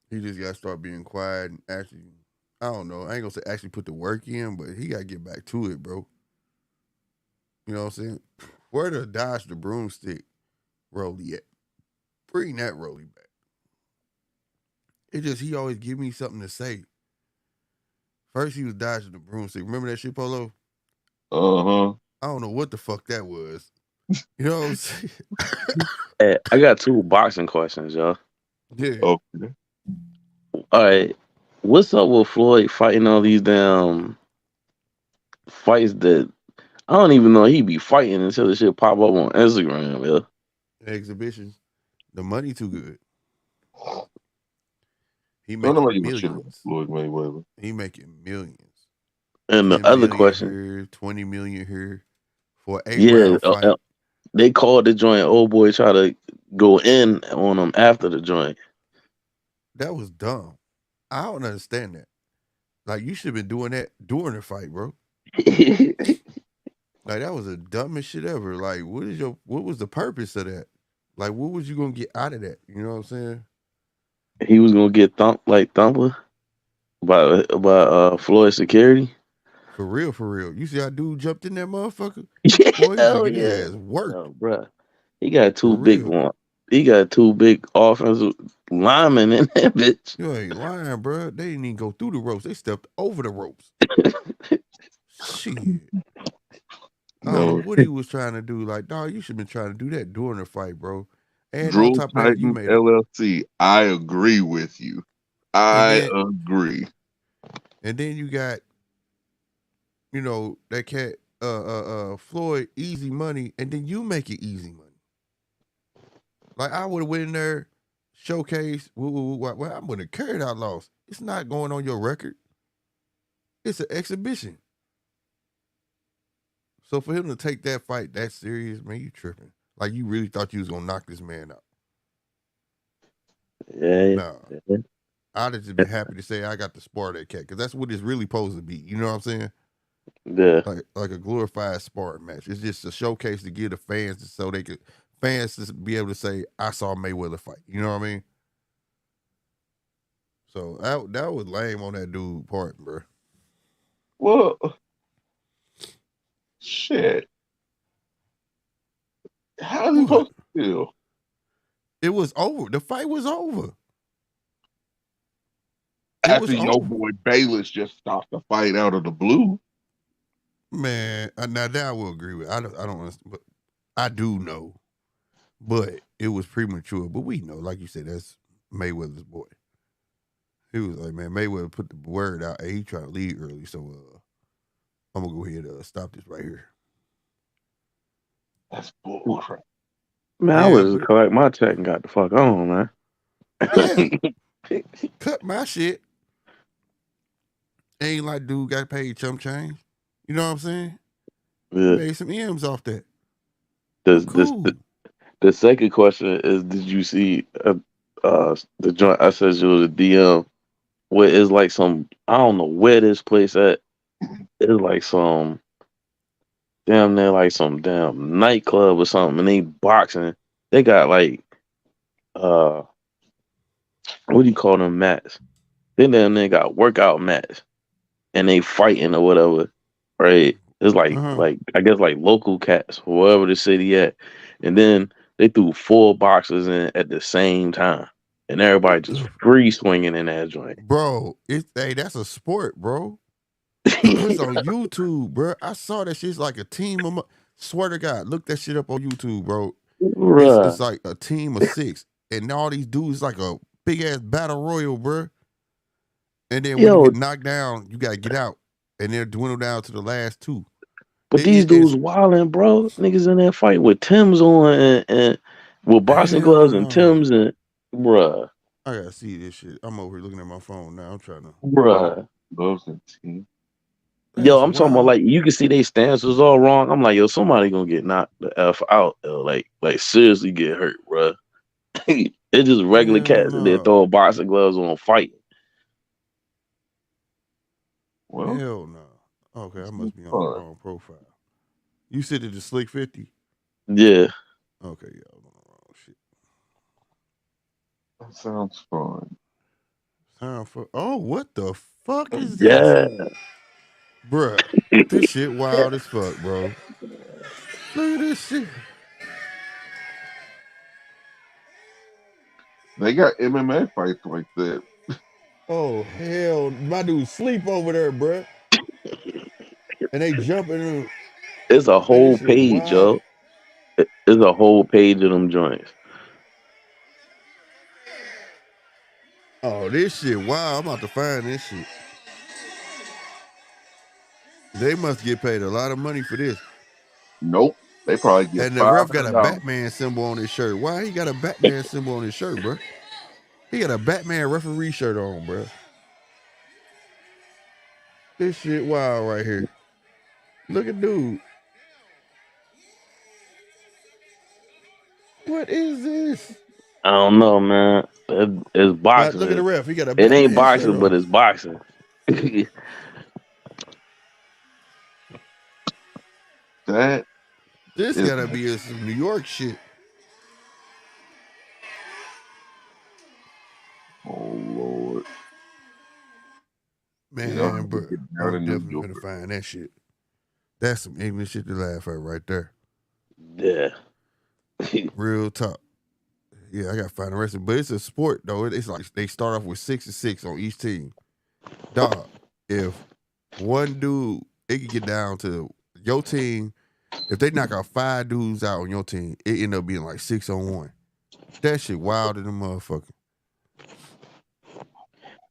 A: He just got to start being quiet and actually, I don't know. I ain't gonna say actually put the work in, but he got to get back to it, bro. You know what I'm saying? Where to dodge the broomstick, Rolly at? Bring that Rolly back. It just he always give me something to say. First he was dodging the broomstick. Remember that shit, Polo?
B: Uh-huh.
A: I don't know what the fuck that was. You know what I'm saying?
D: Hey, I got 2 boxing questions, y'all.
A: Yeah.
B: Okay.
D: All right. What's up with Floyd fighting all these damn fights that I don't even know he be fighting until the shit pop up on Instagram, yo?
A: Exhibitions. The money too good. He
B: Don't nobody
A: making
B: give a shit about
A: millions.
B: Floyd Mayweather.
A: He making millions.
D: And the
A: 10
D: other
A: million
D: question,
A: here, 20 million here for an 8-round
D: yeah,
A: fight.
D: they called the joint. Old boy try to go in on him after the joint.
A: That was dumb. I don't understand that. Like you should have been doing that during the fight, bro. Like that was the dumbest shit ever. Like, what was the purpose of that? Like, what was you gonna get out of that? You know what I'm saying?
D: He was gonna get thumped like Thumper by Floyd security.
A: For real, for real. You see how dude jumped in that motherfucker?
D: Yeah,
A: Boy, he should
D: hell
A: get his
D: yeah.
A: ass worked.
D: No, bruh. He got
A: For
D: two big
A: real.
D: one. He got 2 big offensive linemen in that bitch.
A: You ain't lying, bro. They didn't even go through the ropes. They stepped over the ropes. Shit. I don't know
B: No.
A: what he was trying to do. Like, dog, you should have been trying to do that during the fight, bro. And on
B: Drew
A: top of that, you
B: Titans
A: made it.
B: LLC. I agree with you. I agree.
A: And then you got, you know, that cat, Floyd, easy money, and then you make it easy money. Like I would have went in there, showcase, well, I'm gonna carry that loss. It's not going on your record. It's an exhibition. So for him to take that fight that serious, man, you tripping. Like you really thought you was gonna knock this man out.
D: Yeah.
A: Nah. I'd have just been happy to say I got the spar that cat, because that's what it's really supposed to be. You know what I'm saying?
D: Yeah.
A: Like a glorified sparring match. It's just a showcase to give the fans so they could to be able to say, I saw Mayweather fight. You know what I mean? So that was lame on that dude part, bro.
B: Well, shit. How's he supposed to feel?
A: It was over. The fight was over.
B: After your boy Bayless just stopped the fight out of the blue.
A: Man, now that I will agree with. I don't understand, but I do know. But it was premature. But we know, like you said, that's Mayweather's boy. He was like, man, Mayweather put the word out. Hey, he trying to leave early, so I'm gonna go ahead and stop this right here.
B: That's bullcrap.
D: Man, I was collect my check and got the fuck on, man.
A: Yeah. Cut my shit. Ain't like dude got paid chump change. You know what I'm saying?
D: Yeah.
A: Made some M's off that.
D: The second question is, did you see the joint? I said it was a DM where it's like some, I don't know where this place at. It's like some damn near like some damn nightclub or something, and they boxing. They got like what do you call them mats? Then they got workout mats, and they fighting or whatever, right? It's like I guess like local cats, wherever the city at, and then they threw 4 boxers in at the same time, and everybody just free swinging in that joint.
A: Bro, that's a sport, bro. It's on YouTube, bro. I saw that shit's like a team of Swear to God, look that shit up on YouTube, bro.
D: Bruh.
A: It's like a team of 6, and all these dudes like a big ass battle royal, bro. And then when you get knocked down, you gotta get out, and then dwindle down to the last 2.
D: But these dudes wilding, bro. Niggas in there fighting with Timbs on and with boxing gloves and Timbs and bruh.
A: I gotta see this shit. I'm over here looking at my phone now. I'm trying to
D: bruh.
B: Gloves and Timbs.
D: Yo, I'm talking about like you can see they stance was all wrong. I'm like, yo, somebody gonna get knocked the F out. Yo. Like seriously get hurt, bruh. It's just regular cats and they throw boxing gloves on fighting.
A: Well, hell no. Okay, I must be on the wrong profile. You said it the Slick 50?
D: Yeah.
A: Okay, yeah, I was on the wrong shit.
B: That sounds fun.
A: Oh, what the fuck is this?
D: Yeah.
A: Bruh, this shit wild as fuck, bro. Look at this shit.
B: They got MMA fights like that.
A: Oh, hell. My dude sleep over there, bruh. And they jumping in.
D: It's a whole page, yo. It's a whole page of them joints.
A: Oh, this shit wow. I'm about to find this shit. They must get paid a lot of money for this.
B: Nope. They probably get.
A: And the ref got a Batman symbol on his shirt. Why he got a Batman symbol on his shirt, bro? He got a Batman referee shirt on, bro. This shit wild right here. Look at dude. What is this?
D: I don't know, man. It's boxing.
A: Look at the ref. He got a
D: Batman. It ain't boxing, but it's boxing.
A: This gotta be some New York shit.
B: Oh Lord,
A: man, bro, I'm definitely gonna find that shit. That's some English shit to laugh at right there.
D: Yeah,
A: real talk. Yeah, I gotta find the rest of it, but it's a sport though. It's like they start off with 6-6 on each team. Dog, if one dude, it could get down to your team. If they knock out 5 dudes out on your team, it end up being like 6-1. That shit wild in the motherfucker.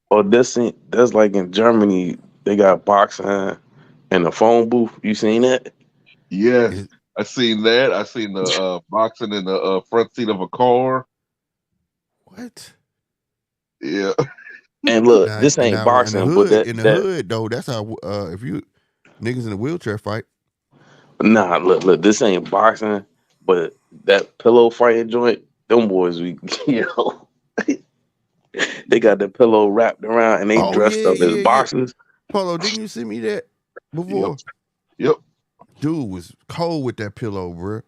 D: Oh, that's like in Germany. They got boxing in the phone booth. You seen that?
B: Yes, I seen that. I seen the boxing in the front seat of a car.
A: What?
B: Yeah.
D: And look, this ain't boxing,
A: in the hood,
D: but
A: in the hood though, that's how if you niggas in a wheelchair fight.
D: Nah, look, this ain't boxing, but that pillow fighting joint, them boys, they got the pillow wrapped around and they dressed up as boxers.
A: Polo, didn't you send me that before?
B: Yep.
A: Dude was cold with that pillow, bro.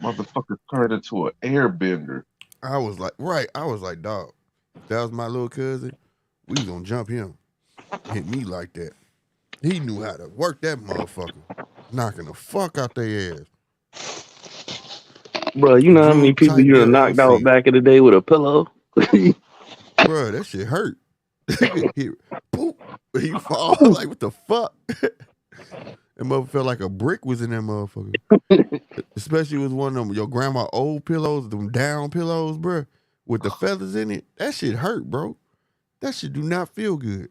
B: Motherfucker turned into an airbender.
A: I was like, dog, if that was my little cousin, we was gonna jump him. Hit me like that. He knew how to work that motherfucker. Knocking the fuck out their ass.
D: Bro, you know how many people you done knocked out back in the day with a pillow?
A: Bro, that shit hurt. Boop, he fall like what the fuck? That motherfucker felt like a brick was in that motherfucker. Especially with one of them, your grandma old pillows, them down pillows, bro, with the feathers in it. That shit hurt, bro. That shit do not feel good.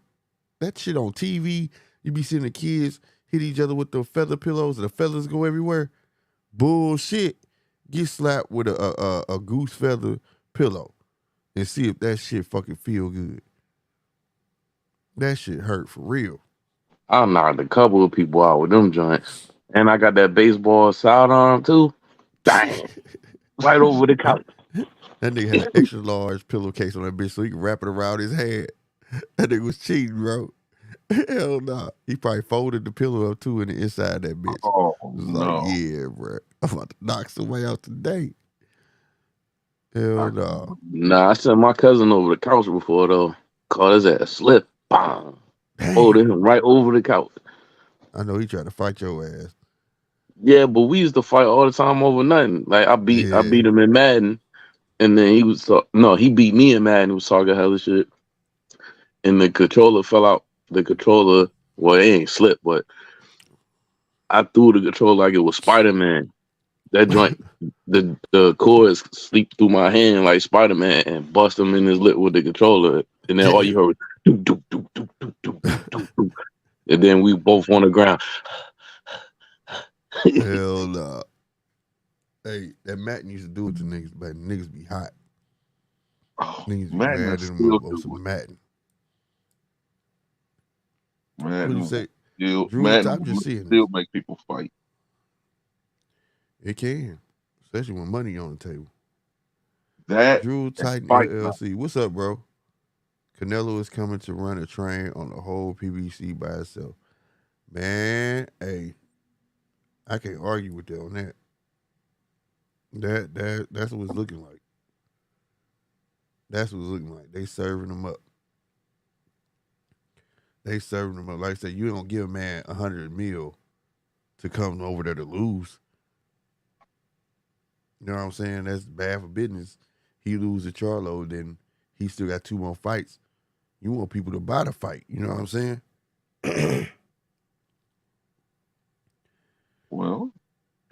A: That shit on TV, you be seeing the kids hit each other with the feather pillows and the feathers go everywhere. Bullshit. Get slapped with a goose feather pillow and see if that shit fucking feel good. That shit hurt for real.
D: I knocked a couple of people out with them joints. And I got that baseball sidearm too. Dang. Right over the couch.
A: That nigga had an extra large pillowcase on that bitch so he could wrap it around his head. That nigga was cheating, bro. Hell nah. He probably folded the pillow up too in the inside of that bitch.
B: Oh,
A: like, yeah, bro. I'm about to knock somebody out today. Hell no.
D: Nah, I sent my cousin over the couch before though. Caught his ass slip. Bang. Folded him right over the couch.
A: I know he tried to fight your ass.
D: Yeah, but we used to fight all the time over nothing. Like I beat him in Madden, and then he beat me in Madden. He was talking hella shit, and the controller fell out. The controller, well, it ain't slipped, but I threw the controller like it was Spider-Man. That joint, the cords sleep through my hand like Spider-Man and bust him in his lip with the controller. And then all you heard was do do do do do do do do do. And then we both on the ground.
A: Hell no. Hey, that Madden used to do it to niggas, but niggas be hot. Niggas be
B: Madden
A: mad at
B: still
A: them up
B: do
A: on some
B: it.
A: Madden.
B: Madden
A: What do you say?
B: still,
A: Drew
B: Madden
A: Top just seeing
B: still
A: this.
B: make people fight.
A: It can. Especially when money on the table.
B: That
A: Drew
B: and
A: Titan
B: fight
A: LLC. What's up, bro? Canelo is coming to run a train on the whole PBC by itself. Man, hey, I can't argue with that on that. That's what it's looking like. That's what it's looking like. They serving them up. They serving them up. Like I said, you don't give a man 100 mil to come over there to lose. You know what I'm saying? That's bad for business. He lose to Charlo, then he still got 2 more fights. You want people to buy the fight. You know what I'm saying?
B: Well,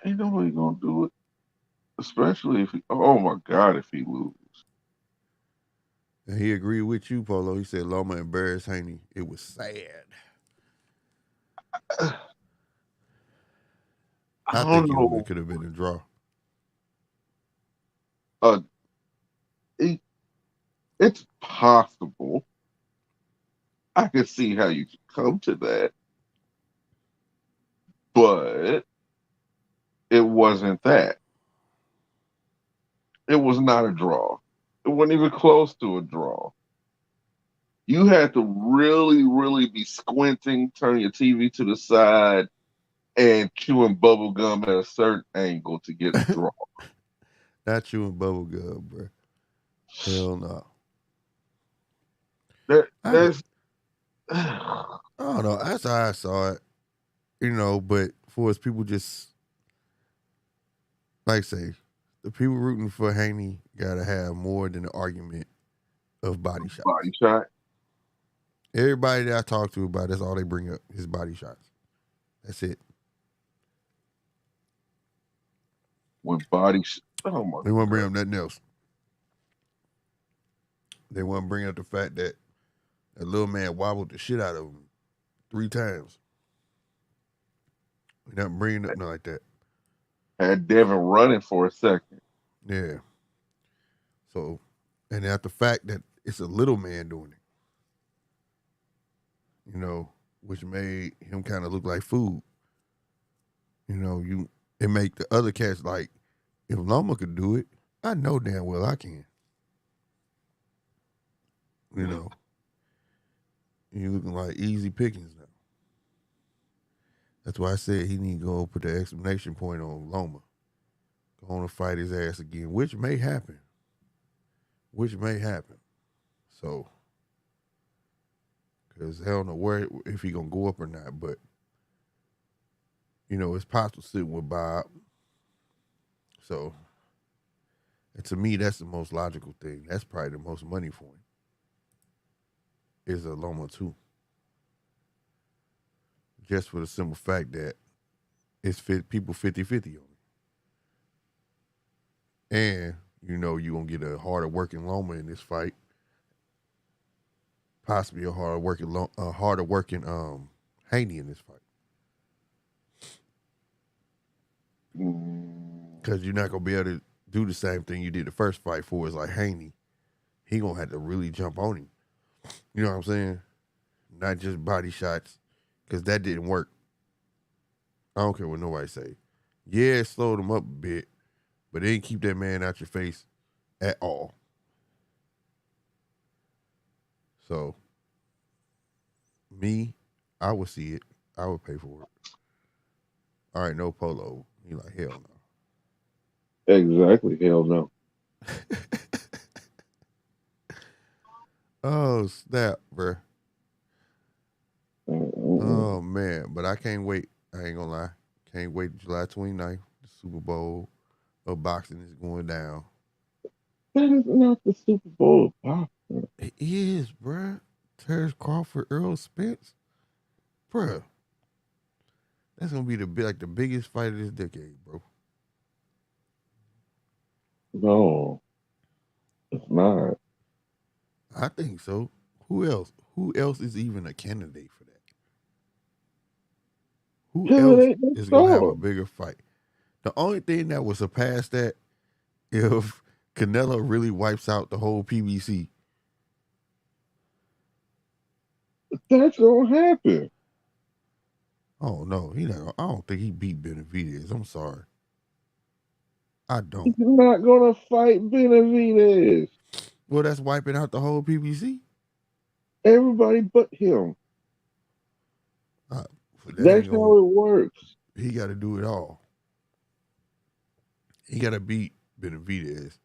B: ain't nobody gonna do it. Especially if he, oh my God, if he lose.
A: And he agreed with you, Polo. He said Loma embarrassed Haney. It was sad. I
B: I
A: think
B: don't
A: it
B: know.
A: could have been a draw.
B: It, it's possible. I can see how you could come to that, but it wasn't that. It was not a draw. It wasn't even close to a draw. You had to really, really be squinting, turn your TV to the side, and chewing bubble gum at a certain angle to get a draw.
A: Not chewing bubble gum, bro. Hell no.
B: There's
A: I don't know. That's how I saw it. You know, but for us, people just, like I say, the people rooting for Haney got to have more than an argument of body shots.
B: body shot.
A: Everybody that I talk to about, that's all they bring up, his body shots. That's it.
B: Oh my
A: They won't bring up nothing else. They won't bring up the fact that a little man wobbled the shit out of him 3 times. We're not bringing up nothing like that.
B: Had Devin running for a second.
A: Yeah. So, and at the fact that it's a little man doing it, you know, which made him kind of look like food. You know, it make the other cats like, if Loma could do it, I know damn well I can. You know, you looking like easy pickings now. That's why I said he need to go put the exclamation point on Loma. Go on and fight his ass again, which may happen. So, because I don't know where if he gonna go up or not, but you know, it's possible sitting with Bob. So, and to me, that's the most logical thing. That's probably the most money for him. Is a Loma too. Just for the simple fact that it's people 50-50 on it. And, you know, you're going to get a harder working Loma in this fight. Possibly a harder working Haney in this fight. Because you're not going to be able to do the same thing you did the first fight for. Is like Haney. He going to have to really jump on him. You know what I'm saying? Not just body shots. Because that didn't work. I don't care what nobody say. Yeah, it slowed him up a bit. But it didn't keep that man out your face at all. So, me, I would see it. I would pay for it. All right, no Polo. He like, hell no.
B: Exactly. Hell no.
A: Oh, snap, bruh. Oh, man. But I can't wait. I ain't gonna lie. Can't wait July 29th. The Super Bowl of boxing is going down.
B: That is not the Super Bowl of boxing.
A: It is, bruh. Terrence Crawford, Earl Spence. Bruh. That's gonna be the biggest fight of this decade, bro.
B: No, it's not.
A: I think so. Who else? Who else is even a candidate for that? Who
B: Kevin
A: else
B: ain't no
A: is gonna have a
B: star.
A: bigger fight? The only thing that would surpass that if Canelo really wipes out the whole PBC.
B: That's gonna happen.
A: Oh no, he not. I don't think he beat Benavidez. I'm sorry, I
B: He's
A: don't.
B: not gonna fight Benavidez.
A: Well, that's wiping out the whole PBC.
B: Everybody but him.
A: That
B: That's
A: ain't
B: how
A: gonna.
B: it works.
A: He got to do it all. He got to beat Benavidez.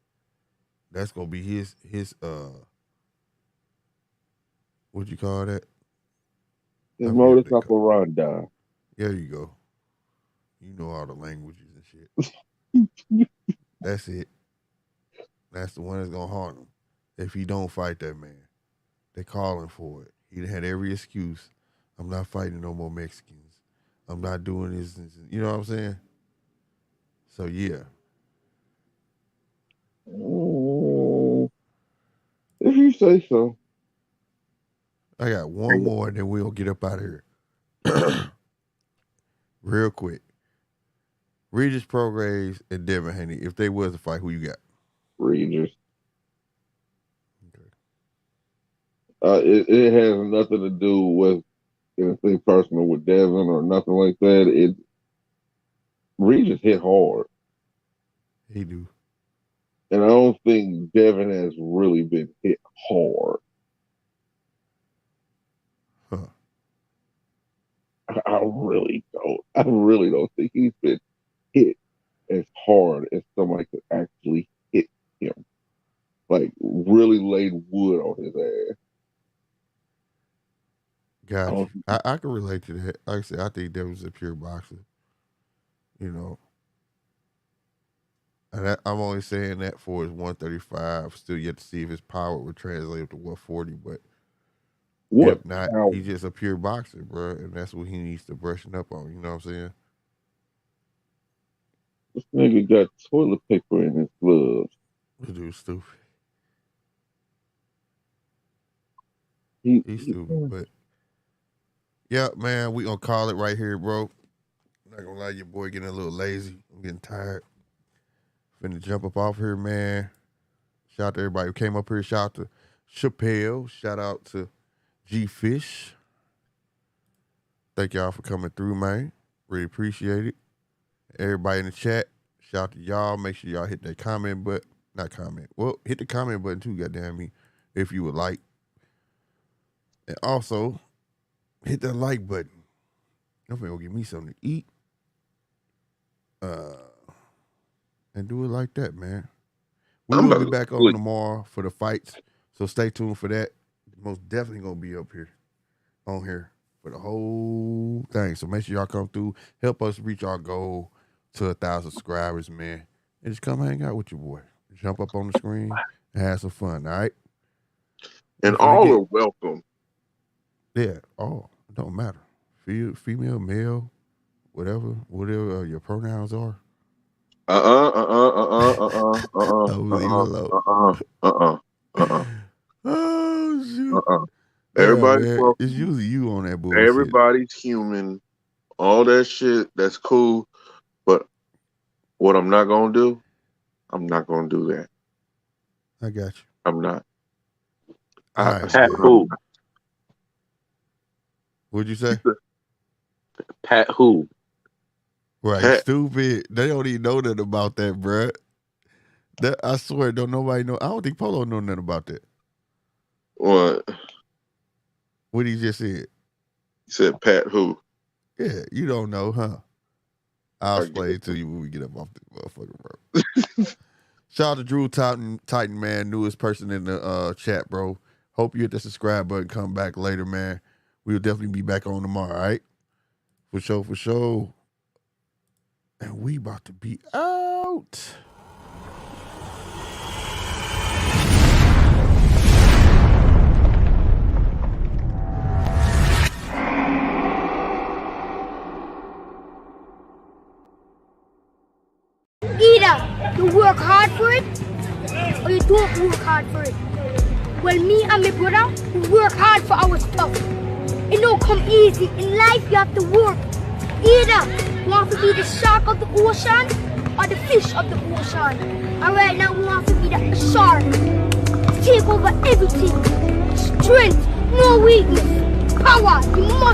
A: That's gonna be his what you call that?
B: His
A: I forget what
B: modus
A: they call it.
B: operandi.
A: There you go. You know all the languages and shit. That's it. That's the one that's gonna haunt him. If he don't fight that man, they calling for it. He had every excuse. I'm not fighting no more Mexicans. I'm not doing this. You know what I'm saying? So yeah.
B: If you say so.
A: I got one more and then we'll get up out of here. Real quick. Regis Prograis and Devin Haney, if they was to fight, who you got?
B: Regis.
A: Okay.
B: It has nothing to do with anything personal with Devin or nothing like that. Regis hit hard.
A: He do.
B: And I don't think Devin has really been hit hard.
A: Huh.
B: I really don't. I really don't think he's been hit as hard as somebody could actually hit him. Like, really laid wood on his ass.
A: Gotcha. I can relate to that. Like I said, I think Devin's a pure boxer. You know. And I'm only saying that for his 135. Still yet to see if his power would translate to 140. But
B: what
A: if not,
B: power?
A: he's just a pure boxer, bro. And that's what he needs to brushing up on. You know what I'm saying?
B: This nigga got toilet paper in his gloves.
A: This dude's stupid.
B: He's
A: stupid. But yeah, man, we gonna call it right here, bro. I'm not gonna lie, your boy getting a little lazy. I'm getting tired. Finna jump up off here, man. Shout out to everybody who came up here. Shout out to Chappelle. Shout out to G Fish. Thank y'all for coming through, man. Really appreciate it. Everybody in the chat, shout out to y'all. Make sure y'all hit that comment button. Not comment. Well, hit the comment button too, goddamn me, if you would like. And also, hit that like button. Don't forget to give me something to eat. And do it like that, man. We will be back on tomorrow for the fights, so stay tuned for that. Most definitely gonna be up here, on here for the whole thing. So make sure y'all come through, help us reach our goal to 1,000 subscribers, man. And just come hang out with your boy. Jump up on the screen and have some fun, all right?
B: And all are welcome.
A: Yeah, all. It don't matter. Female, male, whatever your pronouns are. Oh, shoot.
B: Everybody's welcome.
A: It's usually you on that bullshit.
B: Everybody's human. All that shit, that's cool. But what I'm not going to do, I'm not going to do that.
A: I got you.
B: I'm not.
D: Pat who?
A: What'd you say?
D: Pat who?
A: Right,
B: Pat.
A: Stupid. They don't even know nothing about that, bruh. That, I swear, don't nobody know. I don't think Polo know nothing about that.
B: What?
A: What he just said.
B: He said Pat who?
A: Yeah, you don't know, huh? I'll explain it to you when we get up off the motherfucker, bro. Shout out to Drew Titan, man, newest person in the chat, bro. Hope you hit the subscribe button. Come back later, man. We'll definitely be back on tomorrow, all right? For sure. And we about to be out.
E: Either you work hard for it or you don't work hard for it. Well, me and my brother, we work hard for our stuff. It don't come easy. In life, you have to work. Either you want to be the shark of the ocean or the fish of the ocean. And right now, we want to be the shark. Take over everything. Strength, no weakness. Power, you must